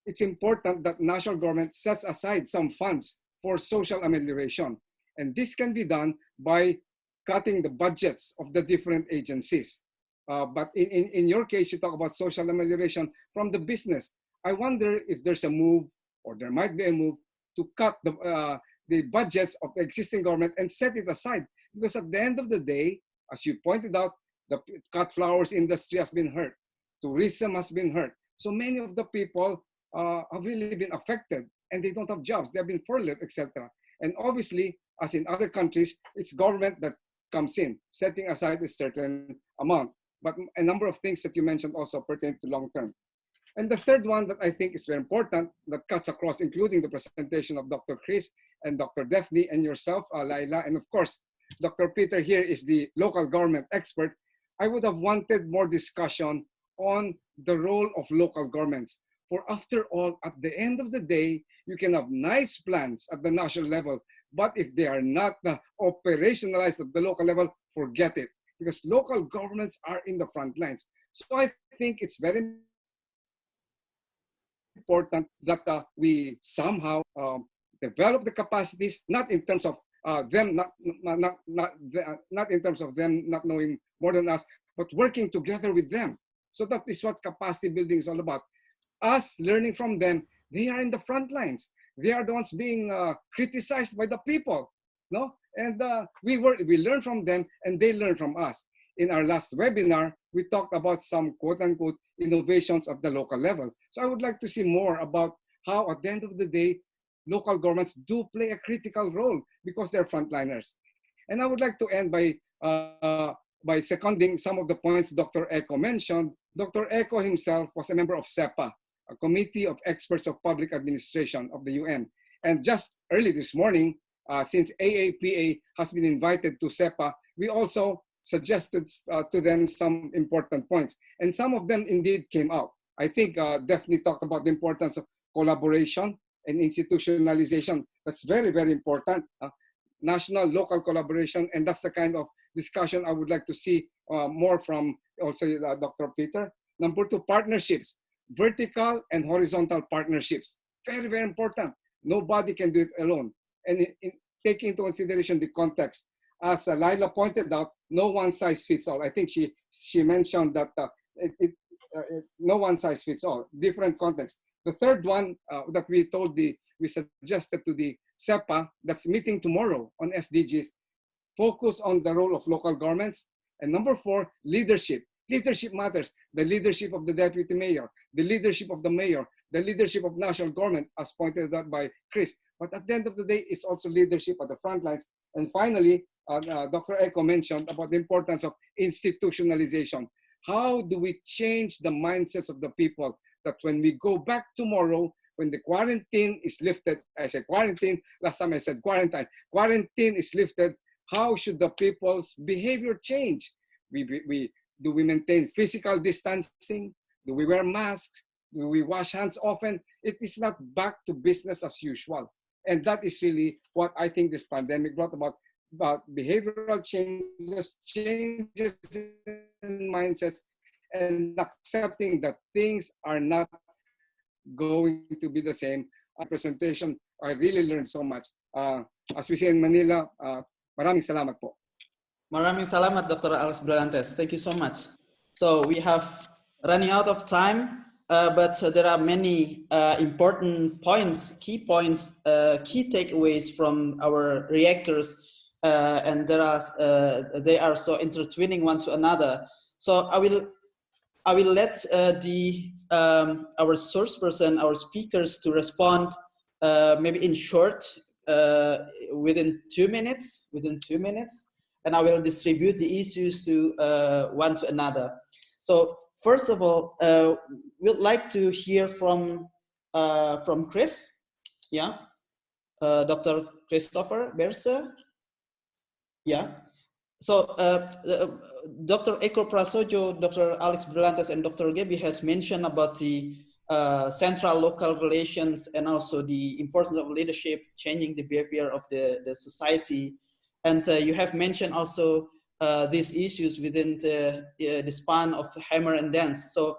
it's important that national government sets aside some funds for social amelioration. And this can be done by cutting the budgets of the different agencies. But in your case, you talk about social amelioration from the business. I wonder if there's a move, or there might be a move, to cut the budgets of the existing government and set it aside. Because at the end of the day, as you pointed out, the cut flowers industry has been hurt. Tourism has been hurt. So many of the people have really been affected, and they don't have jobs. They have been furloughed, etc. And obviously, as in other countries, it's government that comes in, setting aside a certain amount. But a number of things that you mentioned also pertain to long term. And the third one that I think is very important, that cuts across, including the presentation of Dr. Chris and Dr. Daphne and yourself, Laila, and of course, Dr. Peter here is the local government expert. I would have wanted more discussion on the role of local governments. For after all, at the end of the day, you can have nice plans at the national level, but if they are not operationalized at the local level, forget it. Because local governments are in the front lines. So I think it's very important that we somehow develop the capacities, not in terms of them not in terms of them not knowing more than us, but working together with them. So that is what capacity building is all about. Us learning from them. They are in the front lines. They are the ones being criticized by the people, no? And we learn from them, and they learn from us. In our last webinar, we talked about some quote-unquote innovations at the local level. So I would like to see more about how, at the end of the day, local governments do play a critical role because they're frontliners. And I would like to end by seconding some of the points Dr. Eko mentioned. Dr. Eko himself was a member of CEPA, a Committee of Experts of Public Administration of the UN. And just early this morning, since AAPA has been invited to CEPA, we also suggested to them some important points. And some of them indeed came out. I think Daphne talked about the importance of collaboration and institutionalization. That's very, very important. National, local collaboration, and that's the kind of discussion I would like to see more from also Dr. Peter. Number two, partnerships, vertical and horizontal partnerships. Very, very important. Nobody can do it alone. And taking into consideration the context, as Laila pointed out, no one size fits all. I think she mentioned that no one size fits all, different context. The third one that we suggested to the SEPA that's meeting tomorrow on SDGs, focus on the role of local governments. And number 4, leadership. Leadership matters. The leadership of the deputy mayor, the leadership of the mayor, the leadership of national government, as pointed out by Chris. But at the end of the day, it's also leadership at the front lines. And finally, Dr. Eco mentioned about the importance of institutionalization. How do we change the mindsets of the people that when we go back tomorrow, when the quarantine is lifted, I said quarantine, last time I said quarantine, quarantine is lifted, how should the people's behavior change? Do we maintain physical distancing? Do we wear masks? Do we wash hands often? It is not back to business as usual. And that is really what I think this pandemic brought about behavioral changes, changes in mindsets, and accepting that things are not going to be the same. Presentation, I really learned so much. As we say in Manila, maraming salamat po. Maraming salamat, Dr. Alex Brillantes. Thank you so much. So we have running out of time, but there are many important points, key takeaways from our reactors, and they are so intertwining one to another. So I will let our source person, our speakers, to respond maybe in short, within 2 minutes. And I will distribute the issues to one to another. So first of all, we'd like to hear from Chris, yeah, Dr. Christopher Berse, yeah. So Dr. Eko Prasojo, Dr. Alex Brillantes, and Dr. Gaby has mentioned about the central-local relations and also the importance of leadership, changing the behavior of the society. And you have mentioned also these issues within the span of hammer and dance. So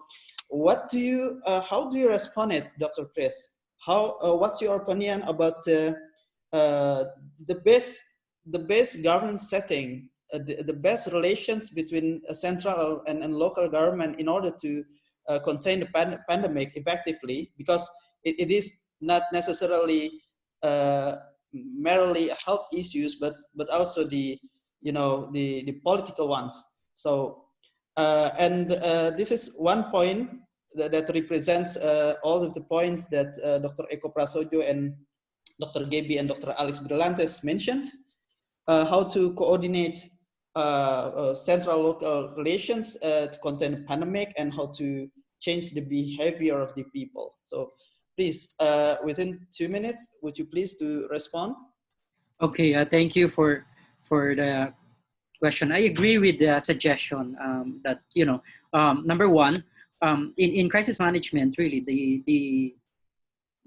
how do you respond it, Dr. Chris? What's your opinion about the best governance setting, the best relations between central and local government in order to contain the pandemic effectively? Because it is not necessarily merely health issues, but also the political ones. So this is one point that represents all of the points that Dr. Eko Prasojo and Dr. Gaby and Dr. Alex Brillantes mentioned. How to coordinate central-local relations to contain the pandemic, and how to change the behavior of the people. So please, within 2 minutes, would you please to respond? Okay, thank you for the question. I agree with the suggestion that, number one, in crisis management, really the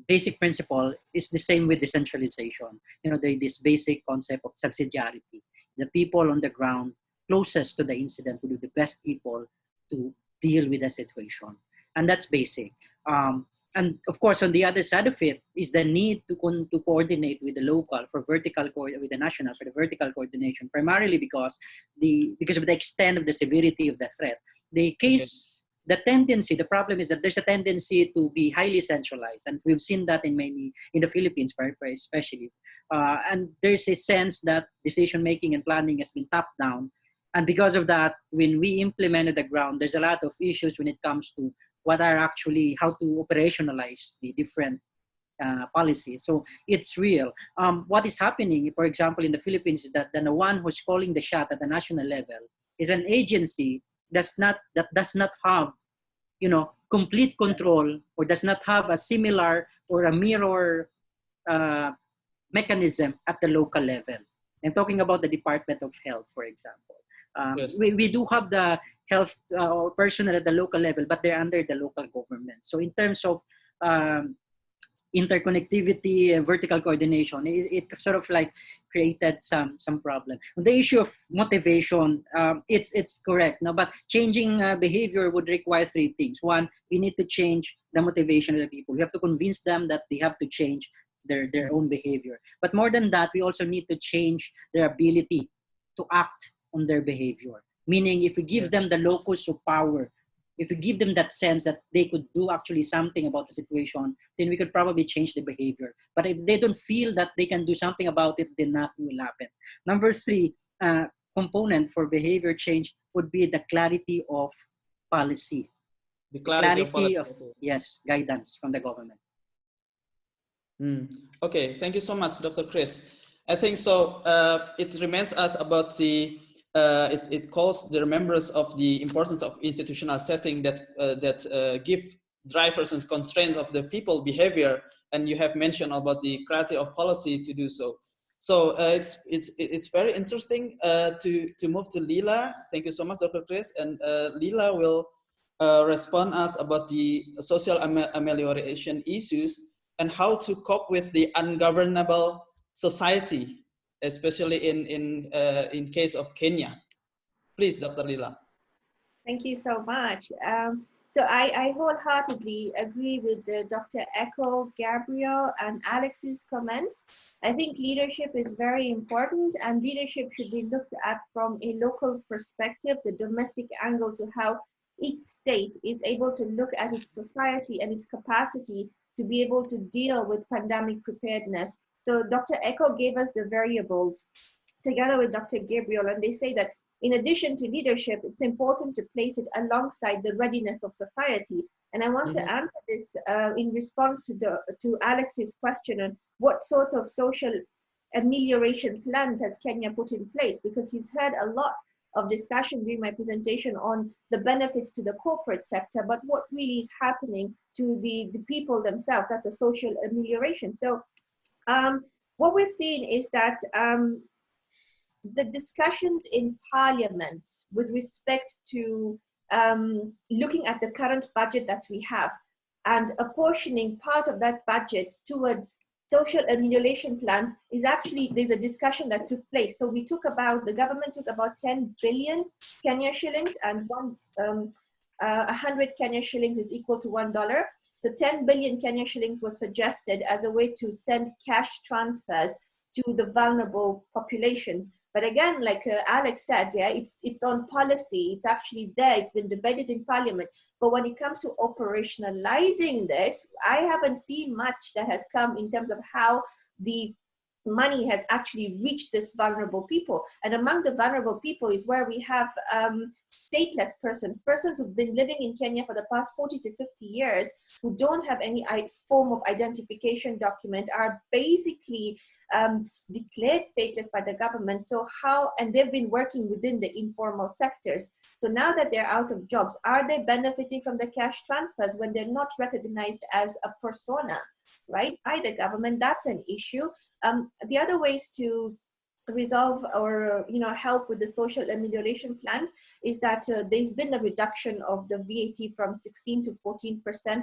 basic principle is the same with decentralization. This basic concept of subsidiarity. The people on the ground closest to the incident will be the best people to deal with the situation. And that's basic. And of course, on the other side of it is the need to coordinate with the local with the national for the vertical coordination, primarily because of the extent of the severity of the threat. The problem is that there's a tendency to be highly centralized, and we've seen that in the Philippines, especially. And there's a sense that decision-making and planning has been top down. And because of that, when we implement on the ground, there's a lot of issues when it comes to how to operationalize the different policies. So it's real. What is happening, for example, in the Philippines is that the one who's calling the shot at the national level is an agency that does not have, complete control, or does not have a similar or a mirror mechanism at the local level. I'm talking about the Department of Health, for example. Yes. We do have the health personnel at the local level, but they're under the local government. So in terms of interconnectivity and vertical coordination, it sort of like created some problem. On the issue of motivation, it's correct. No, but changing behavior would require 3 things. One, we need to change the motivation of the people. We have to convince them that they have to change their own behavior. But more than that, we also need to change their ability to act on their behavior. Meaning, if we give them the locus of power if we give them that sense that they could do actually something about the situation, then we could probably change the behavior. But if they don't feel that they can do something about it, then nothing will happen. Number three, component for behavior change would be the clarity of policy. The clarity of yes, guidance from the government. Okay, thank you so much, Dr. Chris. I think so. It reminds us about the. It calls the remembrance of the importance of institutional setting that give drivers and constraints of the people behavior, and you have mentioned about the clarity of policy to do so. So it's very interesting to move to Lila. Thank you so much, Dr. Chris, and Lila will respond us about the social amelioration issues and how to cope with the ungovernable society, especially in case of Kenya. Please, Dr. Lila. Thank you so much. So I wholeheartedly agree with Dr. Echo, Gabriel, and Alex's comments. I think leadership is very important, and leadership should be looked at from a local perspective, the domestic angle, to how each state is able to look at its society and its capacity to be able to deal with pandemic preparedness. So Dr. Echo gave us the variables together with Dr. Gabriel, and they say that in addition to leadership, it's important to place it alongside the readiness of society. And I want to answer this in response to Alex's question on what sort of social amelioration plans has Kenya put in place, because he's heard a lot of discussion during my presentation on the benefits to the corporate sector, but what really is happening to the people themselves, that's a social amelioration. So what we've seen is that the discussions in Parliament with respect to looking at the current budget that we have and apportioning part of that budget towards social amelioration plans is actually, there's a discussion that took place. So the government took about 10 billion Kenya shillings, and 100 Kenya shillings is equal to $1. So 10 billion Kenya shillings was suggested as a way to send cash transfers to the vulnerable populations. But again, like Alex said, yeah, it's on policy. It's actually there. It's been debated in Parliament. But when it comes to operationalizing this, I haven't seen much that has come in terms of how the money has actually reached this vulnerable people. And among the vulnerable people is where we have stateless persons who've been living in Kenya for the past 40 to 50 years, who don't have any form of identification document, are basically declared stateless by the government. So and they've been working within the informal sectors. So now that they're out of jobs, are they benefiting from the cash transfers when they're not recognized as a persona, right, by the government? That's an issue. The other ways to resolve or help with the social amelioration plans is that there's been a reduction of the VAT from 16 to 14%.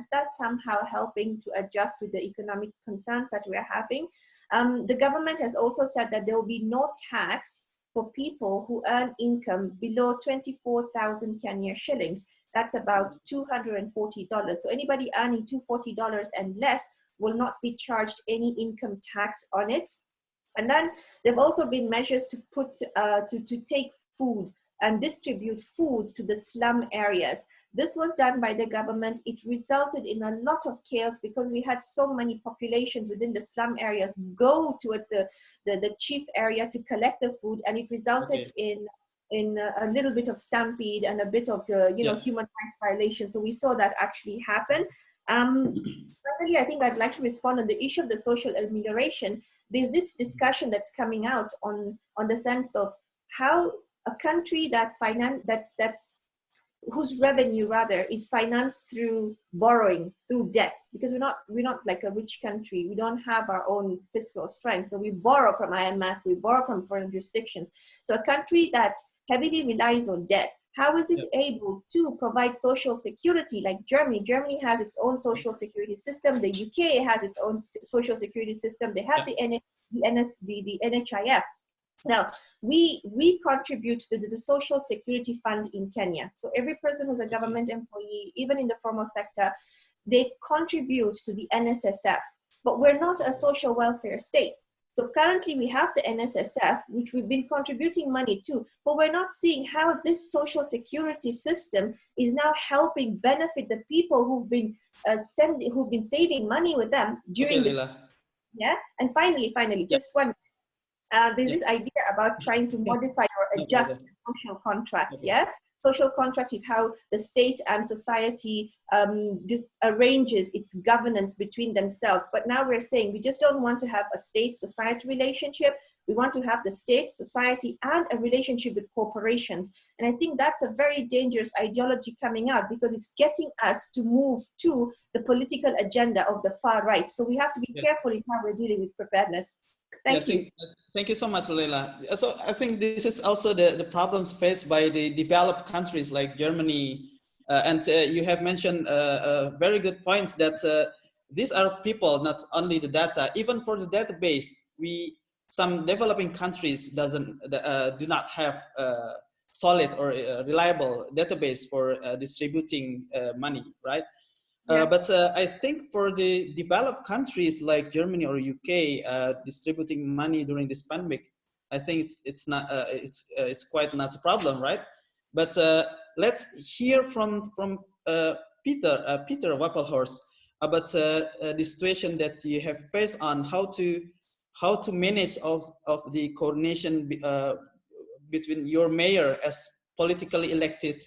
That's somehow helping to adjust with the economic concerns that we're having. The government has also said that there will be no tax for people who earn income below 24,000 Kenya shillings. That's about $240. So anybody earning $240 and less will not be charged any income tax on it. And then there have also been measures to put to take food and distribute food to the slum areas. This was done by the government. It resulted in a lot of chaos because we had so many populations within the slum areas go towards the chief area to collect the food, and it resulted in a little bit of stampede and a bit of human rights violation. So we saw that actually happen. Finally, I think I'd like to respond on the issue of the social amelioration. There's this discussion that's coming out on the sense of how a country whose revenue rather is financed through borrowing, through debt, because we're not like a rich country. We don't have our own fiscal strength, so we borrow from IMF, we borrow from foreign jurisdictions. So a country that heavily relies on debt, how is it able to provide social security like Germany? Germany has its own social security system. The UK has its own social security system. They have the NHIF. Now, we contribute to the Social Security Fund in Kenya. So every person who's a government employee, even in the formal sector, they contribute to the NSSF. But we're not a social welfare state. So currently we have the NSSF, which we've been contributing money to, but we're not seeing how this social security system is now helping benefit the people who've been saving money with them during Okay, this. Leila. Yeah. And finally, Yeah. just one. There's Yeah. this idea about trying to modify or No adjust problem. the social contract. Okay. Yeah. Social contract is how the state and society arranges its governance between themselves. But now we're saying we just don't want to have a state-society relationship. We want to have the state, society, and a relationship with corporations. And I think that's a very dangerous ideology coming out, because it's getting us to move to the political agenda of the far right. So we have to be careful in how we're dealing with preparedness. Thank you. Thank you so much, Leila. So I think this is also the problems faced by the developed countries like Germany. And you have mentioned very good points that these are people, not only the data. Even for the database, some developing countries do not have solid or reliable database for distributing money, right? But I think for the developed countries like Germany or UK, distributing money during this pandemic, I think it's quite not a problem, right? But let's hear from Peter Wappelhorst about the situation that you have faced on how to manage of the coordination between your mayor as politically elected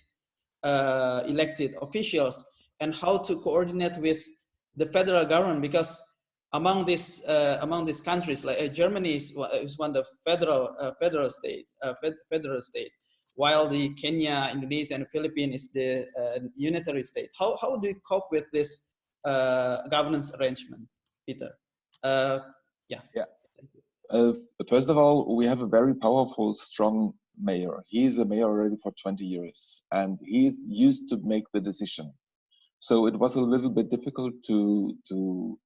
officials, and how to coordinate with the federal government, because among these countries, like Germany is one of the federal state, while the Kenya, Indonesia, and Philippines is the unitary state. How do you cope with this governance arrangement, Peter? Yeah. First of all, we have a very powerful, strong mayor. He's a mayor already for 20 years, and he's used to make the decision. So it was a little bit difficult to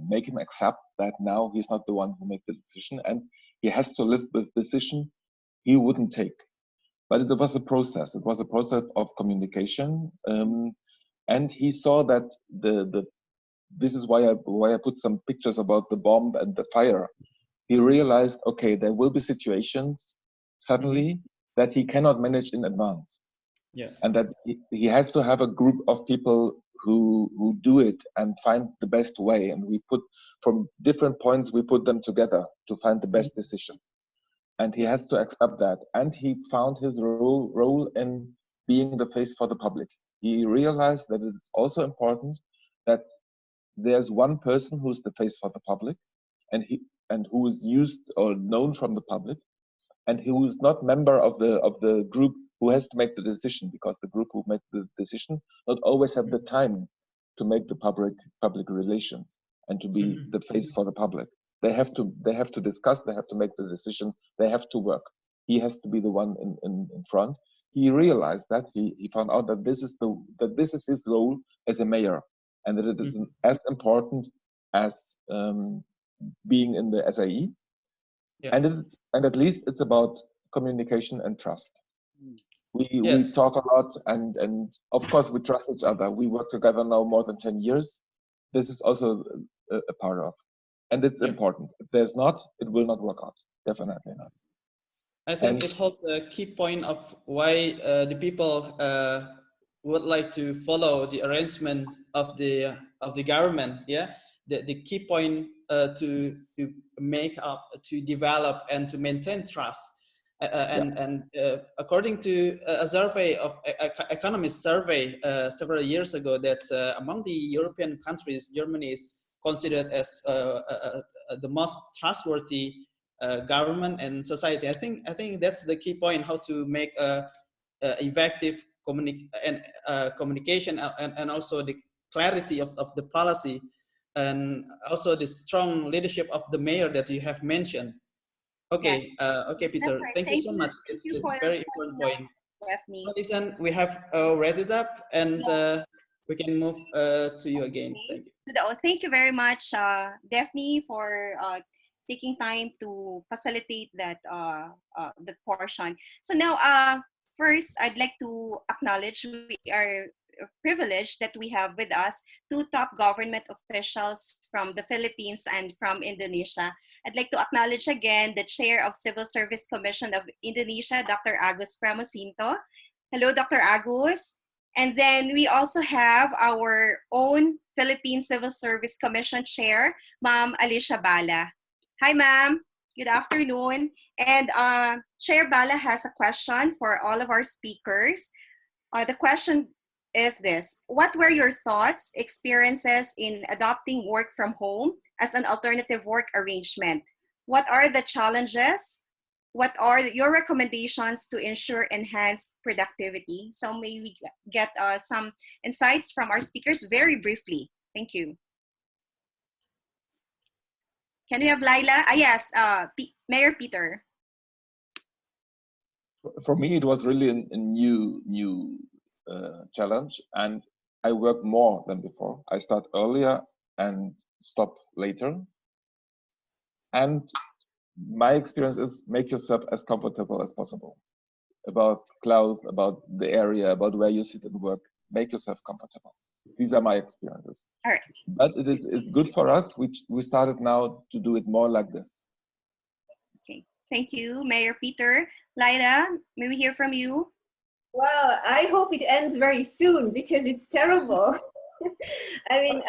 make him accept that now he's not the one who makes the decision, and he has to live with the decision he wouldn't take. But it was a process. It was a process of communication, and he saw that this is why I put some pictures about the bomb and the fire. He realized, okay, there will be situations suddenly that he cannot manage in advance. Yeah. And that he has to have a group of people who do it and find the best way. And we put, from different points, we put them together to find the best decision. And he has to accept that. And he found his role in being the face for the public. He realized that it's also important that there's one person who's the face for the public, and who is used or known from the public, and who is not member of the group who has to make the decision, because the group who makes the decision not always have the time to make the public relations and to be the face for the public. They have to discuss, they have to make the decision, they have to work. He has to be the one in front. He realized that he found out that this is his role as a mayor, and that it is as important as being in the SAE. Yeah. And at least it's about communication and trust. We talk a lot, and of course we trust each other. We work together now more than 10 years. This is also a part of, and it's important. If there's not, it will not work out. Definitely not. I think it holds a key point of why the people would like to follow the arrangement of the government. Yeah, the key point to make up, to develop, and to maintain trust. And according to a survey of economist survey several years ago, that among the European countries, Germany is considered as the most trustworthy government and society. I think that's the key point: how to make effective communication, and also the clarity of the policy, and also the strong leadership of the mayor that you have mentioned. Okay, okay, Peter. Right. Thank you so much. It's very important point. So listen, we have read it up, and we can move to you again. Thank you. Thank you very much, Daphne, for taking time to facilitate that portion. So now, first, I'd like to acknowledge we are privilege that we have with us two top government officials from the Philippines and from Indonesia. I'd like to acknowledge again the Chair of Civil Service Commission of Indonesia, Dr. Agus Pramosinto. Hello, Dr. Agus. And then we also have our own Philippine Civil Service Commission Chair, Ma'am Alicia Bala. Hi, ma'am. Good afternoon. And Chair Bala has a question for all of our speakers. The question is this: what were your thoughts, experiences in adopting work from home as an alternative work arrangement? What are the challenges? What are your recommendations to ensure enhanced productivity? So may we get some insights from our speakers very briefly. Thank you. Can we have Laila? Yes, Mayor Peter. For me, it was really a new challenge, and I work more than before. I start earlier and stop later. And my experience is make yourself as comfortable as possible. About cloud, about the area, about where you sit and work, make yourself comfortable. These are my experiences. All right. But it's good for us. We started now to do it more like this. Okay, thank you, Mayor Peter. Laila, may we hear from you? Well, I hope it ends very soon because it's terrible. I mean,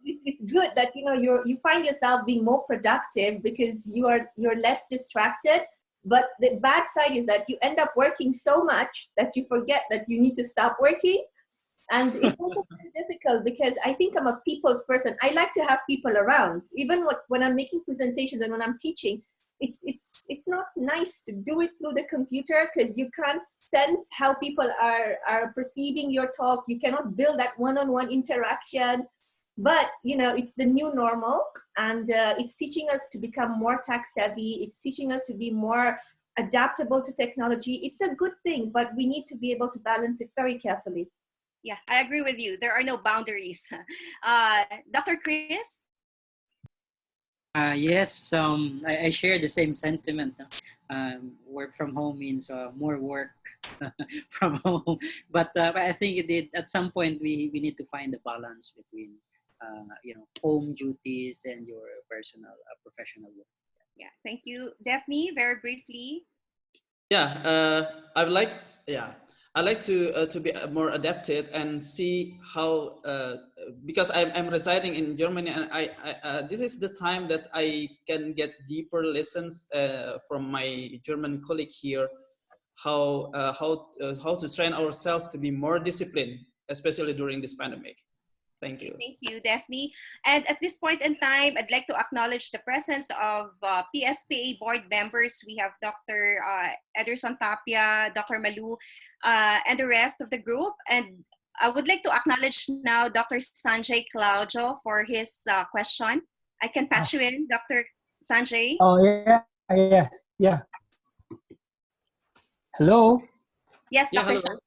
it's good that you find yourself being more productive because you're less distracted. But the bad side is that you end up working so much that you forget that you need to stop working. And it's also very difficult because I think I'm a people's person. I like to have people around. Even when I'm making presentations and when I'm teaching, it's not nice to do it through the computer because you can't sense how people are perceiving your talk. You cannot build that one-on-one interaction. But it's the new normal, and it's teaching us to become more tech savvy. It's teaching us to be more adaptable to technology. It's a good thing, but we need to be able to balance it very carefully. Yeah, I agree with you. There are no boundaries. Dr. Chris? Yes, I share the same sentiment. Work from home means more work from home. But I think at some point we need to find a balance between home duties and your personal professional work. Yeah, thank you. Daphne, very briefly. Yeah, I like to be more adapted and see how because I'm residing in Germany, and I this is the time that I can get deeper lessons from my German colleague here, how to train ourselves to be more disciplined, especially during this pandemic. Thank you. Thank you, Daphne. And at this point in time, I'd like to acknowledge the presence of PSPA board members. We have Dr. Ederson Tapia, Dr. Malu, and the rest of the group. And I would like to acknowledge now Dr. Sanjay Claudio for his question. I can patch you in, Dr. Sanjay. Oh, yeah. Hello? Yes, Yeah, Dr. hello.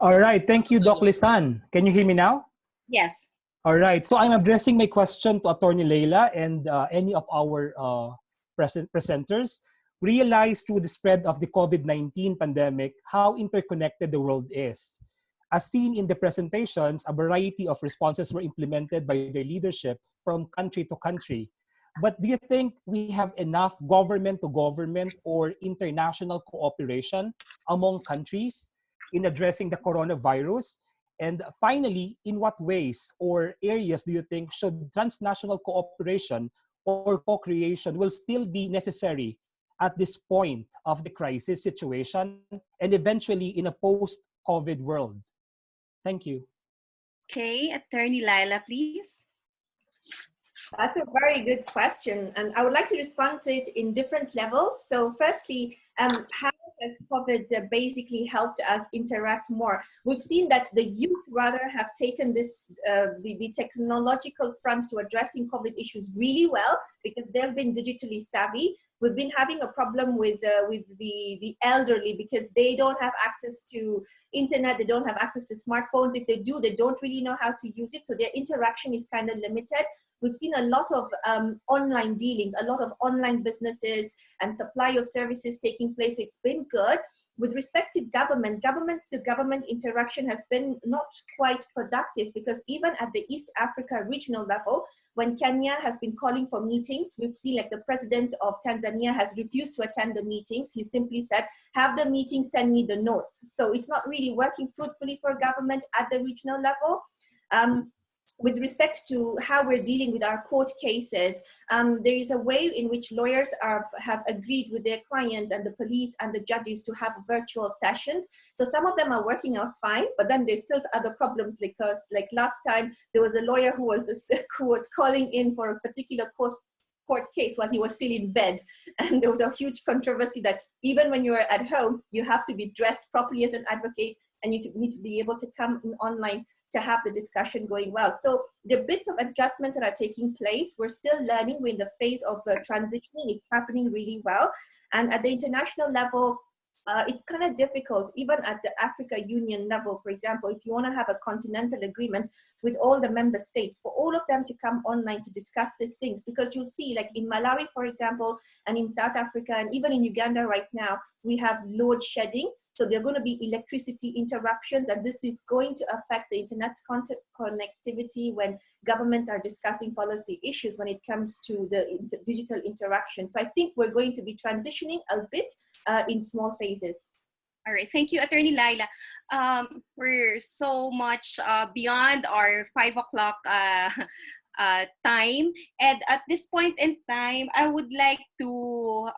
All right, thank you, Doc Lisan. Can you hear me now? Yes. All right, so I'm addressing my question to Attorney Leila and any of our presenters. Realize through the spread of the COVID-19 pandemic how interconnected the world is. As seen in the presentations, a variety of responses were implemented by their leadership from country to country. But do you think we have enough government-to-government or international cooperation among countries in addressing the coronavirus? And finally, in what ways or areas do you think should transnational cooperation or co-creation will still be necessary at this point of the crisis situation and eventually in a post-COVID world? Thank you. Okay, Attorney Laila, please. That's a very good question, and I would like to respond to it in different levels. So firstly, how has COVID basically helped us interact more? We've seen that the youth rather have taken this, the technological front to addressing COVID issues really well because they've been digitally savvy. We've been having a problem with the elderly because they don't have access to internet, they don't have access to smartphones. If they do, they don't really know how to use it, so their interaction is kind of limited. We've seen a lot of online dealings, a lot of online businesses and supply of services taking place, so it's been good. with respect to government to government interaction has been not quite productive, because even at the East Africa regional level, when Kenya has been calling for meetings, we've seen like the president of Tanzania has refused to attend the meetings. He simply said, have the meeting, send me the notes. So it's not really working fruitfully for government at the regional level. With respect to how we're dealing with our court cases, there is a way in which lawyers have agreed with their clients and the police and the judges to have virtual sessions. So some of them are working out fine, but then there's still other problems, because like last time there was a lawyer who was calling in for a particular court case while he was still in bed, and there was a huge controversy that even when you are at home, you have to be dressed properly as an advocate, and you need to be able to come in online to have the discussion going well. So the bits of adjustments that are taking place, we're still learning. We're in the phase of transitioning. It's happening really well. And at the international level, it's kind of difficult, even at the Africa Union level, for example, if you want to have a continental agreement with all the member states, for all of them to come online to discuss these things, because you'll see like in Malawi, for example, and in South Africa, and even in Uganda right now, we have load shedding. So there are going to be electricity interruptions, and this is going to affect the internet connectivity when governments are discussing policy issues when it comes to the digital interaction. So I think we're going to be transitioning a bit in small phases. All right, thank you, Attorney Laila. We're so much beyond our 5 o'clock time, and at this point in time, I would like to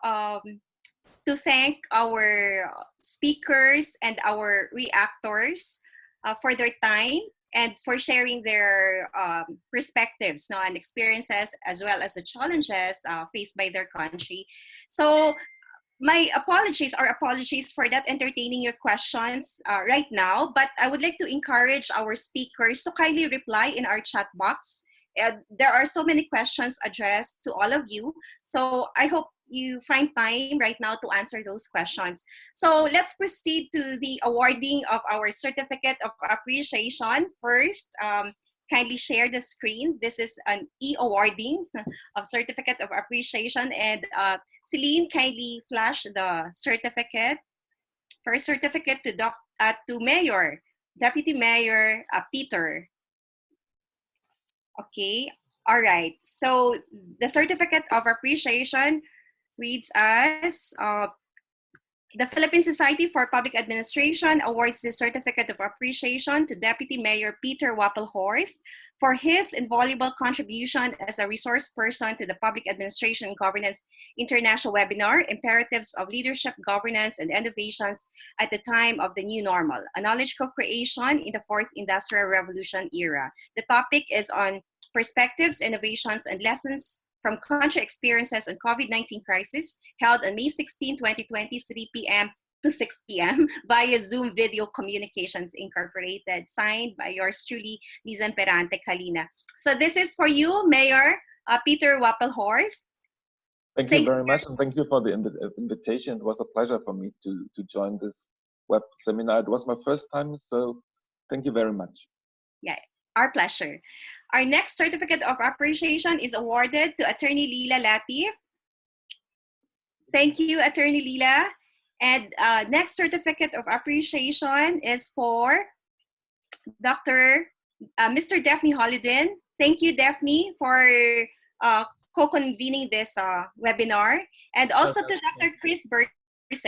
thank our speakers and our reactors for their time and for sharing their perspectives and experiences, as well as the challenges faced by their country. So my apologies for not entertaining your questions right now, but I would like to encourage our speakers to kindly reply in our chat box. There are so many questions addressed to all of you, so I hope you find time right now to answer those questions. So let's proceed to the awarding of our Certificate of Appreciation. First, kindly share the screen. This is an e-awarding of Certificate of Appreciation, and Celine, kindly flash the certificate. First certificate to Mayor, Deputy Mayor Peter. Okay, all right. So the Certificate of Appreciation reads as, the Philippine Society for Public Administration awards the Certificate of Appreciation to Deputy Mayor Peter Wappelhorst for his invaluable contribution as a resource person to the Public Administration and Governance International Webinar, Imperatives of Leadership, Governance, and Innovations at the Time of the New Normal, a Knowledge Co-Creation in the Fourth Industrial Revolution Era. The topic is on perspectives, innovations, and lessons from country experiences on COVID-19 crisis, held on May 16, 2020, 3 p.m. to 6 p.m. via Zoom Video Communications Incorporated, signed by yours truly, Lizan Perante Kalina. So this is for you, Mayor Peter Wappelhorst. Thank you very much, and thank you for the invitation. It was a pleasure for me to join this web seminar. It was my first time, so thank you very much. Yeah, our pleasure. Our next Certificate of Appreciation is awarded to Attorney Lila Latif. Thank you, Attorney Lila. And next Certificate of Appreciation is for Mr. Daphne Holidin. Thank you, Daphne, for co-convening this webinar. And also to Dr. Chris Burse.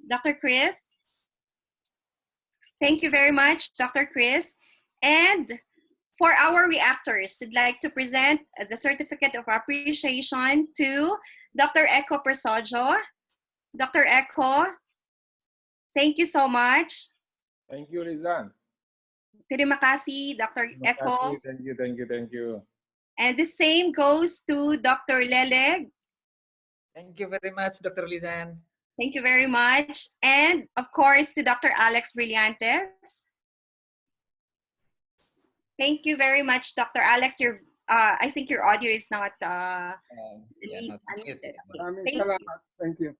Dr. Chris, thank you very much, Dr. Chris. And for our reactors, I'd like to present the Certificate of Appreciation to Dr. Echo Persojo. Dr. Echo, thank you so much. Thank you, Lizan. Terima kasih, Dr. Echo. Thank you. And the same goes to Dr. Leleg. Thank you very much, Dr. Lizan. Thank you very much. And of course, to Dr. Alex Brillantes. Thank you very much, Dr. Alex. I think your audio is not unmuted. Thank you.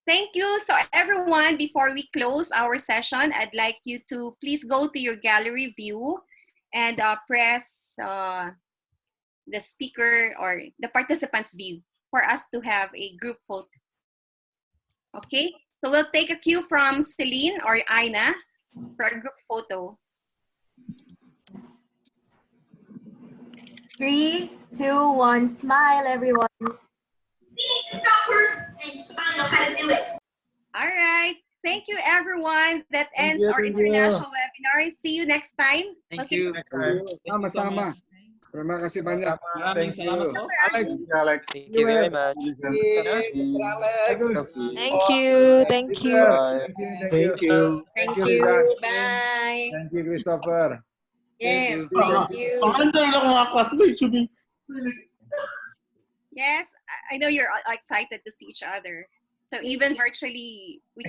Thank you. So everyone, before we close our session, I'd like you to please go to your gallery view and press the speaker or the participants view for us to have a group photo. Okay, So we'll take a cue from Celine or Aina for a group photo. 3, 2, 1, smile, everyone. All right. Thank you, everyone. That ends our international webinar. See you next time. Thank you. Sama-sama. Terima kasih banyak. Maraming salamat po. Alex. Alex, thank you very much. Alex. Thank you. Thank you. Bye. Thank you. Thank you, you. Lisa. Bye. Thank you, Christopher. Yes. Thank you. Yes, I know you're excited to see each other. So even virtually, we